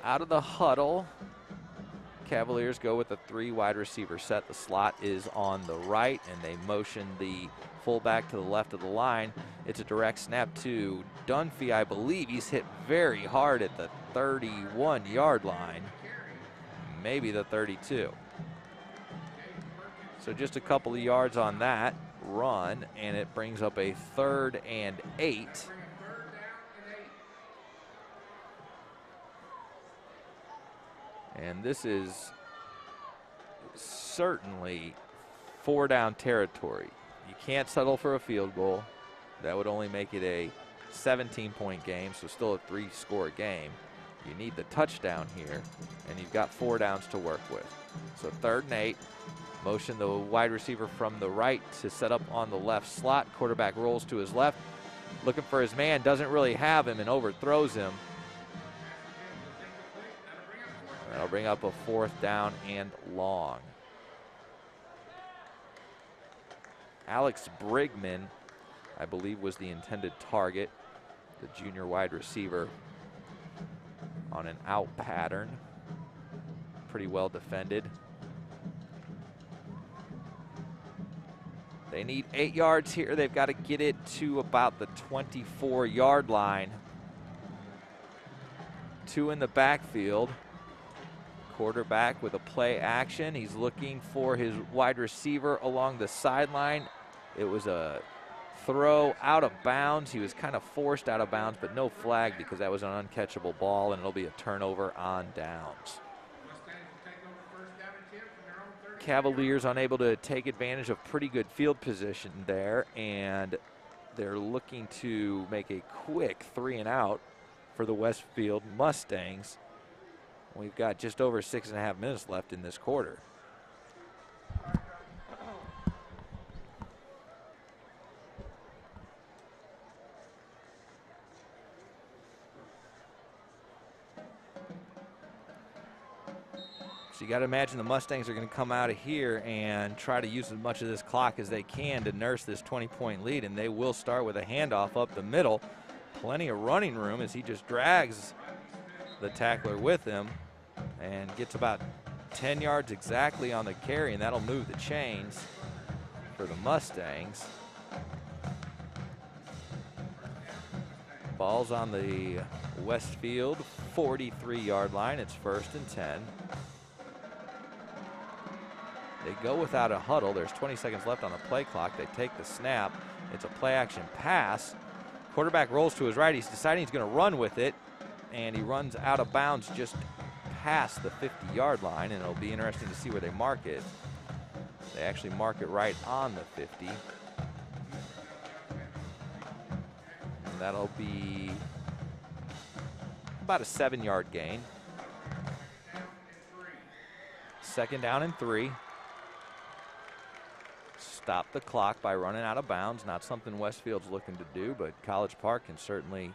Out of the huddle, Cavaliers go with a 3 wide receiver set. The slot is on the right, and they motion the fullback to the left of the line. It's a direct snap to Dunphy. I believe he's hit very hard at the 31-yard line, maybe the 32. So just a couple of yards on that run, and it brings up a 3rd and 8. And this is certainly 4-down territory. You can't settle for a field goal. That would only make it a 17-point game, so still a 3-score game. You need the touchdown here, and you've got 4 downs to work with. So 3rd and 8. Motion the wide receiver from the right to set up on the left slot. Quarterback rolls to his left, looking for his man, doesn't really have him and overthrows him. That'll bring up a 4th down and long. Alex Brigman, I believe, was the intended target, the junior wide receiver, on an out pattern. Pretty well defended. They need 8 yards here. They've got to get it to about the 24-yard line. 2 in the backfield. Quarterback with a play action. He's looking for his wide receiver along the sideline. It was a throw out of bounds. He was kind of forced out of bounds, but no flag because that was an uncatchable ball, and it'll be a turnover on downs. Cavaliers unable to take advantage of pretty good field position there, and they're looking to make a quick 3 and out for the Westfield Mustangs. We've got just over 6.5 minutes left in this quarter. So you got to imagine the Mustangs are going to come out of here and try to use as much of this clock as they can to nurse this 20-point lead, and they will start with a handoff up the middle. Plenty of running room as he just drags the tackler with him and gets about 10 yards exactly on the carry, and that'll move the chains for the Mustangs. Ball's on the Westfield 43-yard line. It's 1st and 10. They go without a huddle. There's 20 seconds left on the play clock. They take the snap. It's a play action pass. Quarterback rolls to his right. He's deciding he's going to run with it, and he runs out of bounds just past the 50-yard line, and it'll be interesting to see where they mark it. They actually mark it right on the 50. And that'll be about a 7-yard gain. 2nd down and 3. Stop the clock by running out of bounds. Not something Westfield's looking to do, but College Park can certainly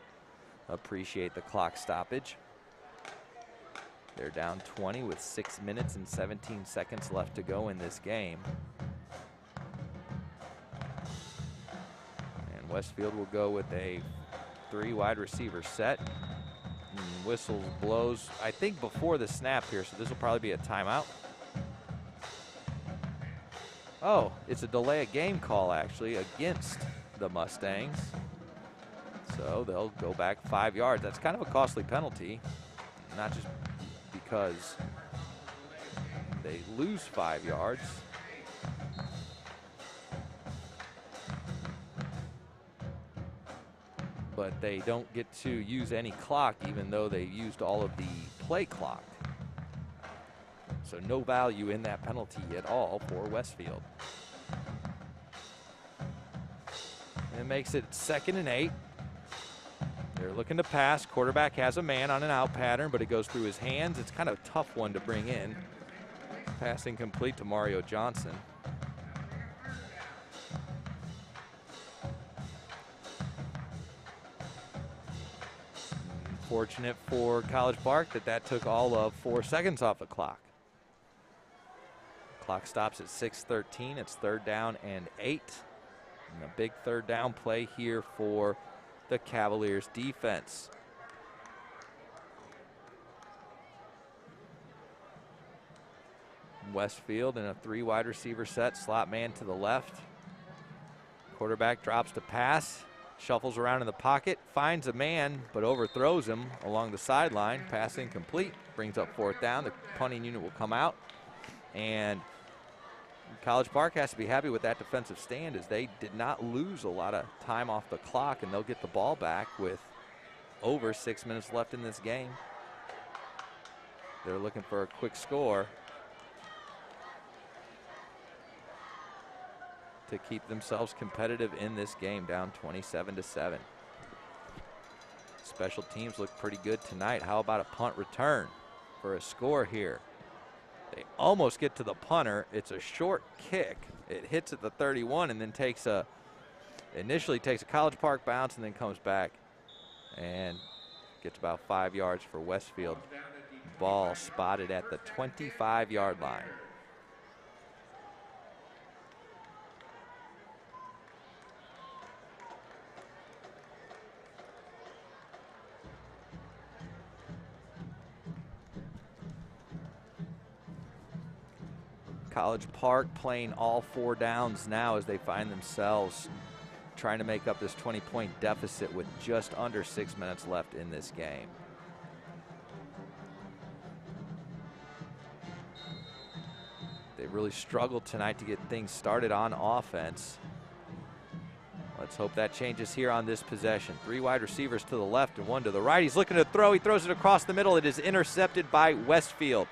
appreciate the clock stoppage. They're down 20 with 6 minutes and 17 seconds left to go in this game. And Westfield will go with a 3 wide receiver set. And whistle blows, I think, before the snap here, so this will probably be a timeout. Oh, it's a delay of game call, actually, against the Mustangs. So they'll go back 5 yards. That's kind of a costly penalty, not just because they lose 5 yards. But they don't get to use any clock, even though they used all of the play clock. So no value in that penalty at all for Westfield. And it makes it 2nd and 8. They're looking to pass. Quarterback has a man on an out pattern, but it goes through his hands. It's kind of a tough one to bring in. Passing complete to Mario Johnson. Fortunate for College Park that took all of 4 seconds off the clock. Clock stops at 6:13. It's 3rd down and 8. And a big 3rd down play here for the Cavaliers defense. Westfield in a 3 wide receiver set. Slot man to the left. Quarterback drops to pass. Shuffles around in the pocket. Finds a man, but overthrows him along the sideline. Pass incomplete. Brings up 4th down. The punting unit will come out. And College Park has to be happy with that defensive stand, as they did not lose a lot of time off the clock, and they'll get the ball back with over 6 minutes left in this game. They're looking for a quick score to keep themselves competitive in this game, down 27-7. Special teams look pretty good tonight. How about a punt return for a score here? They almost get to the punter. It's a short kick. It hits at the 31 and then initially takes a College Park bounce and then comes back and gets about 5 yards for Westfield. Ball spotted at the 25-yard line. College Park playing all 4 downs now as they find themselves trying to make up this 20-point deficit with just under 6 minutes left in this game. They really struggled tonight to get things started on offense. Let's hope that changes here on this possession. 3 wide receivers to the left and 1 to the right. He's looking to throw. He throws it across the middle. It is intercepted by Westfield.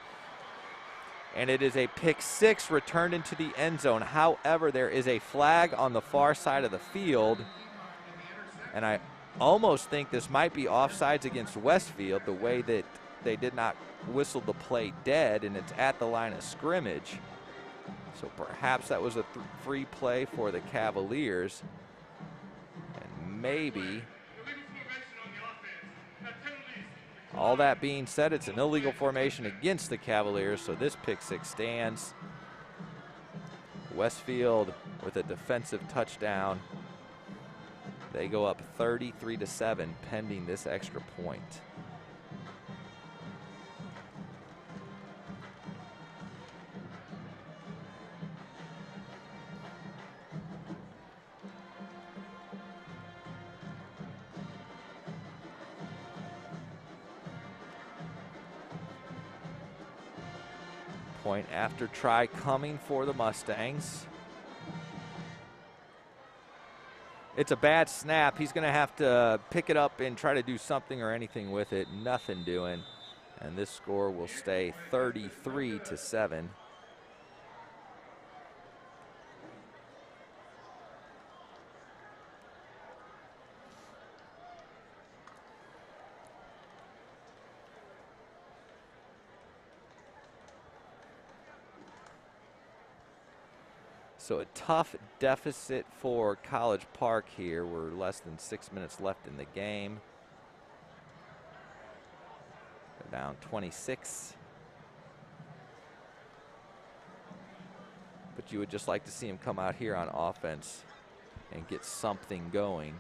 And it is a pick 6 returned into the end zone. However, there is a flag on the far side of the field. And I almost think this might be offsides against Westfield, the way that they did not whistle the play dead, and it's at the line of scrimmage. So perhaps that was a free play for the Cavaliers. And maybe, all that being said, it's an illegal formation against the Cavaliers, so this pick 6 stands. Westfield with a defensive touchdown. They go up 33-7 pending this extra point. Point after try coming for the Mustangs. It's a bad snap. He's going to have to pick it up and try to do something or anything with it. Nothing doing. And this score will stay 33-7. So a tough deficit for College Park here. We're less than 6 minutes left in the game. They're down 26. But you would just like to see him come out here on offense and get something going.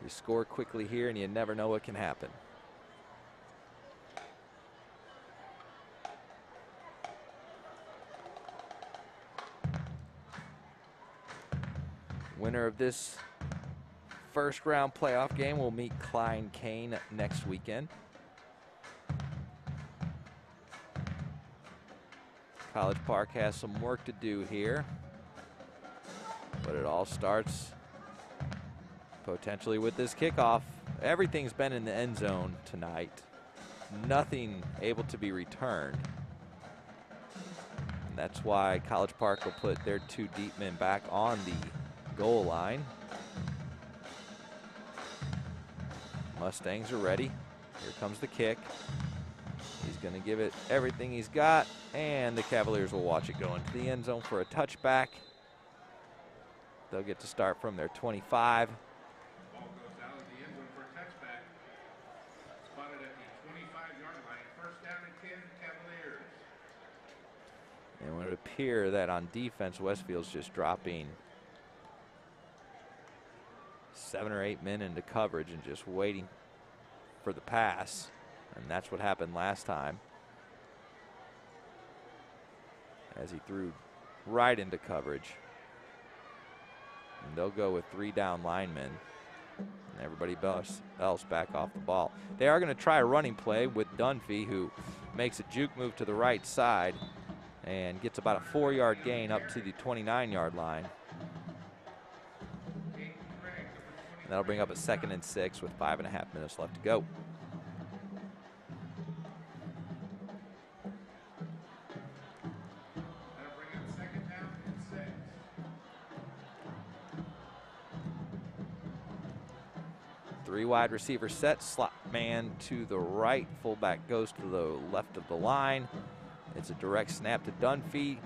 You score quickly here and you never know what can happen. Winner of this first round playoff game will meet Klein Kane next weekend. College Park has some work to do here, but it all starts potentially with this kickoff. Everything's been in the end zone tonight. Nothing able to be returned. And that's why College Park will put their 2 deep men back on the goal line. Mustangs are ready. Here comes the kick. He's going to give it everything he's got, and the Cavaliers will watch it go into the end zone for a touchback. They'll get to start from their 25. Ball goes out of the end zone for a touchback. Spotted at the 25-yard line. First down and 10, Cavaliers. And it would appear that on defense, Westfield's just dropping 7 or 8 men into coverage and just waiting for the pass. And that's what happened last time, as he threw right into coverage. And they'll go with 3 down linemen and everybody else back off the ball. They are going to try a running play with Dunphy, who makes a juke move to the right side and gets about a 4-yard gain up to the 29-yard line. That'll bring up a 2nd and 6 with 5.5 minutes left to go. That'll bring up 2nd down and 6. 3 wide receiver set, slot man to the right, fullback goes to the left of the line. It's a direct snap to Dunphy,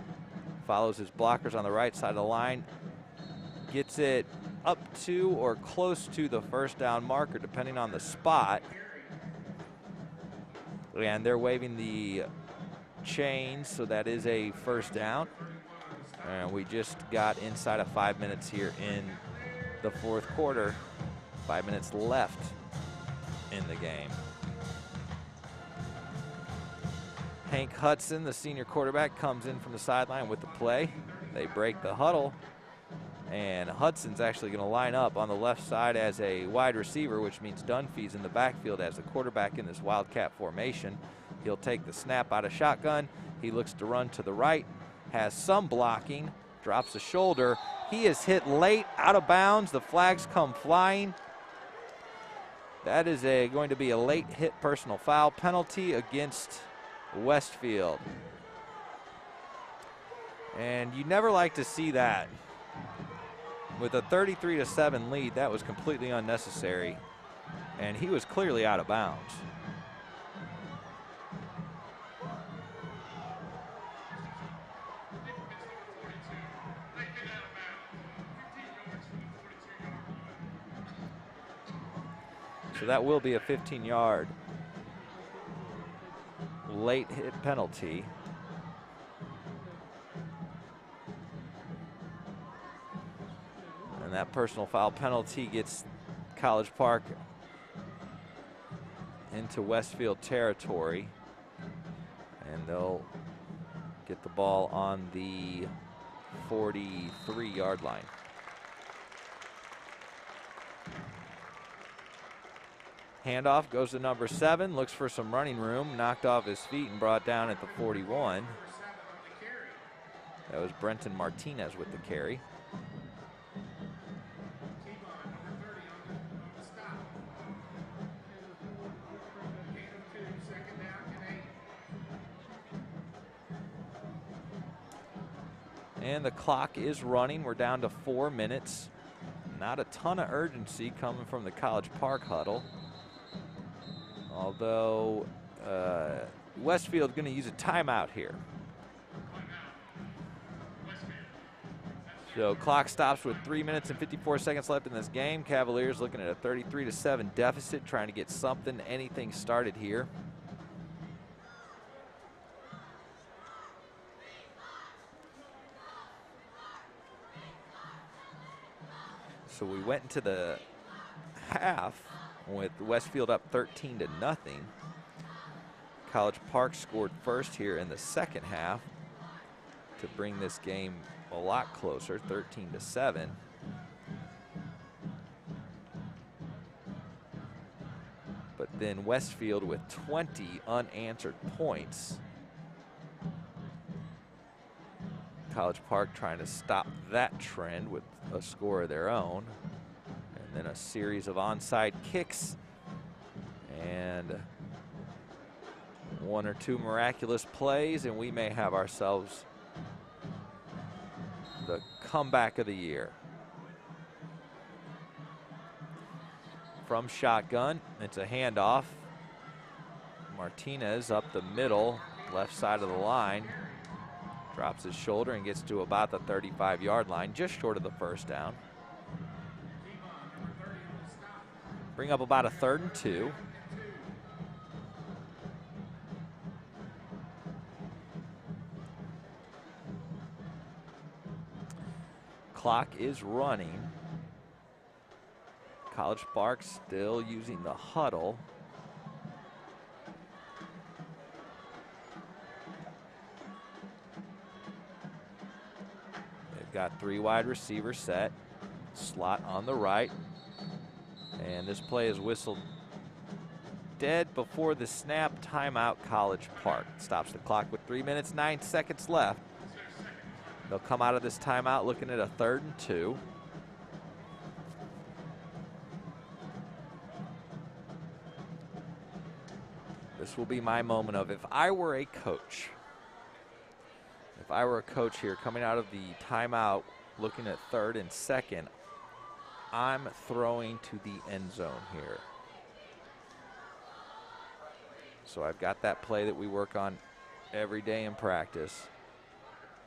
follows his blockers on the right side of the line, gets it up to or close to the first down marker depending on the spot. And they're waving the chains, so that is a first down. And we just got inside of 5 minutes here in the fourth quarter. 5 minutes left in the game. Hank Hudson, the senior quarterback, comes in from the sideline with the play. They break the huddle, and Hudson's actually going to line up on the left side as a wide receiver, which means Dunphy's in the backfield as the quarterback in this Wildcat formation. He'll take the snap out of shotgun. He looks to run to the right, has some blocking, drops a shoulder. He is hit late, out of bounds. The flags come flying. That is going to be a late hit personal foul penalty against Westfield. And you never like to see that. With a 33-7 lead, that was completely unnecessary. And he was clearly out of bounds. So that will be a 15-yard late hit penalty. And that personal foul penalty gets College Park into Westfield territory. And they'll get the ball on the 43-yard line. Handoff goes to number 7, looks for some running room, knocked off his feet and brought down at the 41. That was Brenton Martinez with the carry. And the clock is running. We're down to 4 minutes. Not a ton of urgency coming from the College Park huddle. Although Westfield going to use a timeout here. So clock stops with 3 minutes and 54 seconds left in this game. Cavaliers looking at a 33-7 deficit, trying to get something, anything started here. So we went into the half with Westfield up 13-0. College Park scored first here in the second half to bring this game a lot closer, 13-7. But then Westfield with 20 unanswered points. College Park trying to stop that trend with a score of their own. And then a series of onside kicks and 1 or 2 miraculous plays, and we may have ourselves the comeback of the year. From shotgun, it's a handoff. Martinez up the middle, left side of the line. Drops his shoulder and gets to about the 35-yard line, just short of the first down. Bring up about a 3rd and 2. Clock is running. College Park still using the huddle. They've got 3 wide receivers set. Slot on the right. And this play is whistled dead before the snap. Timeout, College Park. Stops the clock with 3 minutes, 9 seconds left. They'll come out of this timeout looking at a 3rd and 2. This will be my moment of, if I were a coach, here coming out of the timeout looking at 3rd and 2nd, I'm throwing to the end zone here. So I've got that play that we work on every day in practice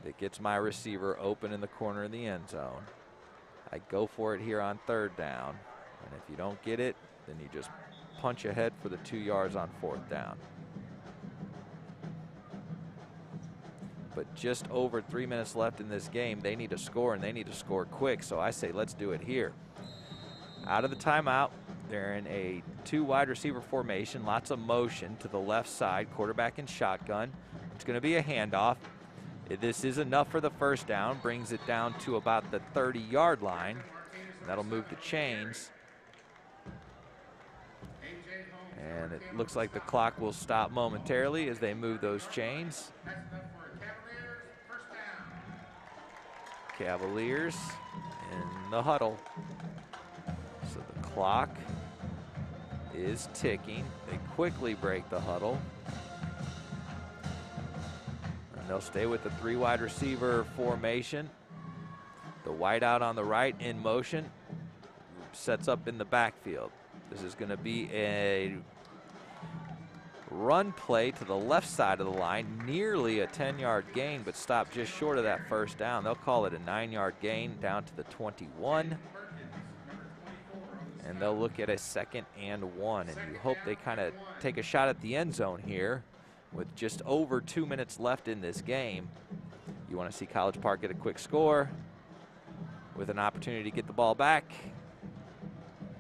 that gets my receiver open in the corner of the end zone. I go for it here on 3rd down, and if you don't get it, then you just punch ahead for the 2 yards on 4th down. But just over 3 minutes left in this game. They need to score, and they need to score quick, so I say let's do it here. Out of the timeout, they're in a 2 wide receiver formation, lots of motion to the left side, quarterback in shotgun. It's going to be a handoff. This is enough for the 1st down, brings it down to about the 30-yard line. That'll move the chains. And it looks like the clock will stop momentarily as they move those chains. Cavaliers in the huddle. So the clock is ticking. They quickly break the huddle. And they'll stay with the 3 wide receiver formation. The wideout on the right in motion, sets up in the backfield. This is going to be a run play to the left side of the line, nearly a 10-yard gain, but stopped just short of that 1st down. They'll call it a 9-yard gain down to the 21. And they'll look at a 2nd and 1. And you hope they kind of take a shot at the end zone here with just over 2 minutes left in this game. You want to see College Park get a quick score with an opportunity to get the ball back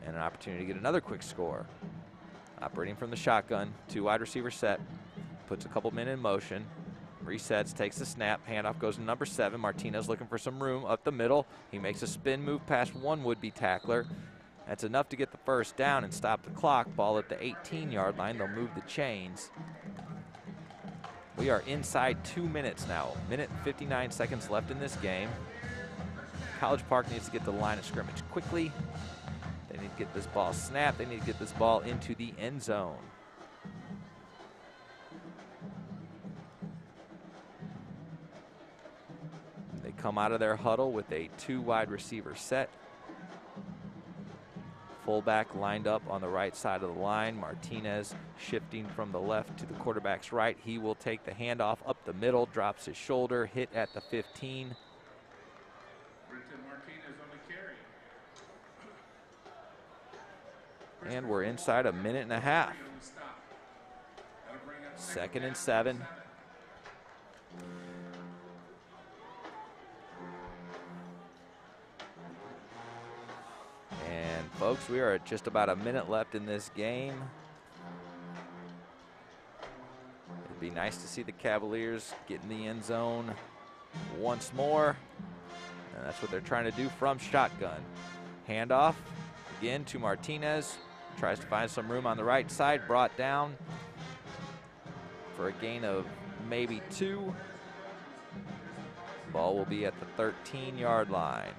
and an opportunity to get another quick score. Operating from the shotgun, 2 wide receiver set, puts a couple men in motion, resets, takes the snap, handoff goes to number 7. Martinez looking for some room up the middle. He makes a spin move past one would-be tackler. That's enough to get the 1st down and stop the clock. Ball at the 18-yard line. They'll move the chains. We are inside 2 minutes now. 1minute and 59 seconds left in this game. College Park needs to get to the line of scrimmage quickly. They need to get this ball snapped. They need to get this ball into the end zone. They come out of their huddle with a 2 wide receiver set. Fullback lined up on the right side of the line. Martinez shifting from the left to the quarterback's right. He will take the handoff up the middle, drops his shoulder, hit at the 15. And we're inside a 1.5 minutes. 2nd and 7. And folks, we are at just about a minute left in this game. It'd be nice to see the Cavaliers get in the end zone once more. And that's what they're trying to do from shotgun. Handoff again to Martinez. Tries to find some room on the right side, brought down for a gain of maybe 2. Ball will be at the 13-yard line.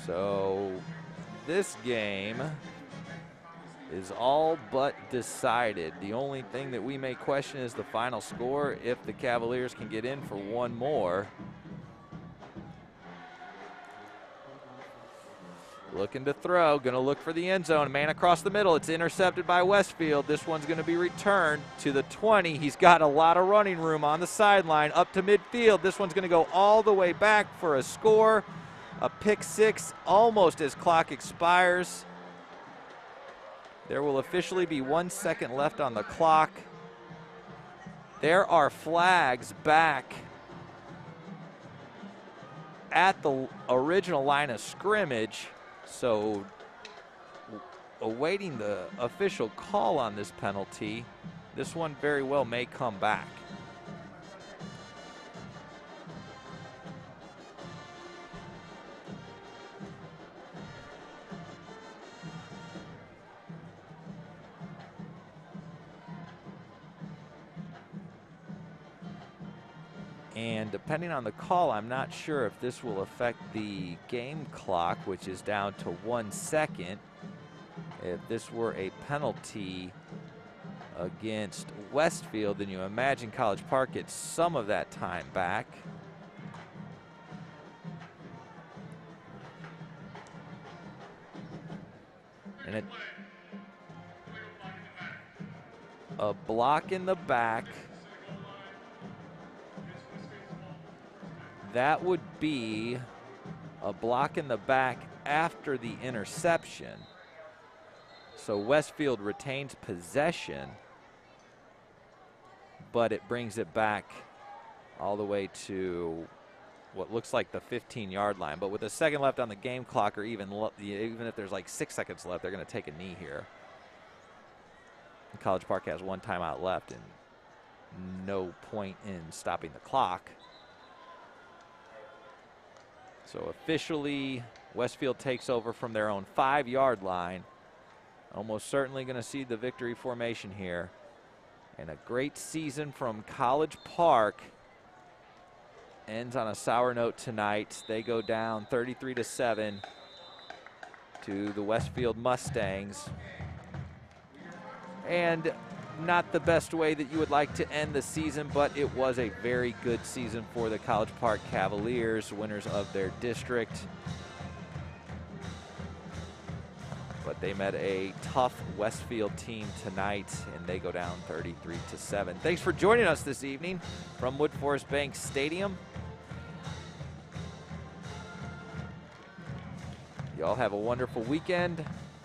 So this game is all but decided. The only thing that we may question is the final score if the Cavaliers can get in for one more. Looking to throw, gonna look for the end zone. Man across the middle, it's intercepted by Westfield. This one's gonna be returned to the 20. He's got a lot of running room on the sideline up to midfield. This one's gonna go all the way back for a score. A pick 6 almost as clock expires. There will officially be 1 second left on the clock. There are flags back at the original line of scrimmage. So awaiting the official call on this penalty. This one very well may come back. And depending on the call, I'm not sure if this will affect the game clock, which is down to 1 second. If this were a penalty against Westfield, then you imagine College Park gets some of that time back. And a block in the back. That would be a block in the back after the interception. So Westfield retains possession, but it brings it back all the way to what looks like the 15-yard line. But with a second left on the game clock, or even if there's like 6 seconds left, they're going to take a knee here. And College Park has 1 timeout left and no point in stopping the clock. So officially, Westfield takes over from their own 5-yard line. Almost certainly going to see the victory formation here. And a great season from College Park ends on a sour note tonight. They go down 33-7 to the Westfield Mustangs. And not the best way that you would like to end the season, but it was a very good season for the College Park Cavaliers, winners of their district. But they met a tough Westfield team tonight, and they go down 33-7. Thanks for joining us this evening from Woodforest Bank Stadium. Y'all have a wonderful weekend.